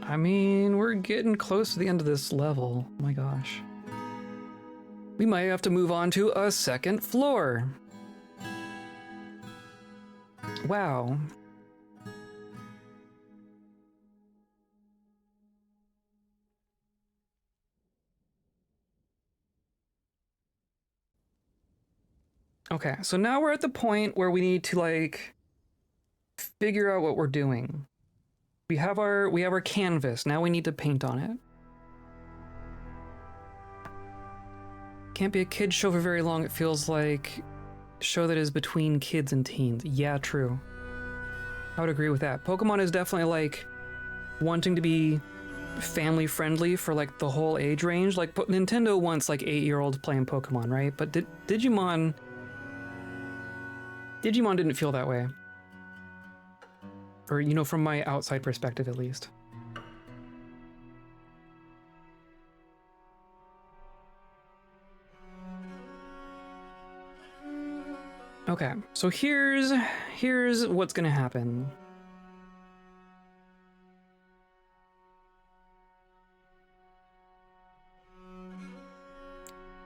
I mean, we're getting close to the end of this level. Oh my gosh. We might have to move on to a second floor. Wow. Okay, so now we're at the point where we need to like figure out what we're doing. We have our canvas. Now we need to paint on it. Can't be a kid's show for very long. It feels like a show that is between kids and teens. Yeah, true. I would agree with that. Pokemon is definitely like wanting to be family friendly for like the whole age range. Like Nintendo wants like 8-year-olds playing Pokemon, right? But Digimon didn't feel that way. Or, you know, from my outside perspective, at least. Okay, so here's what's gonna happen.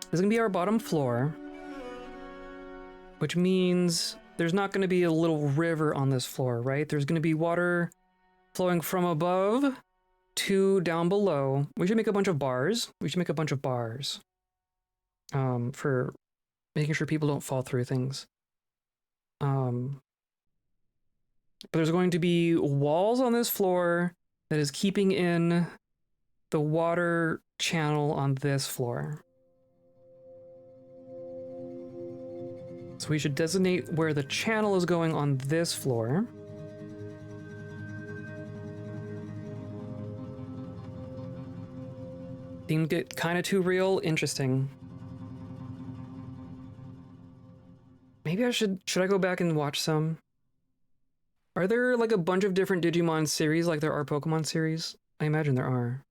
This is gonna be our bottom floor, which means there's not gonna be a little river on this floor, right? There's gonna be water flowing from above to down below. We should make a bunch of bars. For making sure people don't fall through things. But there's going to be walls on this floor that is keeping in the water channel on this floor. So we should designate where the channel is going on this floor. Didn't get kind of too real. Interesting. Maybe I should I go back and watch some? Are there like a bunch of different Digimon series like there are Pokemon series? I imagine there are.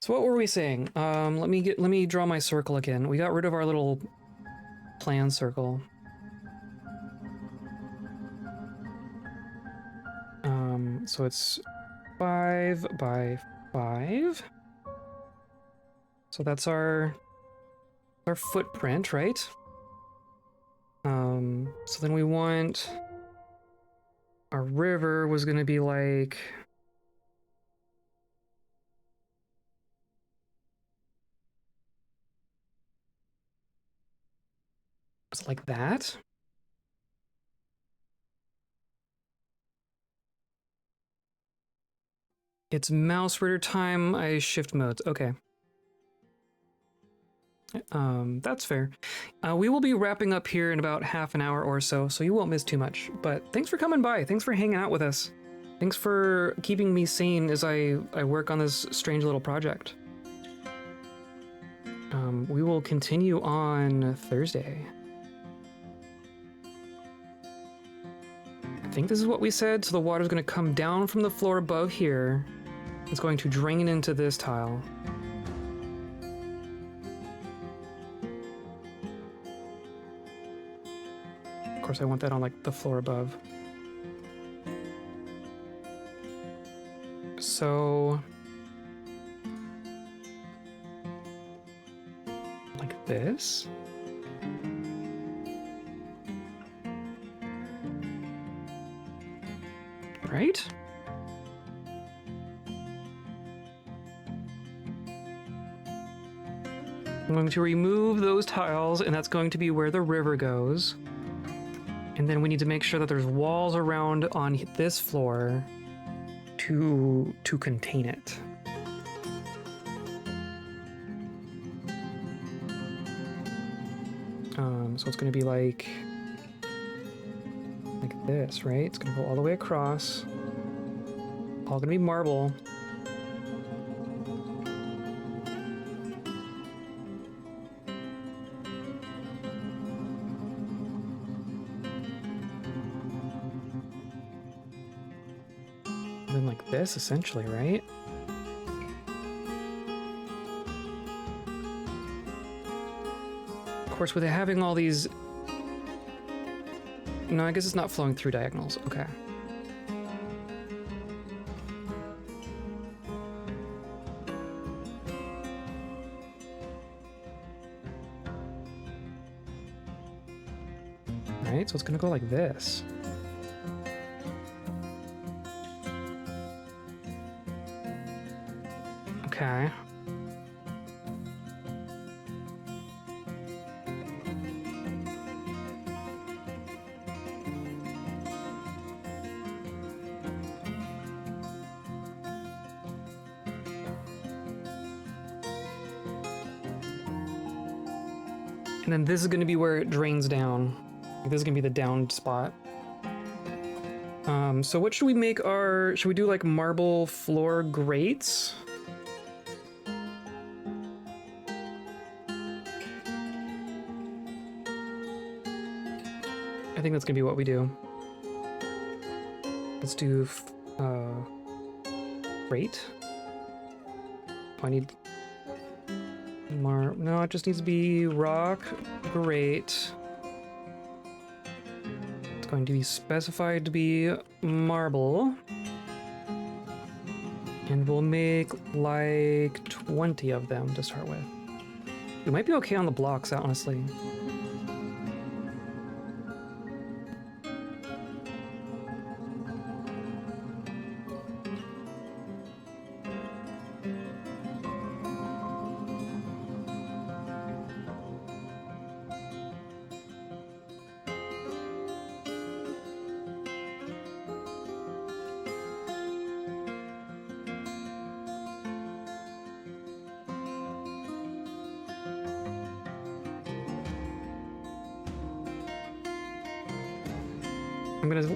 So what were we saying? Let me draw my circle again. We got rid of our little plan circle. So it's 5 by 5. So that's our footprint, right? So then we want our river was gonna be like it's like that. It's mouse reader time. I shift modes. Okay. That's fair. We will be wrapping up here in about half an hour or so, so you won't miss too much. But thanks for coming by. Thanks for hanging out with us. Thanks for keeping me sane as I work on this strange little project. We will continue on Thursday. I think this is what we said. So the water's going to come down from the floor above here. It's going to drain into this tile. Of course, I want that on like the floor above. So like this. right? I'm going to remove those tiles, and that's going to be where the river goes. And then we need to make sure that there's walls around on this floor to contain it. So it's going to be like this, right? It's going to go all the way across. All going to be marble. And then like this, essentially, right? Of course, with it having all these... No, I guess it's not flowing through diagonals. Okay. Right, so it's gonna go like this. Okay. And then this is going to be where it drains down. This is going to be the down spot. So what should we make our... Should we do like marble floor grates? I think that's going to be what we do. Let's do... grate. Oh, I need... No, it just needs to be rock grate. It's going to be specified to be marble. And we'll make like 20 of them to start with. We might be okay on the blocks, honestly.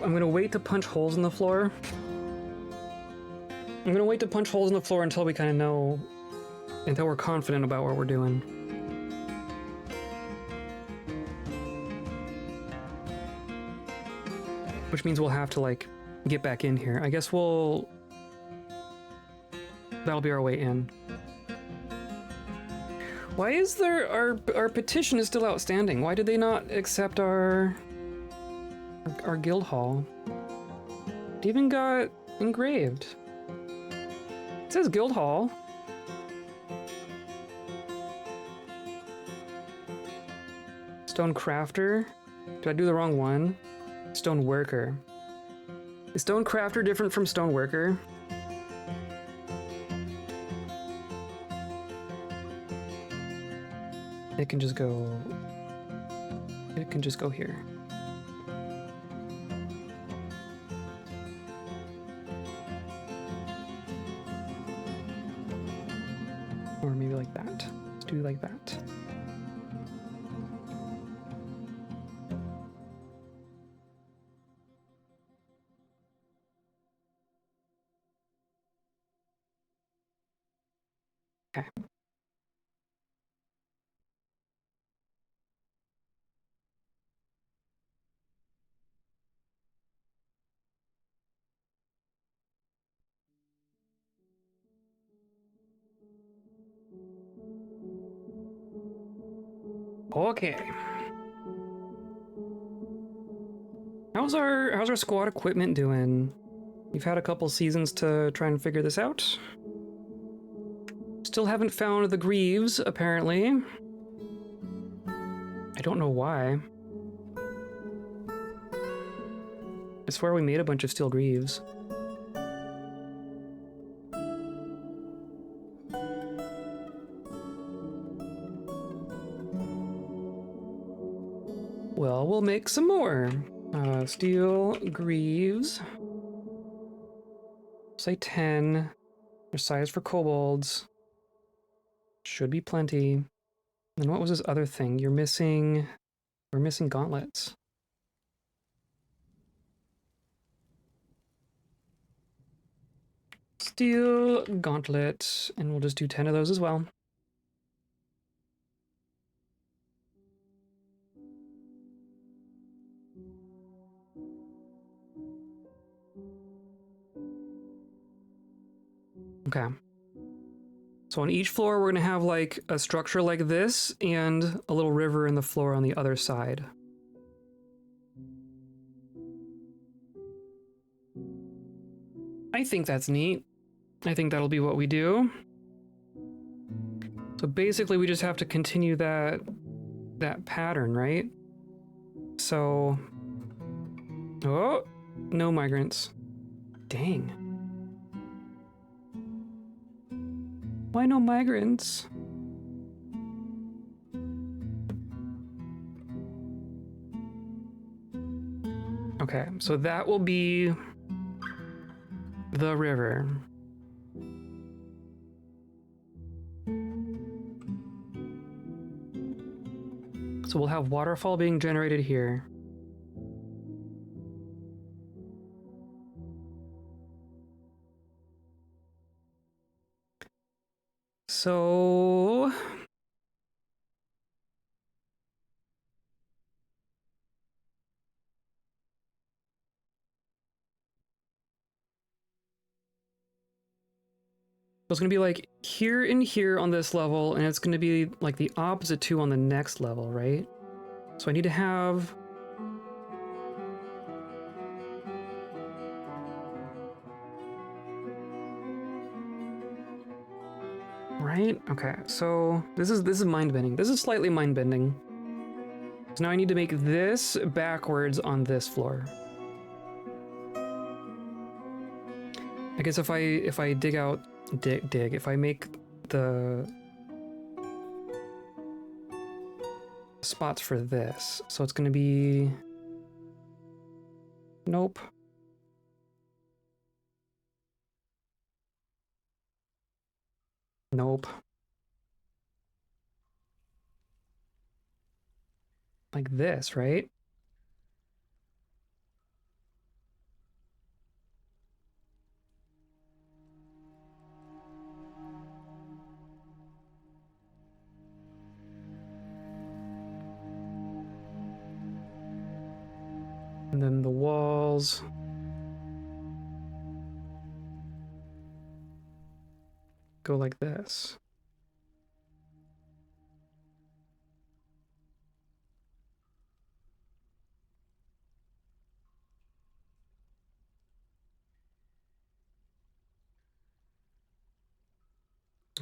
I'm gonna wait to punch holes in the floor. I'm gonna wait to punch holes in the floor until we kind of know, until we're confident about what we're doing. Which means we'll have to like get back in here. I guess that'll be our way in. Why is there our petition is still outstanding? Why did they not accept our guild hall? It even got engraved. It says guild hall. Stone crafter. Did I do the wrong one? Stone worker. Is stone crafter different from stone worker? It can just go here. Or maybe like that. Let's do like that. Okay. Okay. How's our squad equipment doing? You've had a couple seasons to try and figure this out. Still haven't found the greaves, apparently. I don't know why. I swear we made a bunch of steel greaves. Well, we'll make some more. Steel greaves. Say 10. There's size for kobolds. Should be plenty. And what was this other thing? We're missing gauntlets. Steel gauntlet, and we'll just do 10 of those as well. Okay. So on each floor, we're going to have like a structure like this and a little river in the floor on the other side. I think that's neat. I think that'll be what we do. So basically we just have to continue that pattern, right? So, oh, no migrants. Dang. Why no migrants? Okay, so that will be the river. So we'll have waterfall being generated here. So it's going to be like here and here on this level, and it's going to be like the opposite two on the next level, right? So I need to have... Right? Okay, so this is mind-bending. This is slightly mind-bending. So now I need to make this backwards on this floor. I guess if I dig out... Dig. If I make the spots for this, so it's going to be... Nope. Nope. Like this, right? And then the walls. Go like this.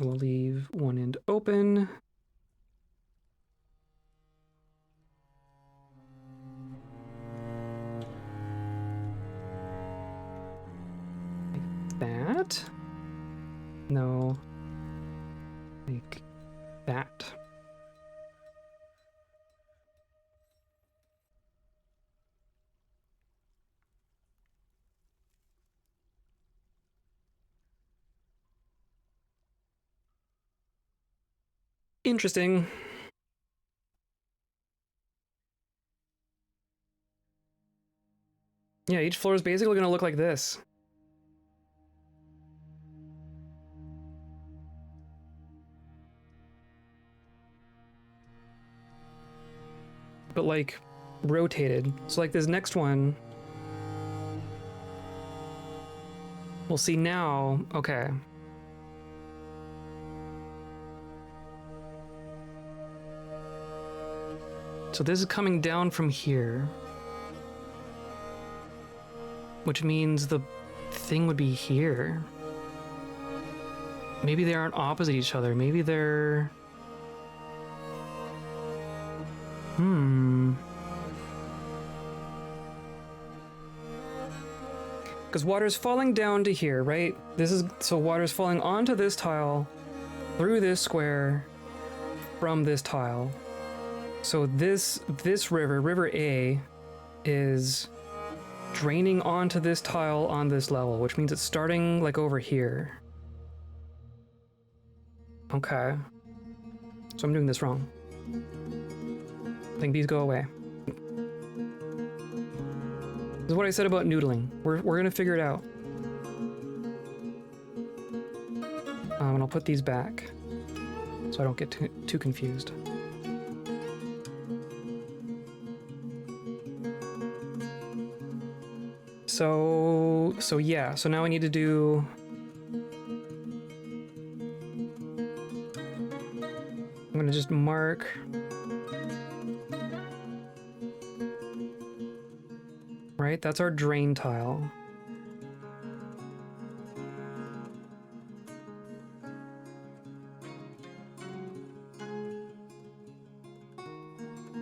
We'll leave one end open. Like that? No. Like that. Interesting. Yeah, each floor is basically going to look like this. But like rotated. So like this next one, we'll see now. Okay. So this is coming down from here, which means the thing would be here. Maybe they aren't opposite each other. Maybe they're... Because water's falling down to here, right? So water's falling onto this tile, through this square, from this tile. So this river, River A, is draining onto this tile on this level, which means it's starting like over here. Okay. So I'm doing this wrong. I think these go away. This is what I said about noodling. We're gonna figure it out. And I'll put these back so I don't get too confused. So yeah, so now I need to do... I'm gonna just mark... Right, that's our drain tile.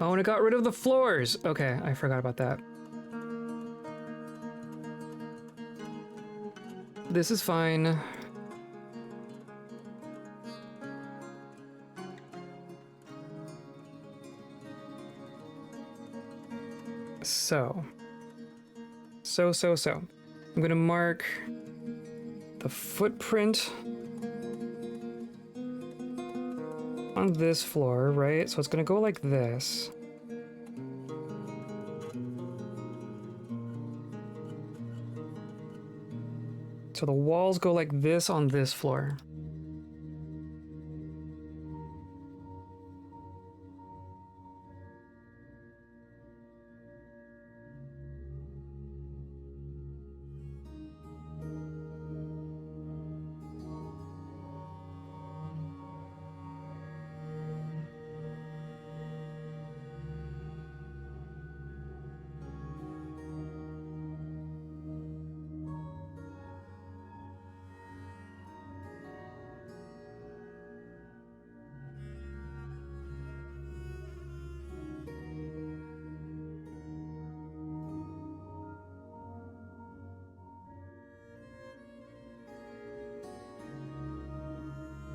Oh, and it got rid of the floors! Okay, I forgot about that. This is fine. So. I'm gonna mark the footprint on this floor, right? So it's gonna go like this. So the walls go like this on this floor.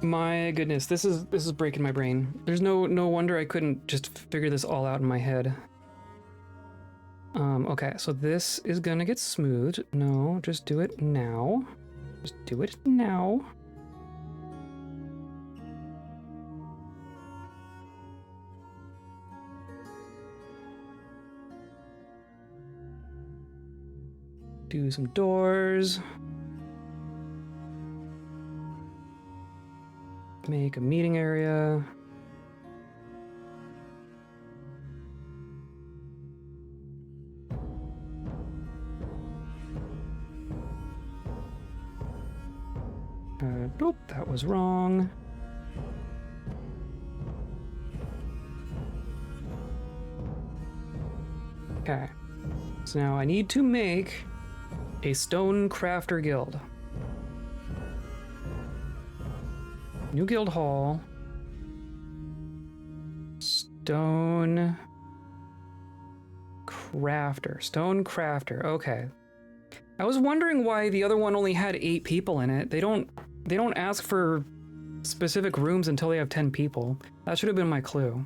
My goodness, this is breaking my brain. There's no wonder I couldn't just figure this all out in my head. Okay, so this is gonna get smoothed. No, just do it now. Just do it now. Do some doors. Make a meeting area. Nope, that was wrong. Okay, so now I need to make a stone crafter guild. New guild hall. Stone crafter, okay. I was wondering why the other one only had 8 people in it. They don't ask for specific rooms until they have 10 people. That should have been my clue.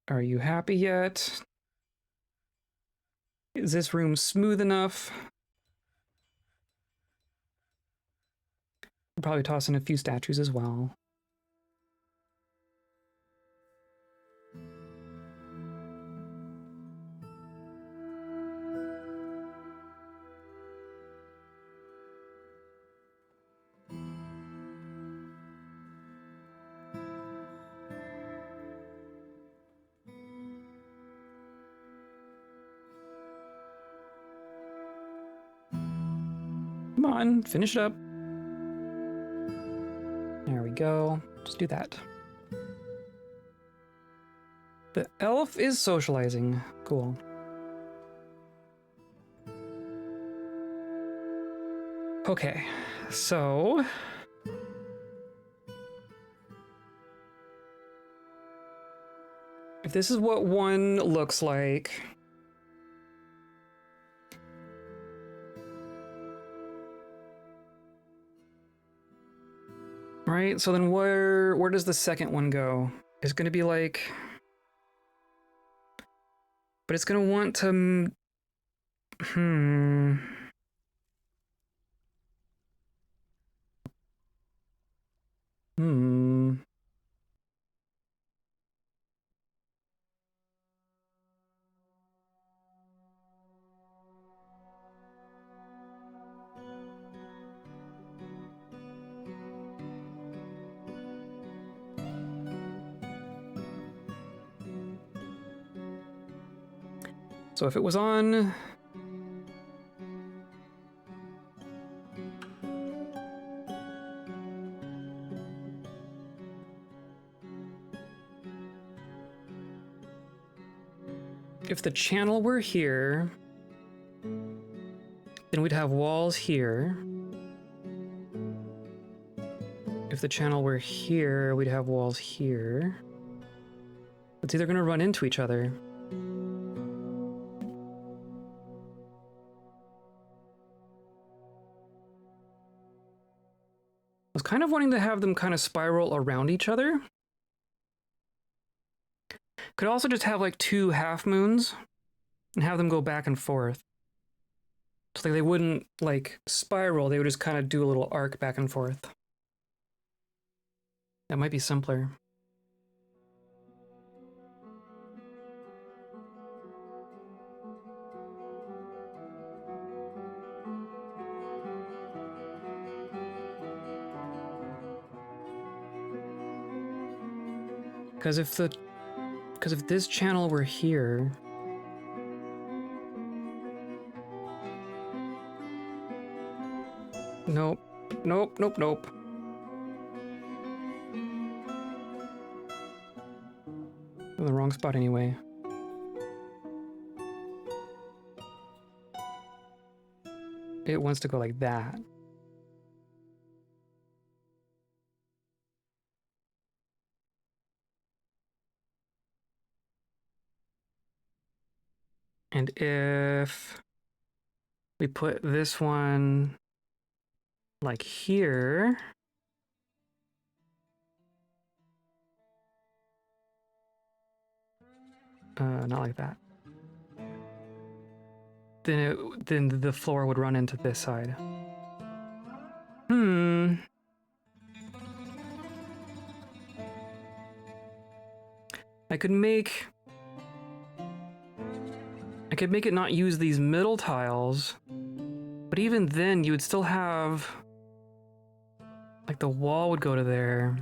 Are you happy yet? Is this room smooth enough? I'll probably toss in a few statues as well. Come on, finish it up. There we go. Just do that. The elf is socializing. Cool. Okay, so If this is what one looks like... Right, so then where does the second one go? It's gonna be like... But it's gonna want to... Hmm... So if it was on... If the channel were here, then we'd have walls here. If the channel were here, we'd have walls here. It's either going to run into each other. I was kind of wanting to have them kind of spiral around each other. Could also just have like 2 half moons and have them go back and forth. So like they wouldn't like spiral, they would just kind of do a little arc back and forth. That might be simpler. Because if this channel were here, nope, nope, nope, nope. In the wrong spot anyway. It wants to go like that. And if we put this one like here, not like that, then the floor would run into this side. I could make it not use these middle tiles, but even then you would still have, like the wall would go to there.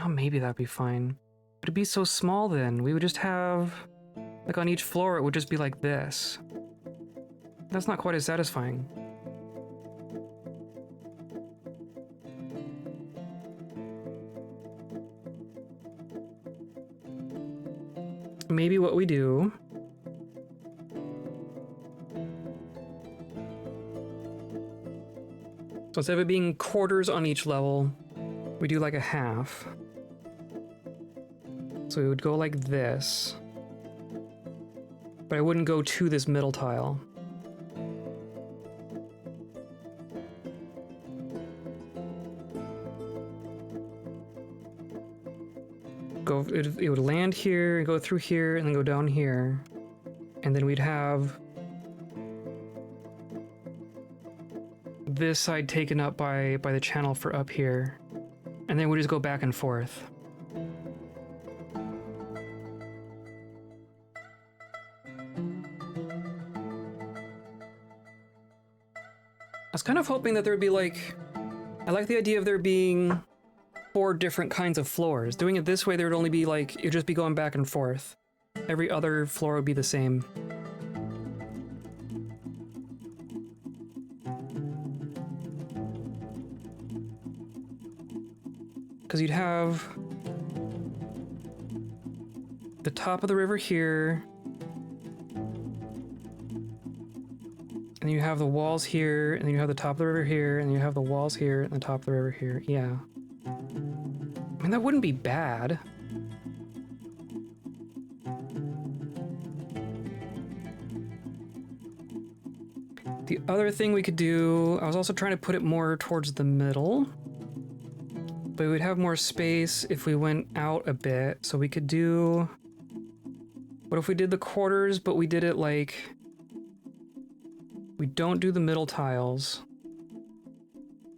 Oh, maybe that'd be fine. But it'd be so small then. We would just have, like on each floor, it would just be like this. That's not quite as satisfying. Maybe what we do so instead of it being quarters on each level, we do like a half. So we would go like this, but I wouldn't go to this middle tile. It would land here and go through here and then go down here, and then we'd have this side taken up by the channel for up here, and then we just go back and forth. I was kind of hoping that there'd be like, I like the idea of there being 4 different kinds of floors. Doing it this way, there would only be like, it would just be going back and forth. Every other floor would be the same. Because you'd have the top of the river here, and you have the walls here, and then you have the top of the river here, and you have the walls here, and the top of the river here. Yeah. I mean, that wouldn't be bad. The other thing we could do, I was also trying to put it more towards the middle, but we'd have more space if we went out a bit. So we could do, what if we did the quarters, but we did it like, we don't do the middle tiles.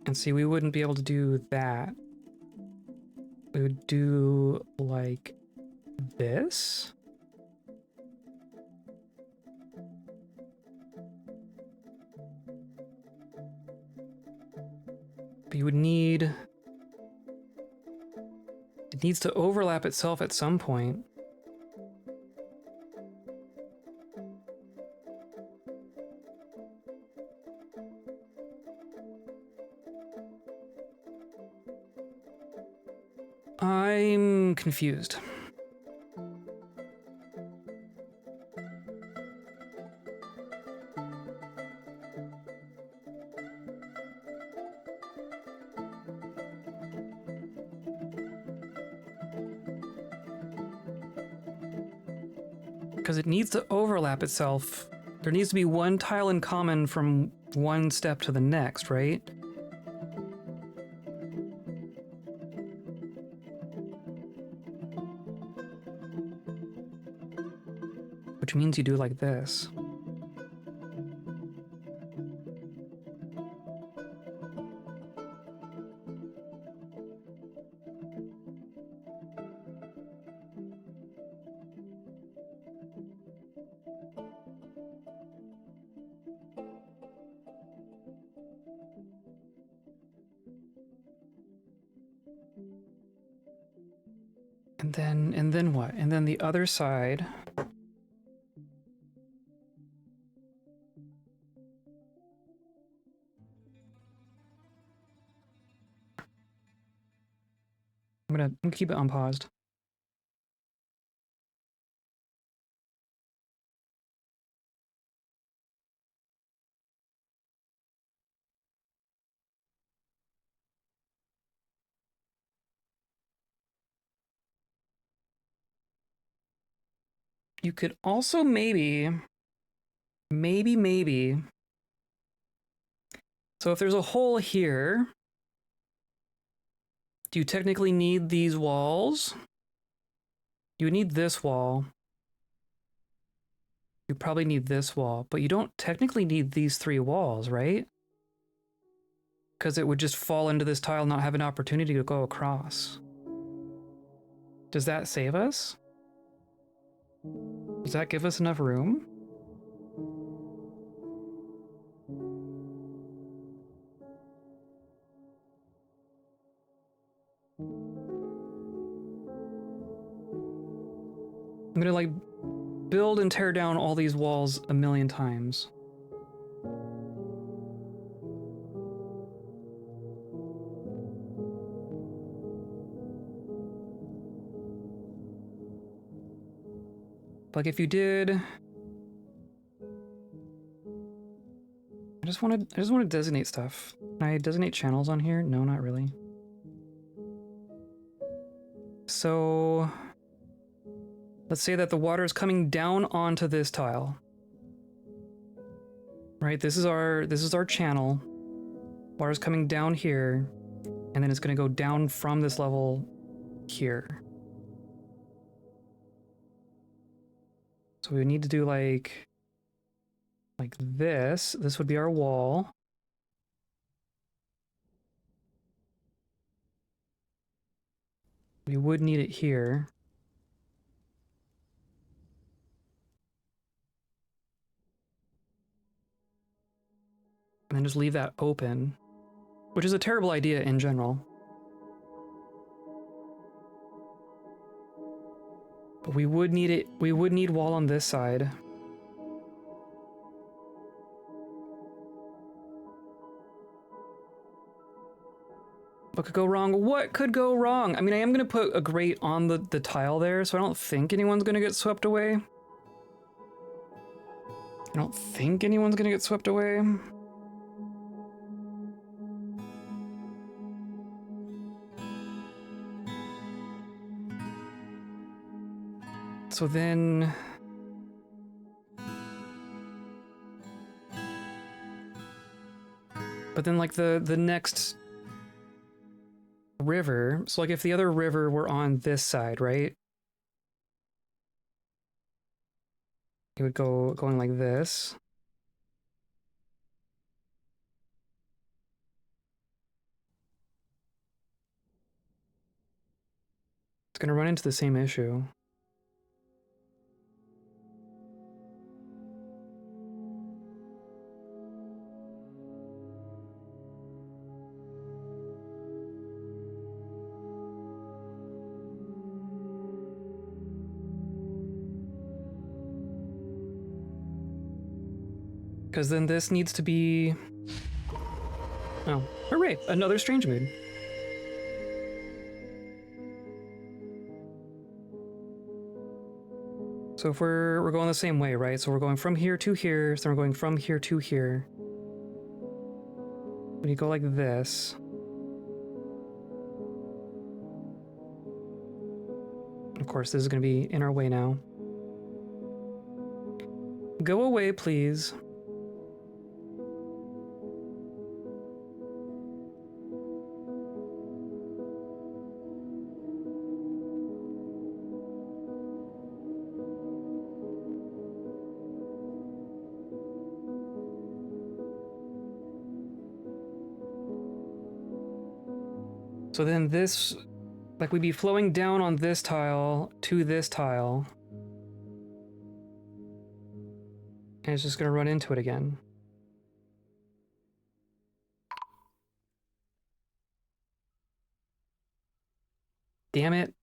And see, we wouldn't be able to do that. We would do like this. But you would need, it needs to overlap itself at some point. I'm confused. Because it needs to overlap itself. There needs to be one tile in common from one step to the next, right? Which means you do like this. And then what? And then the other side. I'm gonna keep it unpaused. You could also maybe. So if there's a hole here, do you technically need these walls? You would need this wall. You probably need this wall, but you don't technically need these 3 walls, right? Because it would just fall into this tile and not have an opportunity to go across. Does that save us? Does that give us enough room? I'm gonna like build and tear down all these walls a million times. Like if you did, I just want to designate stuff. Can I designate channels on here? No, not really. So let's say that the water is coming down onto this tile. Right, this is our channel. Water's coming down here, and then it's gonna go down from this level here. So we would need to do like this. This would be our wall. We would need it here. And then just leave that open, which is a terrible idea in general. But we would need it, we would need wall on this side. What could go wrong? What could go wrong? I mean, I am gonna put a grate on the tile there, so I don't think anyone's gonna get swept away. I don't think anyone's gonna get swept away. So then But then like the next river, so like if the other river were on this side, right? It would go going like this. It's gonna run into the same issue. Because then this needs to be... Oh, hooray! Another strange mood. So if we're going the same way, right? So we're going from here to here, so we're going from here to here. When you go like this... Of course, this is going to be in our way now. Go away, please. So then this, like we'd be flowing down on this tile to this tile. And it's just gonna run into it again. Damn it.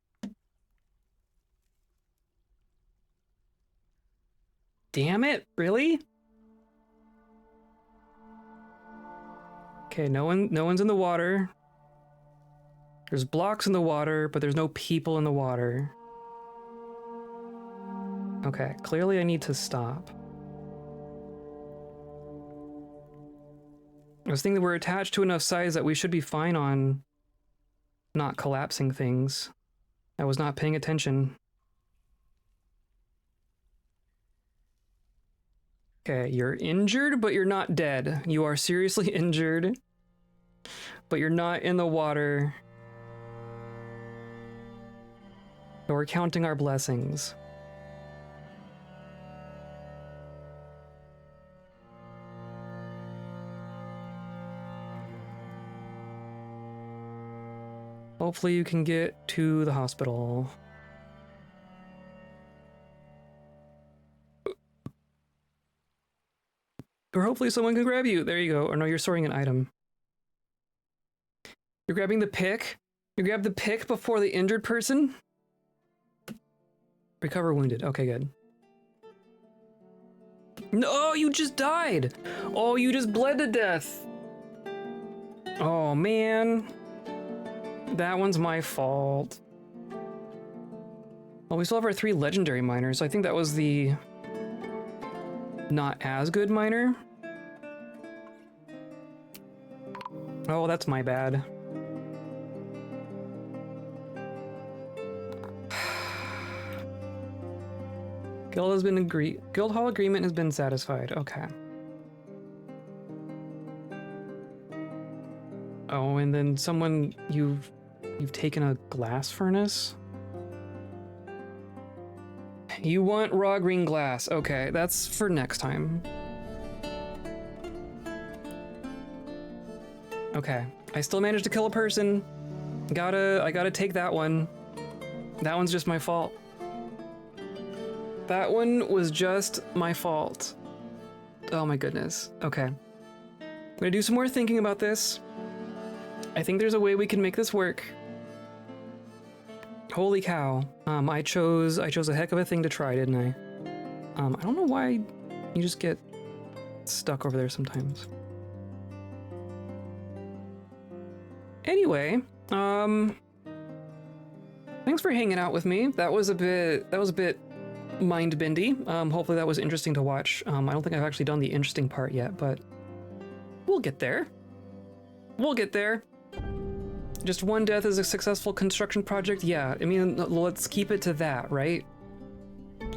Damn it, really? Okay, no one's in the water. There's blocks in the water, but there's no people in the water. Okay, clearly I need to stop. I was thinking that we're attached to enough size that we should be fine on not collapsing things. I was not paying attention. Okay, you're injured, but you're not dead. You are seriously injured, but you're not in the water. So we're counting our blessings. Hopefully you can get to the hospital. Or hopefully someone can grab you. There you go. Or no, you're storing an item. You're grabbing the pick? You grab the pick before the injured person? Recover wounded. Okay, good. No, you just died! Oh, you just bled to death! Oh, man. That one's my fault. Well, we still have our 3 legendary miners, so I think that was the... not as good miner. Oh, that's my bad. Guild Hall agreement has been satisfied. Okay. Oh, and then someone you've taken a glass furnace? You want raw green glass. Okay, that's for next time. Okay, I still managed to kill a person. I gotta take that one. That one's just my fault. That one was just my fault. Oh my goodness. Okay. I'm gonna do some more thinking about this. I think there's a way we can make this work. Holy cow. I chose a heck of a thing to try, didn't I? I don't know why you just get stuck over there sometimes. Anyway, thanks for hanging out with me. That was a bit mind-bendy. Hopefully that was interesting to watch. I don't think I've actually done the interesting part yet, but we'll get there. We'll get there. Just one death is a successful construction project? Yeah, I mean, let's keep it to that, right?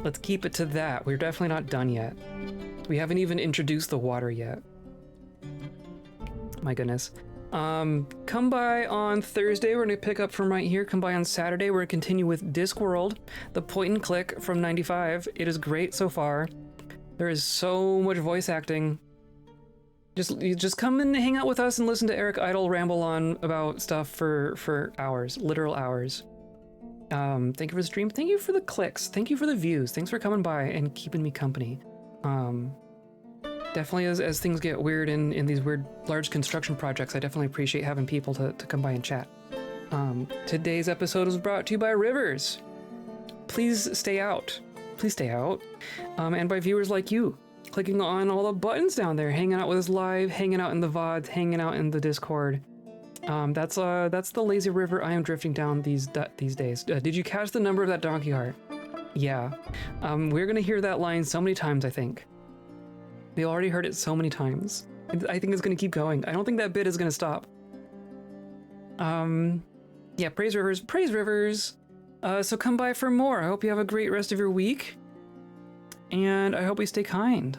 Let's keep it to that. We're definitely not done yet. We haven't even introduced the water yet. My goodness. Come by on Thursday. We're going to pick up from right here. Come by on Saturday. We're going to continue with Discworld, the point and click from 95. It is great so far. There is so much voice acting. Just come and hang out with us and listen to Eric Idle ramble on about stuff for hours, literal hours. Thank you for the stream. Thank you for the clicks. Thank you for the views. Thanks for coming by and keeping me company. Definitely as things get weird in these weird large construction projects, I definitely appreciate having people to come by and chat. Today's episode was brought to you by Rivers. Please stay out. Please stay out. And by viewers like you, clicking on all the buttons down there, hanging out with us live, hanging out in the VODs, hanging out in the Discord. That's the lazy river I am drifting down these days. Did you catch the number of that donkey cart? Yeah. We're gonna hear that line so many times, I think. We already heard it so many times. I think it's gonna keep going. I don't think that bit is gonna stop. Yeah, praise Rivers, praise Rivers. So come by for more. I hope you have a great rest of your week. And I hope we stay kind.